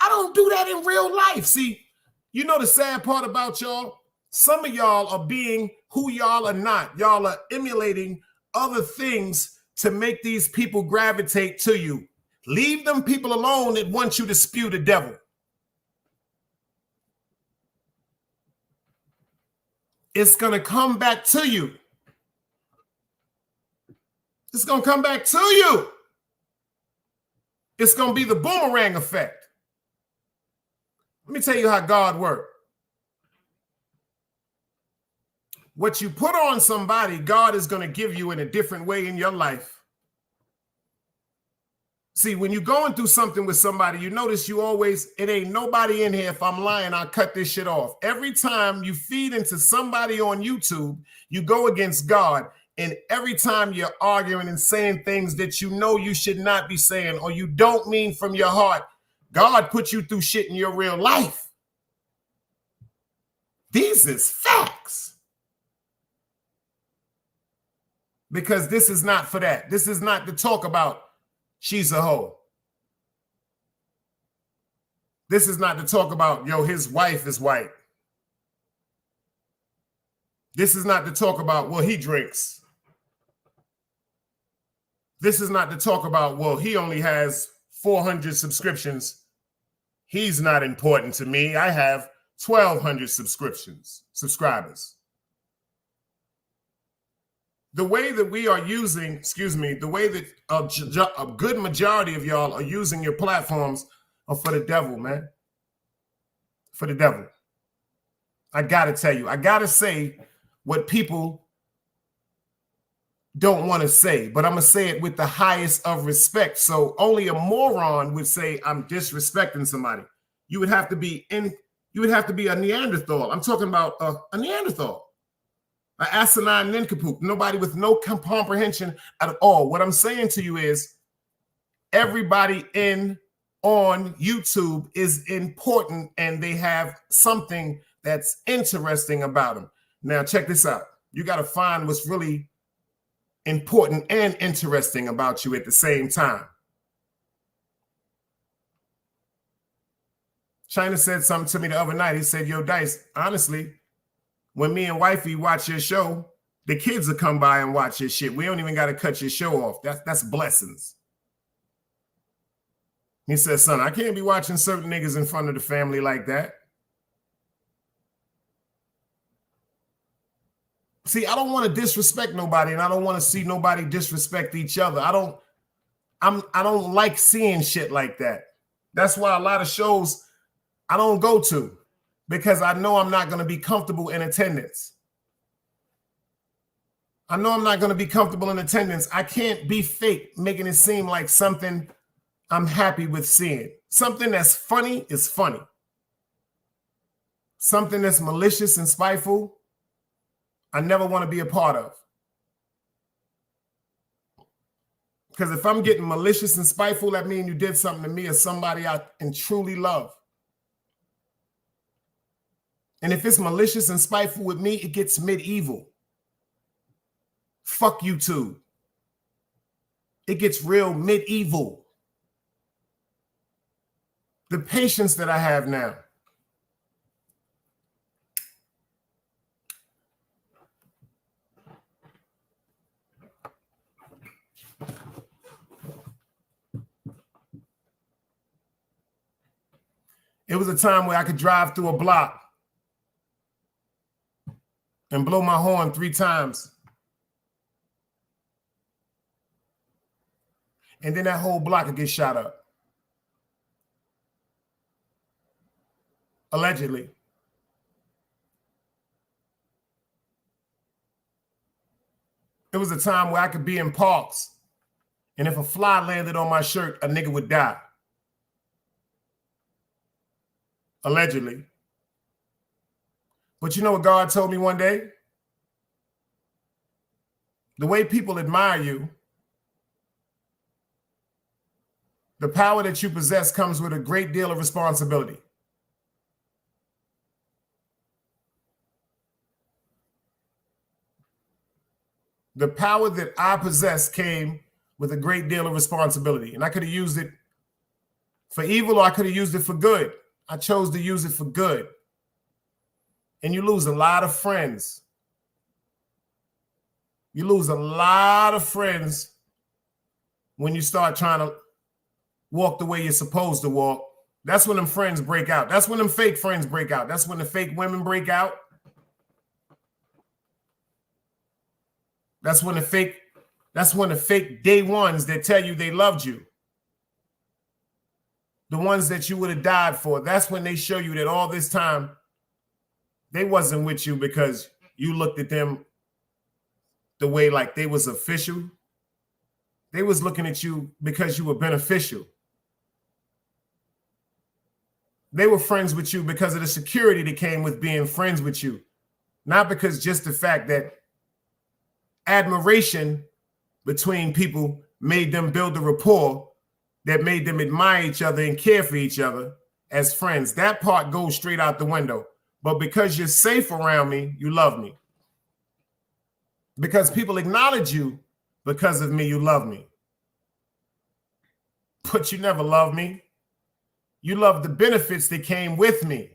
I don't do that in real life. See, you know the sad part about y'all? Some of y'all are being who y'all are not. Y'all are emulating other things to make these people gravitate to you. Leave them people alone that want you to spew the devil. It's going to come back to you. It's going to come back to you. It's going to be the boomerang effect. Let me tell you how God works. what you put on somebody, God is going to give you in a different way in your life. See, when you're going through something with somebody, you notice you always, it ain't nobody in here. If I'm lying, I'll cut this shit off. Every time you feed into somebody on YouTube, you go against God. And every time you're arguing and saying things that you know you should not be saying, or you don't mean from your heart, God put you through shit in your real life. These is facts. Because this is not for that. This is not to talk about she's a hoe. This is not to talk about, yo, his wife is white. This is not to talk about, well, he drinks. This is not to talk about, well, he only has 400 subscriptions. He's not important to me. I have 1,200 subscribers. The way that we are using, the way that a good majority of y'all are using your platforms are for the devil, man. For the devil. I gotta tell you, I gotta say what people don't want to say, but I'm gonna say it with the highest of respect. So only a moron would say I'm disrespecting somebody. You would have to be a Neanderthal. I'm talking about a Neanderthal. An asinine nincompoop, nobody with no comprehension at all. What I'm saying to you is everybody on YouTube is important and they have something that's interesting about them. Now, check this out. You got to find what's really important and interesting about you at the same time. China said something to me the other night. He said, yo, Dice, honestly, when me and wifey watch your show, the kids will come by and watch your shit. We don't even got to cut your show off. That's blessings. He said, son, I can't be watching certain niggas in front of the family like that. See, I don't want to disrespect nobody, and I don't want to see nobody disrespect each other. I don't like seeing shit like that. That's why a lot of shows I don't go to, because I know I'm not going to be comfortable in attendance. I know I'm not going to be comfortable in attendance. I can't be fake, making it seem like something I'm happy with seeing. Something that's funny is funny. Something that's malicious and spiteful, I never want to be a part of. Because if I'm getting malicious and spiteful, that means you did something to me or somebody I truly love. And if it's malicious and spiteful with me, it gets medieval. Fuck YouTube. It gets real medieval. The patience that I have now. It was a time where I could drive through a block and blow my horn 3 times. And then that whole block would get shot up. Allegedly. It was a time where I could be in parks, and if a fly landed on my shirt, a nigga would die. Allegedly. But you know what God told me one day? The way people admire you, the power that you possess comes with a great deal of responsibility. The power that I possess came with a great deal of responsibility. And I could have used it for evil, or I could have used it for good. I chose to use it for good. And you lose a lot of friends. You lose a lot of friends when you start trying to walk the way you're supposed to walk. That's when them friends break out. That's when them fake friends break out. That's when the fake women break out. That's when the fake day ones that tell you they loved you. The ones that you would have died for. That's when they show you that all this time they wasn't with you because you looked at them the way like they was official. They was looking at you because you were beneficial. They were friends with you because of the security that came with being friends with you. Not because just the fact that admiration between people made them build a rapport that made them admire each other and care for each other as friends. That part goes straight out the window. But because you're safe around me, you love me. Because people acknowledge you because of me, you love me. But you never loved me. You loved the benefits that came with me.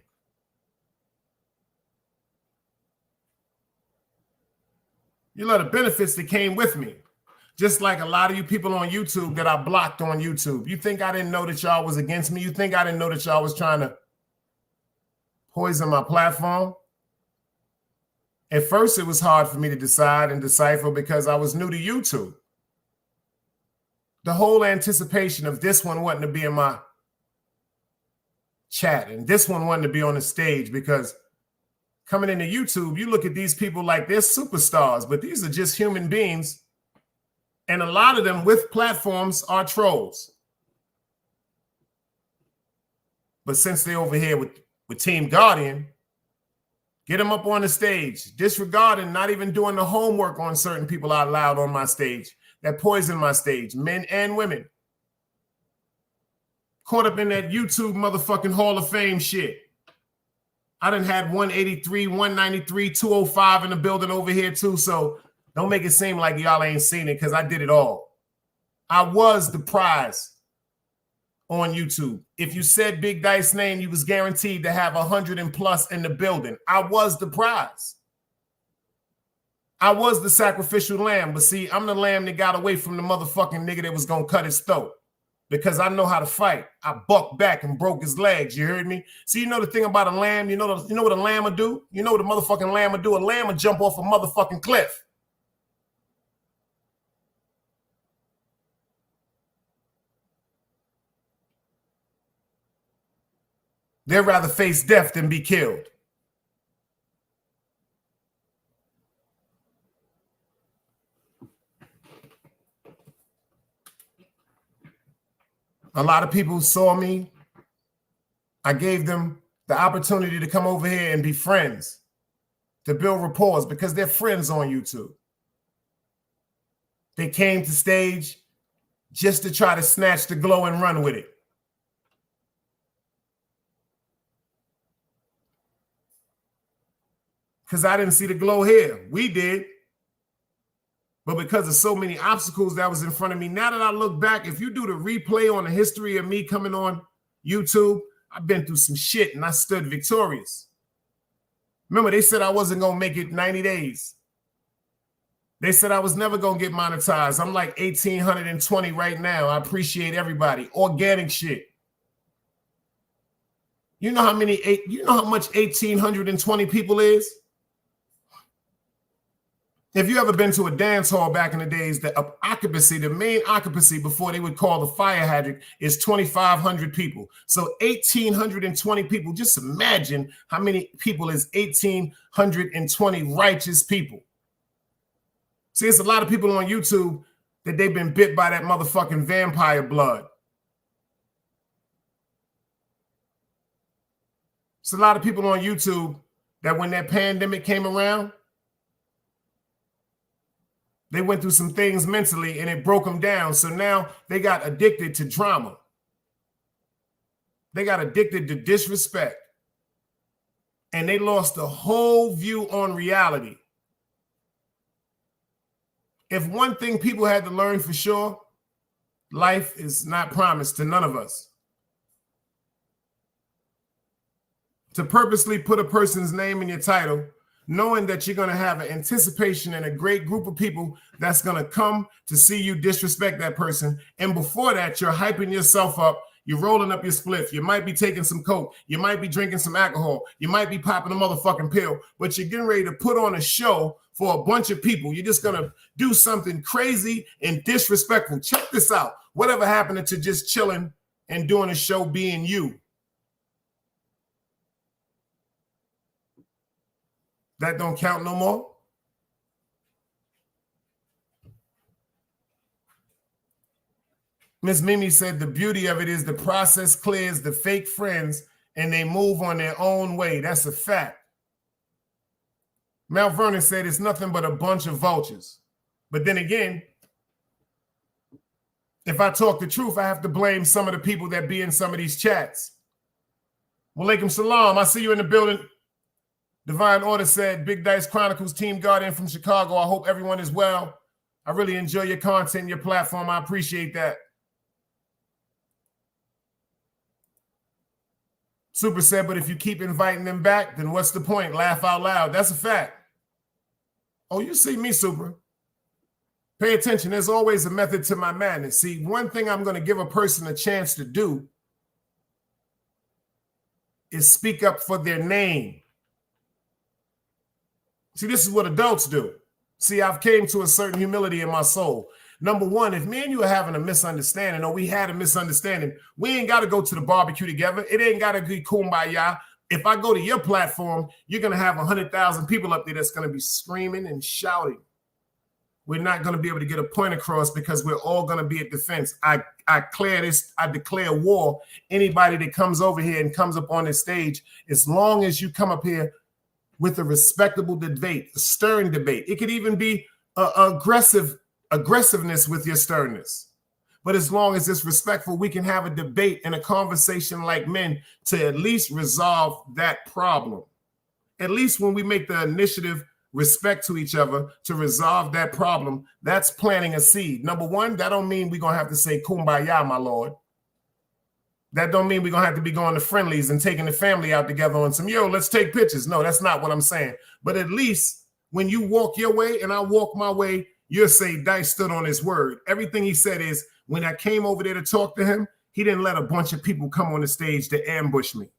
You love the benefits that came with me. Just like a lot of you people on YouTube that I blocked on YouTube. You think I didn't know that y'all was against me? You think I didn't know that y'all was trying to poison my platform? At first, it was hard for me to decide and decipher because I was new to YouTube. The whole anticipation of this one wanting to be in my chat and this one wanting to be on the stage, because coming into YouTube, you look at these people like they're superstars, but these are just human beings. And a lot of them with platforms are trolls. But since they're over here with Team Guardian, get them up on the stage, disregarding, not even doing the homework on certain people out loud on my stage that poison my stage, men and women. Caught up in that YouTube motherfucking Hall of Fame shit. I done had 183, 193, 205 in the building over here too, so don't make it seem like y'all ain't seen it, because I did it all. I was the prize on YouTube. If you said Big Dice's name, you was guaranteed to have 100 and plus in the building. I was the prize. I was the sacrificial lamb, but see, I'm the lamb that got away from the motherfucking nigga that was gonna cut his throat. Because I know how to fight. I bucked back and broke his legs. You heard me? See, you know the thing about a lamb? You know what a lamb would do? You know what a motherfucking lamb would do? A lamb would jump off a motherfucking cliff. They'd rather face death than be killed. A lot of people saw me. I gave them the opportunity to come over here and be friends, to build rapport, because they're friends on YouTube. They came to stage just to try to snatch the glow and run with it. Because I didn't see the glow here. We did. But because of so many obstacles that was in front of me, now that I look back, if you do the replay on the history of me coming on YouTube, I've been through some shit and I stood victorious. Remember, they said I wasn't going to make it 90 days. They said I was never going to get monetized. I'm like 1,820 right now. I appreciate everybody. Organic shit. You know how much 1,820 people is? If you ever been to a dance hall back in the days, the occupancy, the main occupancy before they would call the fire hydrant is 2,500 people. So 1,820 people. Just imagine how many people is 1,820 righteous people. See, it's a lot of people on YouTube that they've been bit by that motherfucking vampire blood. It's a lot of people on YouTube that when that pandemic came around, they went through some things mentally and it broke them down. So now they got addicted to drama. They got addicted to disrespect. And they lost the whole view on reality. If one thing people had to learn for sure, life is not promised to none of us. To purposely put a person's name in your title, knowing that you're going to have an anticipation and a great group of people that's going to come to see you disrespect that person. And before that, you're hyping yourself up. You're rolling up your spliff. You might be taking some coke. You might be drinking some alcohol. You might be popping a motherfucking pill. But you're getting ready to put on a show for a bunch of people. You're just going to do something crazy and disrespectful. Check this out. Whatever happened to just chilling and doing a show being you? That don't count no more? Miss Mimi said the beauty of it is the process clears the fake friends and they move on their own way. That's a fact. Mount Vernon said it's nothing but a bunch of vultures. But then again, if I talk the truth, I have to blame some of the people that be in some of these chats. Walaikum salam. I see you in the building. Divine Order said, Big Dice Chronicles, Team Guardian from Chicago. I hope everyone is well. I really enjoy your content, your platform. I appreciate that. Super said, but if you keep inviting them back, then what's the point? Laugh out loud. That's a fact. Oh, you see me, Super. Pay attention. There's always a method to my madness. See, one thing I'm going to give a person a chance to do is speak up for their name. See, this is what adults do. See, I've came to a certain humility in my soul. Number one, if me and you are having a misunderstanding or we had a misunderstanding, we ain't got to go to the barbecue together. It ain't got to be kumbaya. If I go to your platform, you're going to have 100,000 people up there that's going to be screaming and shouting. We're not going to be able to get a point across because we're all going to be at defense. I declare war. Anybody that comes over here and comes up on this stage, as long as you come up here with a respectable debate, a stern debate, it could even be aggressiveness with your sternness. But as long as it's respectful, we can have a debate and a conversation like men to at least resolve that problem. At least when we make the initiative, respect to each other to resolve that problem, that's planting a seed. Number one, that don't mean we're going to have to say kumbaya, my Lord. That don't mean we're going to have to be going to friendlies and taking the family out together on some, yo, let's take pictures. No, that's not what I'm saying. But at least when you walk your way and I walk my way, you'll say Dice stood on his word. Everything he said is, when I came over there to talk to him, he didn't let a bunch of people come on the stage to ambush me.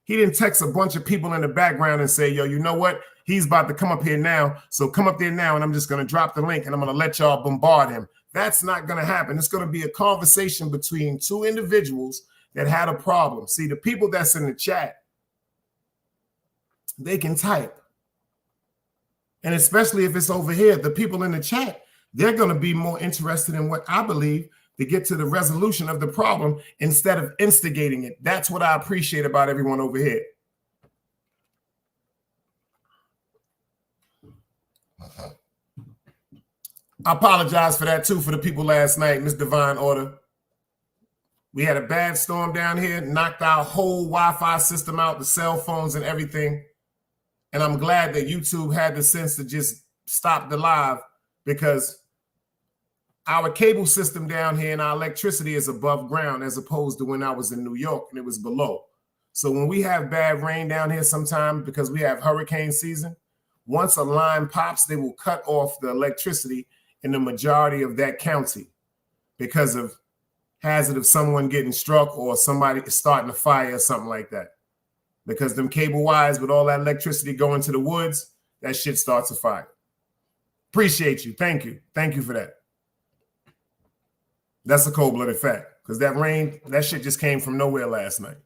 He didn't text a bunch of people in the background and say, yo, you know what? He's about to come up here now. So come up there now and I'm just going to drop the link and I'm going to let y'all bombard him. That's not going to happen. It's going to be a conversation between two individuals that had a problem. See, the people that's in the chat, they can type. And especially if it's over here, the people in the chat, they're going to be more interested in what I believe to get to the resolution of the problem instead of instigating it. That's what I appreciate about everyone over here. I apologize for that too for the people last night, Miss Divine Order. We had a bad storm down here, knocked our whole Wi-Fi system out, the cell phones and everything. And I'm glad that YouTube had the sense to just stop the live because our cable system down here and our electricity is above ground as opposed to when I was in New York and it was below. So when we have bad rain down here sometime because we have hurricane season, once a line pops, they will cut off the electricity in the majority of that county because of hazard of someone getting struck or somebody starting a fire or something like that. Because them cable wires with all that electricity going to the woods, that shit starts a fire. Appreciate you. Thank you. Thank you for that. That's a cold-blooded fact because that rain, that shit just came from nowhere last night.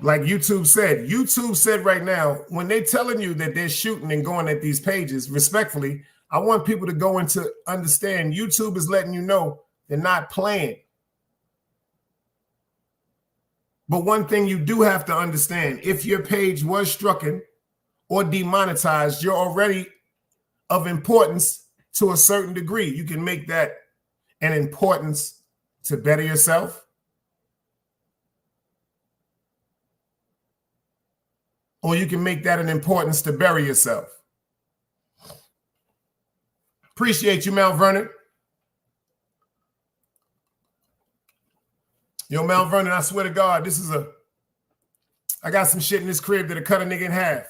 Like YouTube said right now, when they're telling you that they're shooting and going at these pages, respectfully, I want people to go into understand YouTube is letting you know they're not playing. But one thing you do have to understand, if your page was stricken or demonetized, you're already of importance to a certain degree. You can make that an importance to better yourself. Or you can make that an importance to bury yourself. Appreciate you, Mount Vernon. Yo, Mount Vernon, I swear to God, I got some shit in this crib that'll cut a nigga in half.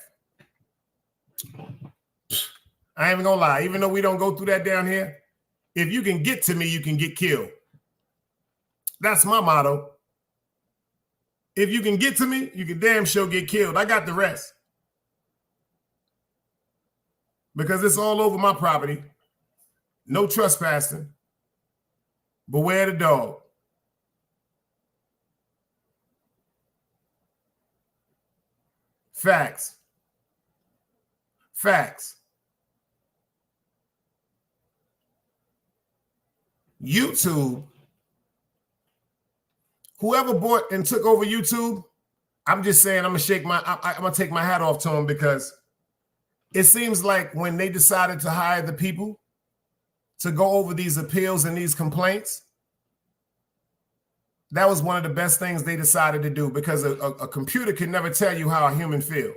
I ain't even gonna lie, even though we don't go through that down here, if you can get to me, you can get killed. That's my motto. If you can get to me, you can damn sure get killed. I got the rest. Because it's all over my property. No trespassing. Beware the dog. Facts. Facts. YouTube, whoever bought and took over YouTube, I'm just saying I'm gonna take my hat off to them, because it seems like when they decided to hire the people to go over these appeals and these complaints, that was one of the best things they decided to do, because a computer can never tell you how a human feels.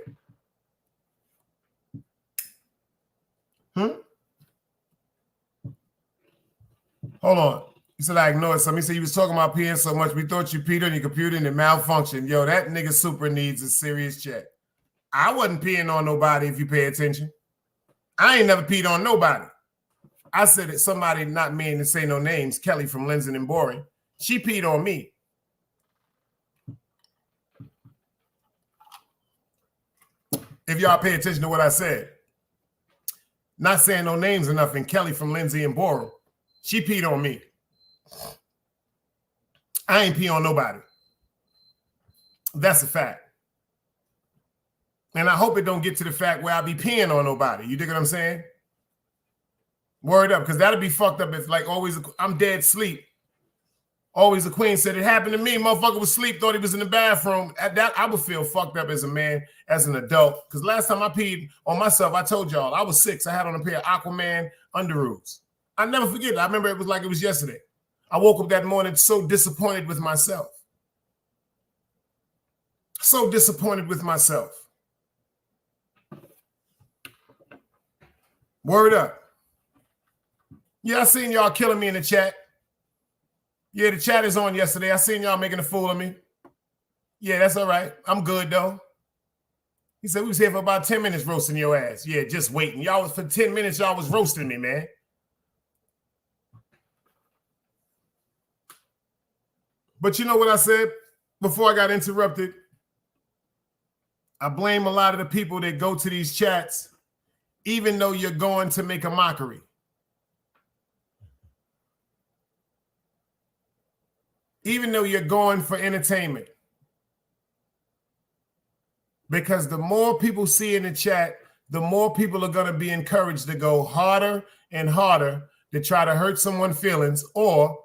Hold on. He said I ignored something. He said you was talking about peeing so much, we thought you peed on your computer and it malfunctioned. Yo, that nigga super needs a serious check. I wasn't peeing on nobody, if you pay attention. I ain't never peed on nobody. I said it, somebody, not me, to say no names, Kelly from Lenzen and Boring. She peed on me. If y'all pay attention to what I said. Not saying no names or nothing, Kelly from Lindsay and Boring. She peed on me. I ain't pee on nobody. That's a fact. And I hope it don't get to the fact where I be peeing on nobody. You dig what I'm saying? Word up, because that'll be fucked up if, like, always I'm dead sleep. Always a queen said it happened to me. Motherfucker was asleep, thought he was in the bathroom. At that, I would feel fucked up as a man, as an adult. Because last time I peed on myself, I told y'all, I was 6. I had on a pair of Aquaman underoos. I never forget it. I remember it was like it was yesterday. I woke up that morning so disappointed with myself. So disappointed with myself. Word up. Yeah, I seen y'all killing me in the chat. Yeah, the chat is on yesterday. I seen y'all making a fool of me. Yeah, that's all right. I'm good, though. He said we was here for about 10 minutes roasting your ass. Yeah, just waiting. Y'all was, for 10 minutes, y'all was roasting me, man. But you know what I said before I got interrupted? I blame a lot of the people that go to these chats, even though you're going to make a mockery. Even though you're going for entertainment. Because the more people see in the chat, the more people are going to be encouraged to go harder and harder to try to hurt someone's feelings or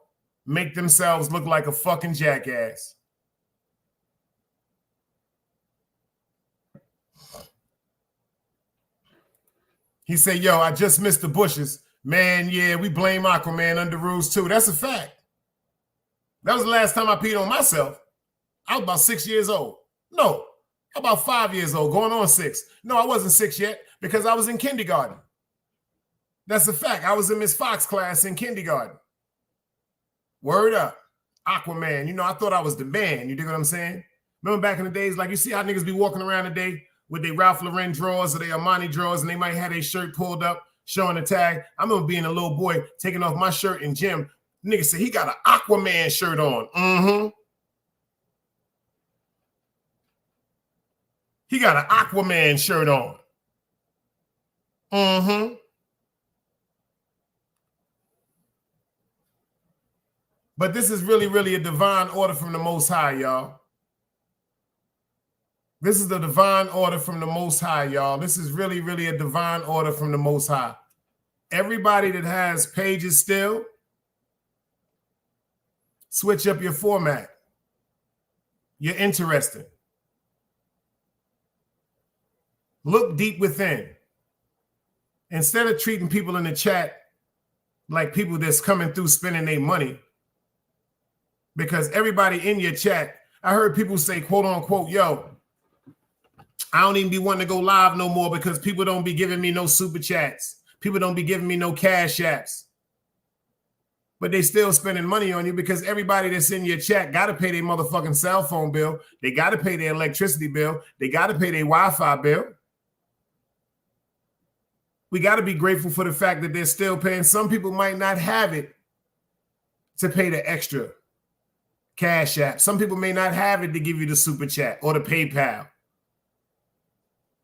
make themselves look like a fucking jackass. He said, yo, I just missed the bushes. Man, yeah, we blame Aquaman under rules too. That's a fact. That was the last time I peed on myself. I was about 6 years old. No, about 5 years old, going on 6. No, I wasn't 6 yet because I was in kindergarten. That's a fact. I was in Miss Fox class in kindergarten. Word up. Aquaman. You know, I thought I was the man. You dig what I'm saying? Remember back in the days, like you see how niggas be walking around today with their Ralph Lauren drawers or their Armani drawers, and they might have their shirt pulled up, showing the tag. I remember being a little boy, taking off my shirt in gym. Nigga said he got an Aquaman shirt on. Mm-hmm. He got an Aquaman shirt on. Mm-hmm. But this is really, really a divine order from the Most High, y'all. This is the divine order from the Most High, y'all. This is really, really a divine order from the Most High. Everybody that has pages still, switch up your format. You're interesting. Look deep within. Instead of treating people in the chat like people that's coming through spending their money, because everybody in your chat, I heard people say, quote unquote, yo, I don't even be wanting to go live no more because people don't be giving me no super chats. People don't be giving me no cash apps. But they still spending money on you because everybody that's in your chat got to pay their motherfucking cell phone bill. They got to pay their electricity bill. They got to pay their Wi-Fi bill. We got to be grateful for the fact that they're still paying. Some people might not have it to pay the extra cash app. Some people may not have it to give you the super chat or the PayPal.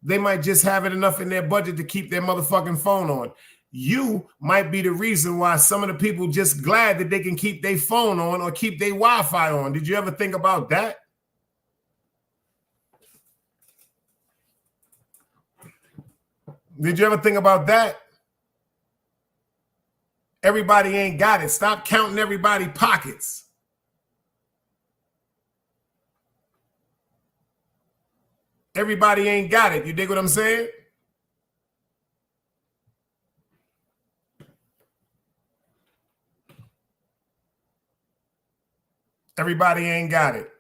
They might just have it enough in their budget to keep their motherfucking phone on. You might be the reason why some of the people just glad that they can keep their phone on or keep their Wi-Fi on. Did you ever think about that? Did you ever think about that? Everybody ain't got it. Stop counting everybody's pockets. Everybody ain't got it. You dig what I'm saying? Everybody ain't got it.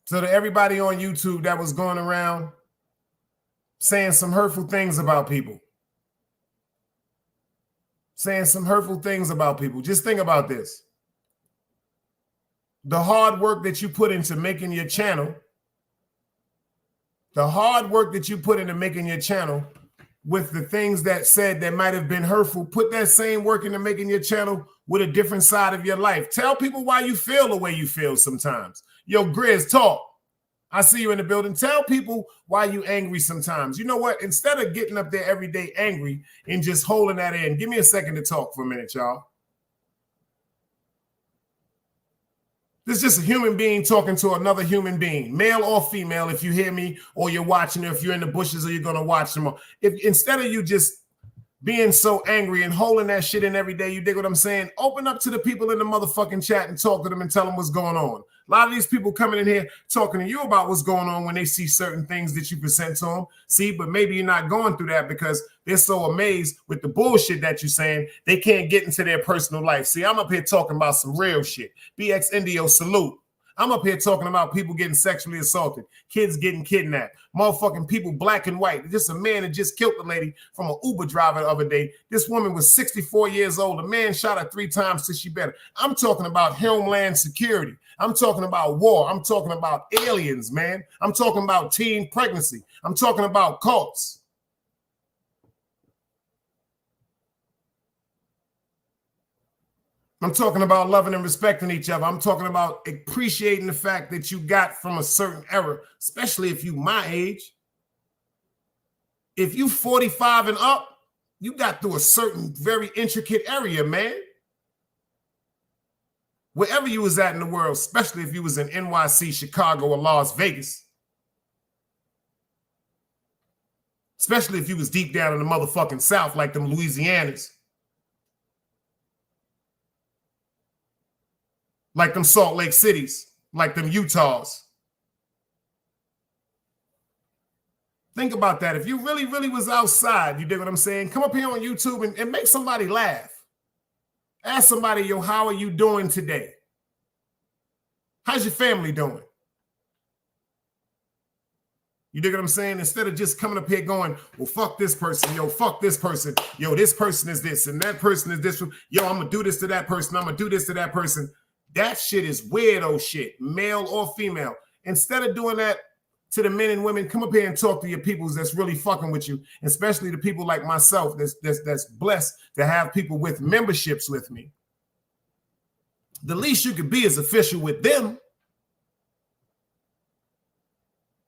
So to everybody on YouTube that was going around saying some hurtful things about people, just think about this. The hard work that you put into making your channel, with the things that said that might have been hurtful, put that same work into making your channel with a different side of your life. Tell people why you feel the way you feel sometimes. Yo, Grizz, talk. I see you in the building. Tell people why you angry sometimes. You know what? Instead of getting up there every day angry and just holding that in, give me a second to talk for a minute, y'all. This is just a human being talking to another human being, male or female, if you hear me or you're watching, or if you're in the bushes or you're going to watch them. If instead of you just being so angry and holding that shit in every day, you dig what I'm saying? Open up to the people in the motherfucking chat and talk to them and tell them what's going on. A lot of these people coming in here talking to you about what's going on when they see certain things that you present to them. See, but maybe you're not going through that because they're so amazed with the bullshit that you're saying, they can't get into their personal life. See, I'm up here talking about some real shit. BX Indio, salute. I'm up here talking about people getting sexually assaulted, kids getting kidnapped, motherfucking people black and white. Just a man that just killed the lady from an Uber driver the other day. This woman was 64 years old. A man shot her 3 times till she better. I'm talking about homeland security. I'm talking about war. I'm talking about aliens, man. I'm talking about teen pregnancy. I'm talking about cults. I'm talking about loving and respecting each other. I'm talking about appreciating the fact that you got from a certain era, especially if you my age. If you 45 and up, you got through a certain very intricate area, man. Wherever you was at in the world, especially if you was in NYC, Chicago, or Las Vegas. Especially if you was deep down in the motherfucking South like them Louisianas. Like them Salt Lake Cities, like them Utahs. Think about that. If you really, really was outside, you dig what I'm saying? Come up here on YouTube and make somebody laugh. Ask somebody, yo, how are you doing today? How's your family doing? You dig what I'm saying? Instead of just coming up here going, well, fuck this person, yo, fuck this person, yo, this person is this, and that person is this, yo, I'm gonna do this to that person, I'm gonna do this to that person. That shit is weirdo shit, male or female. Instead of doing that to the men and women, come up here and talk to your peoples that's really fucking with you, especially the people like myself that's blessed to have people with memberships with me. The least you could be is official with them.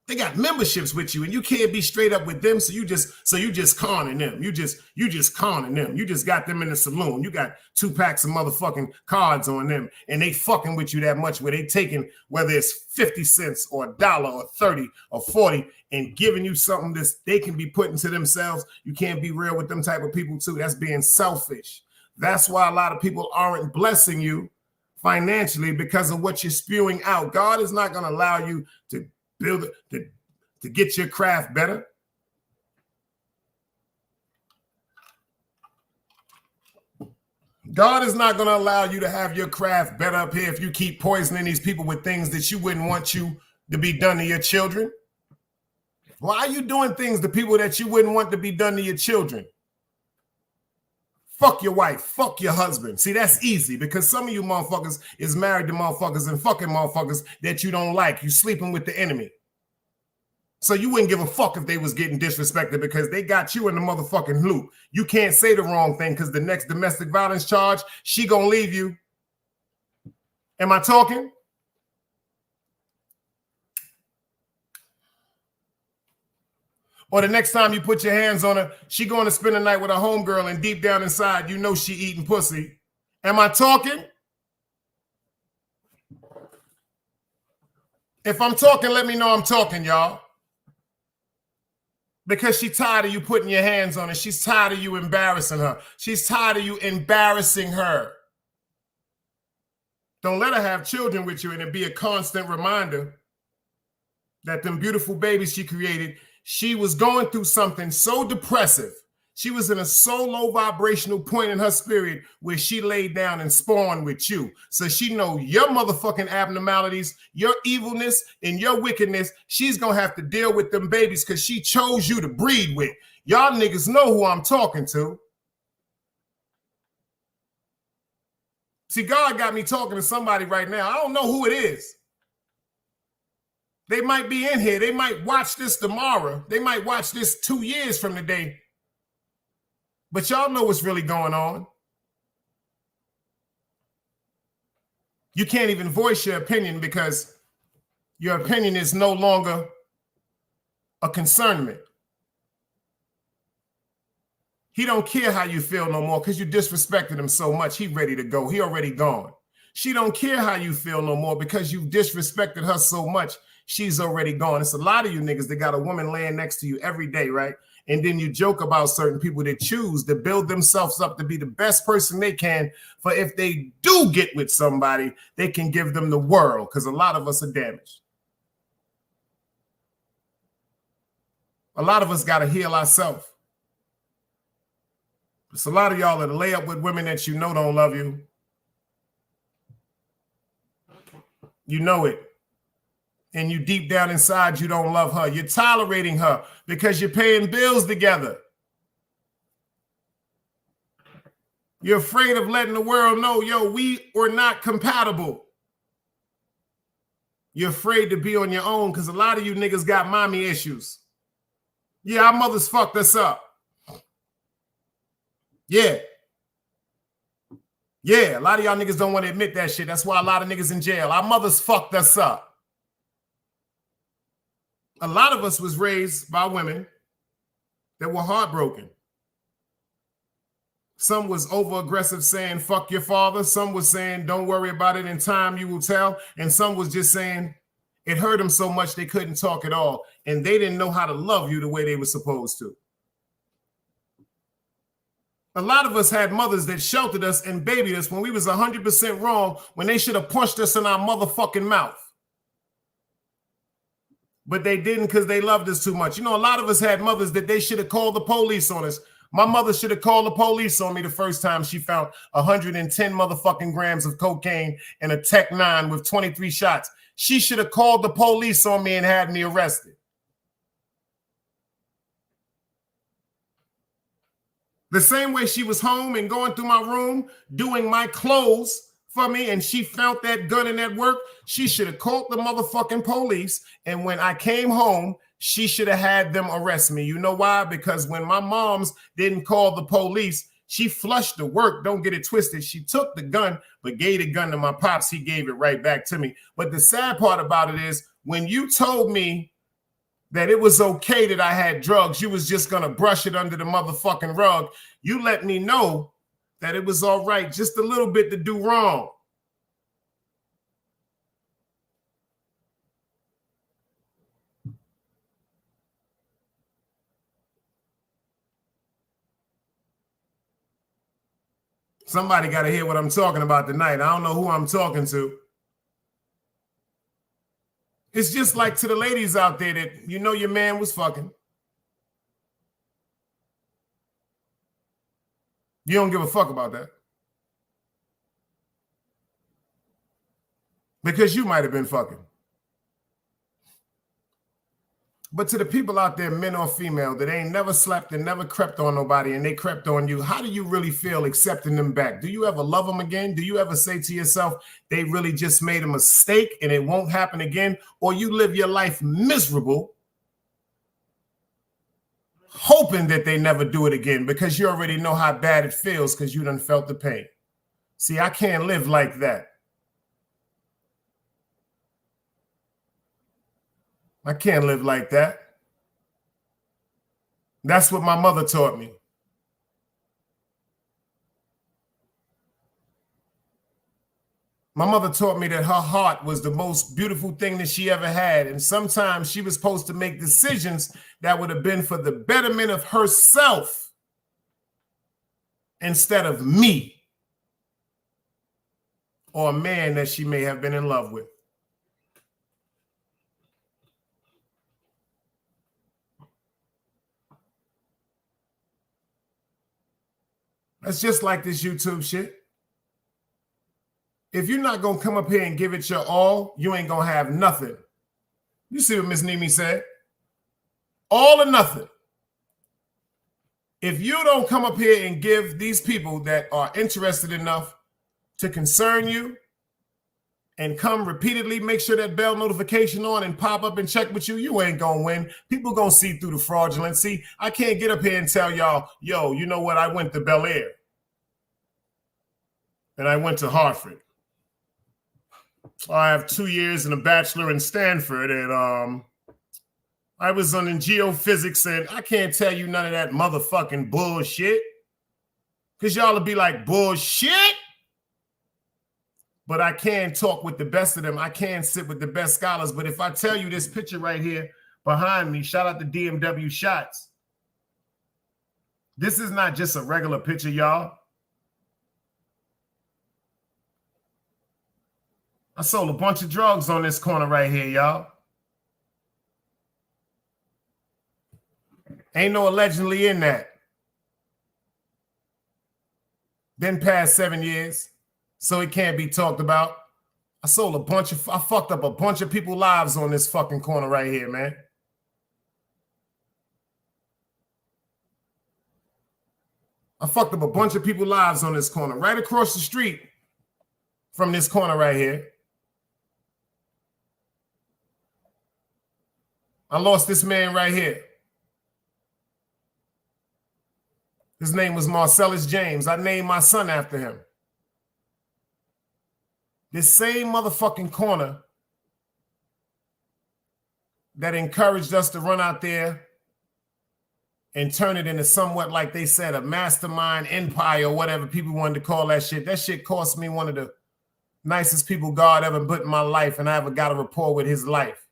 They got memberships with you, and you can't be straight up with them. So you just conning them. You just conning them. You just got them in the saloon. You got 2 packs of motherfucking cards on them, and they fucking with you that much where they taking whether it's 50 cents or $1 or 30 or 40 and giving you something that they can be putting to themselves. You can't be real with them type of people too. That's being selfish. That's why a lot of people aren't blessing you financially because of what you're spewing out. God is not going to allow you to build it to get your craft better. God is not going to allow you to have your craft better up here if you keep poisoning these people with things that you wouldn't want you to be done to your children. Why are you doing things to people that you wouldn't want to be done to your children? Fuck your wife, fuck your husband. See, that's easy because some of you motherfuckers is married to motherfuckers and fucking motherfuckers that you don't like. You sleeping with the enemy. So you wouldn't give a fuck if they was getting disrespected because they got you in the motherfucking loop. You can't say the wrong thing because the next domestic violence charge, she gonna leave you. Am I talking? Or the next time you put your hands on her, she going to spend the night with a homegirl and deep down inside, you know she eating pussy. Am I talking? If I'm talking, let me know I'm talking, y'all. Because she's tired of you putting your hands on her. She's tired of you embarrassing her. She's tired of you embarrassing her. Don't let her have children with you and it be a constant reminder that them beautiful babies she created, she was going through something so depressive. She was in a so low vibrational point in her spirit where she laid down and spawned with you. So she know your motherfucking abnormalities, your evilness, and your wickedness. She's going to have to deal with them babies because she chose you to breed with. Y'all niggas know who I'm talking to. See, God got me talking to somebody right now. I don't know who it is. They might be in here. They might watch this tomorrow. They might watch this 2 years from today. But y'all know what's really going on. You can't even voice your opinion because your opinion is no longer a concernment. He don't care how you feel no more because you disrespected him so much. He ready to go. He already gone. She don't care how you feel no more because you disrespected her so much. She's already gone. It's a lot of you niggas that got a woman laying next to you every day, right? And then you joke about certain people that choose to build themselves up to be the best person they can for if they do get with somebody, they can give them the world because a lot of us are damaged. A lot of us got to heal ourselves. It's a lot of y'all that lay up with women that you know don't love you. You know it. And you deep down inside, you don't love her. You're tolerating her because you're paying bills together. You're afraid of letting the world know, yo, we are not compatible. You're afraid to be on your own because a lot of you niggas got mommy issues. Yeah, our mothers fucked us up. Yeah. Yeah, a lot of y'all niggas don't want to admit that shit. That's why a lot of niggas in jail. Our mothers fucked us up. A lot of us was raised by women that were heartbroken. Some was over-aggressive saying, fuck your father. Some was saying, don't worry about it, in time you will tell. And some was just saying it hurt them so much they couldn't talk at all. And they didn't know how to love you the way they were supposed to. A lot of us had mothers that sheltered us and babied us when we was 100% wrong, when they should have punched us in our motherfucking mouth. But they didn't because they loved us too much. You know, a lot of us had mothers that they should have called the police on us. My mother should have called the police on me the first time she found 110 motherfucking grams of cocaine and a Tech 9 with 23 shots. She should have called the police on me and had me arrested. The same way she was home and going through my room, doing my clothes for me, and she found that gun in that work, she should have called the motherfucking police. And when I came home, she should have had them arrest me. You know why? Because when my moms didn't call the police, she flushed the work. Don't get it twisted. She took the gun, but gave the gun to my pops. He gave it right back to me. But the sad part about it is when you told me that it was okay that I had drugs, you was just going to brush it under the motherfucking rug. You let me know that it was all right just a little bit to do wrong. Somebody got to hear what I'm talking about tonight. I don't know who I'm talking to. It's just like to the ladies out there that you know your man was fucking. You don't give a fuck about that. Because you might have been fucking. But to the people out there, men or female, that ain't never slept and never crept on nobody and they crept on you, how do you really feel accepting them back? Do you ever love them again? Do you ever say to yourself, they really just made a mistake and it won't happen again? Or you live your life miserable, hoping that they never do it again because you already know how bad it feels because you done felt the pain. See, I can't live like that. I can't live like that. That's what my mother taught me. My mother taught me that her heart was the most beautiful thing that she ever had. And sometimes she was supposed to make decisions that would have been for the betterment of herself instead of me or a man that she may have been in love with. That's just like this YouTube shit. If you're not going to come up here and give it your all, you ain't going to have nothing. You see what Miss Nimi said? All or nothing. If you don't come up here and give these people that are interested enough to concern you and come repeatedly, make sure that bell notification on and pop up and check with you, you ain't going to win. People going to see through the fraudulence. See, I can't get up here and tell y'all, yo, you know what? I went to Bel Air and I went to Hartford. I have 2 years and a bachelor in Stanford, and I was on in geophysics, and I can't tell you none of that motherfucking bullshit, because y'all will be like, bullshit. But I can talk with the best of them. I can sit with the best scholars. But if I tell you this picture right here behind me, shout out to DMW Shots. This is not just a regular picture, y'all. I sold a bunch of drugs on this corner right here, y'all. Ain't no allegedly in that. Been past 7 years, so it can't be talked about. I fucked up a bunch of people's lives on this fucking corner right here, man. I fucked up a bunch of people's lives on this corner, right across the street from this corner right here. I lost this man right here. His name was Marcellus James. I named my son after him. This same motherfucking corner that encouraged us to run out there and turn it into somewhat, like they said, a mastermind empire or whatever people wanted to call that shit. That shit cost me one of the nicest people God ever put in my life, and I ever got a rapport with his life.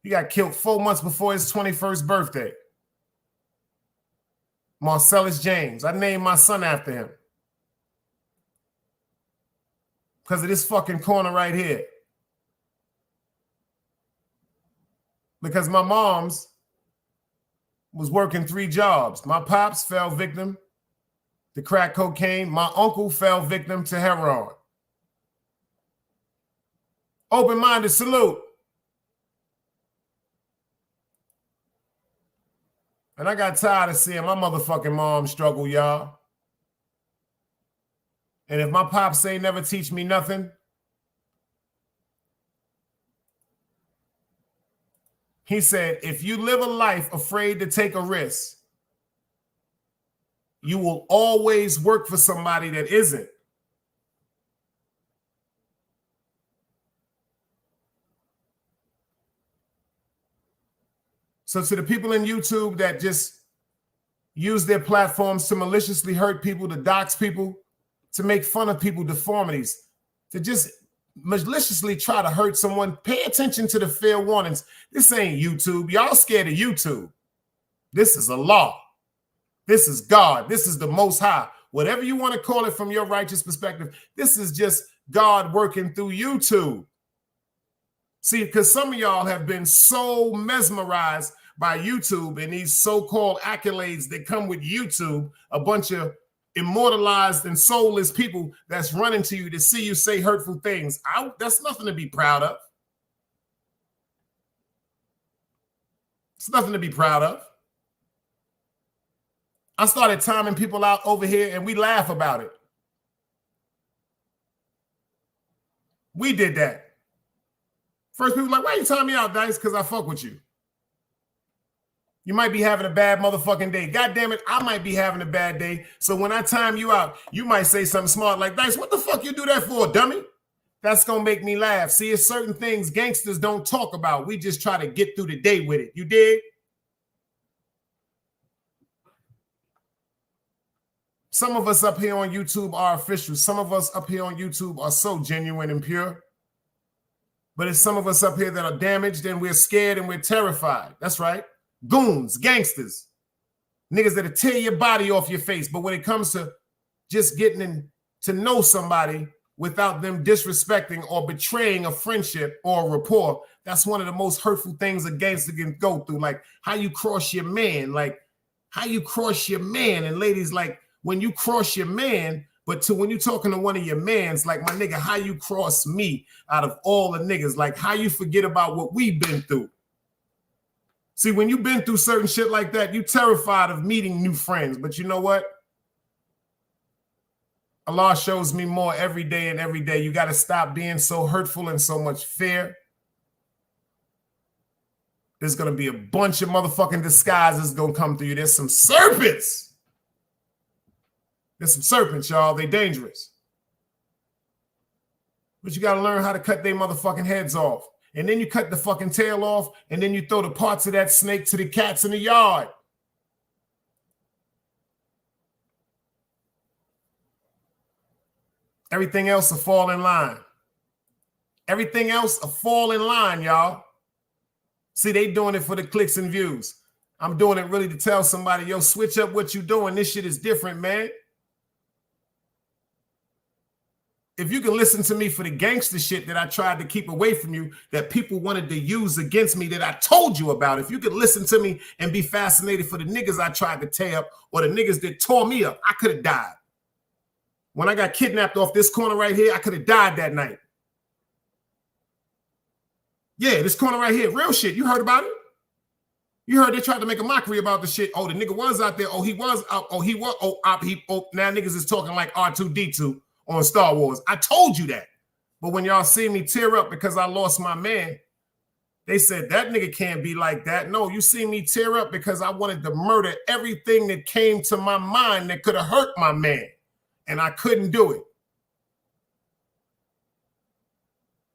He got killed 4 months before his 21st birthday. Marcellus James. I named my son after him. Because of this fucking corner right here. Because my mom's was working 3 jobs. My pops fell victim to crack cocaine. My uncle fell victim to heroin. Open-minded salute. And I got tired of seeing my motherfucking mom struggle, y'all. And if my pops say never teach me nothing, he said, if you live a life afraid to take a risk, you will always work for somebody that isn't. So to the people in YouTube that just use their platforms to maliciously hurt people, to dox people, to make fun of people's deformities, to just maliciously try to hurt someone, pay attention to the fair warnings. This ain't YouTube. Y'all scared of YouTube. This is a law. This is God. This is the Most High. Whatever you want to call it from your righteous perspective, this is just God working through YouTube. See, because some of y'all have been so mesmerized by YouTube and these so-called accolades that come with YouTube, a bunch of immortalized and soulless people that's running to you to see you say hurtful things. That's nothing to be proud of. It's nothing to be proud of. I started timing people out over here and we laugh about it. We did that. First, people were like, why you time me out, Dice? Because I fuck with you. You might be having a bad motherfucking day. God damn it, I might be having a bad day. So when I time you out, you might say something smart like, Dice, what the fuck you do that for, dummy? That's going to make me laugh. See, it's certain things gangsters don't talk about. We just try to get through the day with it. You dig? Some of us up here on YouTube are official. Some of us up here on YouTube are so genuine and pure. But it's some of us up here that are damaged and we're scared and we're terrified. That's right. Goons, gangsters, niggas that'll tear your body off your face. But when it comes to just getting to know somebody without them disrespecting or betraying a friendship or a rapport, that's one of the most hurtful things a gangster can go through. Like how you cross your man, And ladies, like when you cross your man, but when you talking to one of your mans, like my nigga, how you cross me out of all the niggas, like how you forget about what we've been through. See, when you've been through certain shit like that, you terrified of meeting new friends. But you know what? Allah shows me more every day and every day. You got to stop being so hurtful and so much fear. There's going to be a bunch of motherfucking disguises going to come through you. There's some serpents. There's some serpents, y'all. They dangerous. But you got to learn how to cut their motherfucking heads off. And then you cut the fucking tail off, and then you throw the parts of that snake to the cats in the yard. Everything else will fall in line. Everything else will fall in line, y'all. See, they doing it for the clicks and views. I'm doing it really to tell somebody, yo, switch up what you doing. This shit is different, man. If you can listen to me for the gangster shit that I tried to keep away from you, that people wanted to use against me, that I told you about, if you could listen to me and be fascinated for the niggas I tried to tear up or the niggas that tore me up, I could have died. When I got kidnapped off this corner right here, I could have died that night. Yeah, this corner right here, real shit. You heard about it? You heard they tried to make a mockery about the shit. Oh, the nigga was out there. Oh, he was out. Oh, he was. Now niggas is talking like R2-D2 on Star Wars. I told you that. But when y'all see me tear up because I lost my man, they said that nigga can't be like that. No, you see me tear up because I wanted to murder everything that came to my mind that could have hurt my man. And I couldn't do it.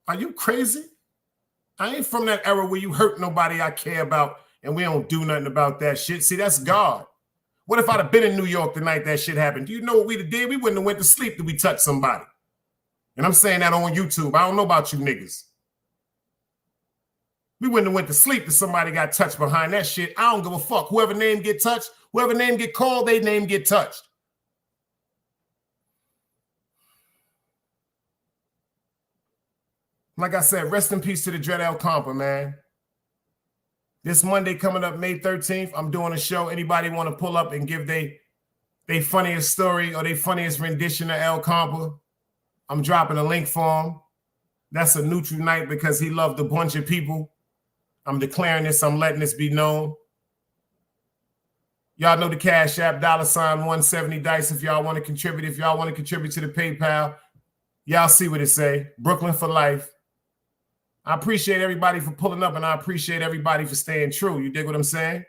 Are you crazy? I ain't from that era where you hurt nobody I care about and we don't do nothing about that shit. See, that's God. What if I'd have been in New York the night that shit happened? Do you know what we'd have did? We wouldn't have went to sleep till we touched somebody. And I'm saying that on YouTube. I don't know about you niggas. We wouldn't have went to sleep till somebody got touched behind that shit. I don't give a fuck. Whoever name get touched, whoever name get called, they name get touched. Like I said, rest in peace to the Dread El Compa, man. This Monday coming up, May 13th, I'm doing a show. Anybody want to pull up and give they funniest story or they funniest rendition of El Compa? I'm dropping a link for him. That's a neutral night because he loved a bunch of people. I'm declaring this. I'm letting this be known. Y'all know the Cash App, $170 Dice if y'all want to contribute. If y'all want to contribute to the PayPal, y'all see what it say. Brooklyn for life. I appreciate everybody for pulling up, and I appreciate everybody for staying true. You dig what I'm saying?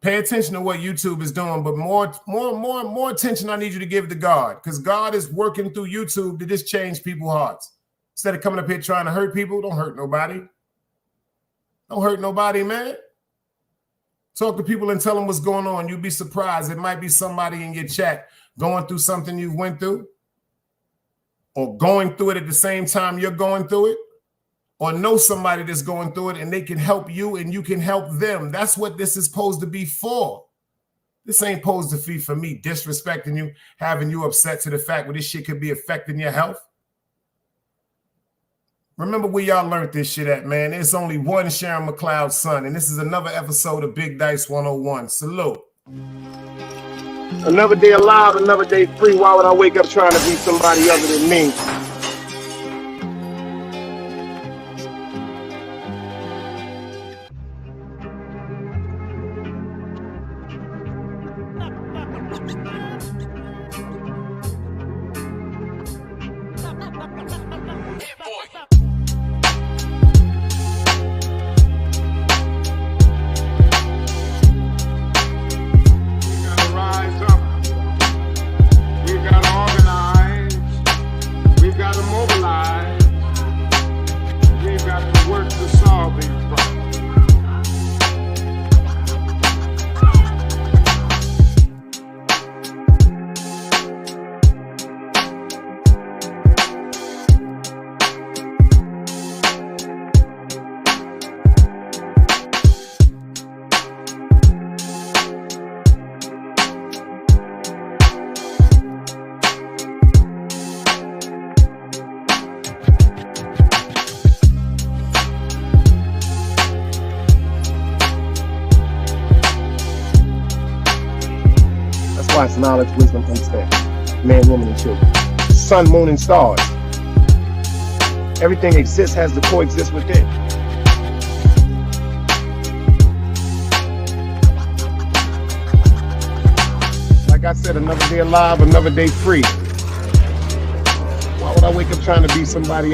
Pay attention to what YouTube is doing, but more attention I need you to give to God, because God is working through YouTube to just change people's hearts. Instead of coming up here trying to hurt people, don't hurt nobody. Don't hurt nobody, man. Talk to people and tell them what's going on. You'll be surprised. It might be somebody in your chat going through something you went through, or going through it at the same time you're going through it, or know somebody that's going through it and they can help you and you can help them. That's what this is supposed to be for. This ain't supposed to be for me disrespecting you, having you upset to the fact where this shit could be affecting your health. Remember where y'all learned this shit at, man. There's only one Sharon McLeod's son, and this is another episode of Big Dice 101. Salute. Another day alive, another day free. Why would I wake up trying to be somebody other than me? thoughts, knowledge, wisdom, understanding. Man, woman, and children. Sun, moon, and stars. Everything exists, has to coexist within. Like I said, another day alive, another day free. Why would I wake up trying to be somebody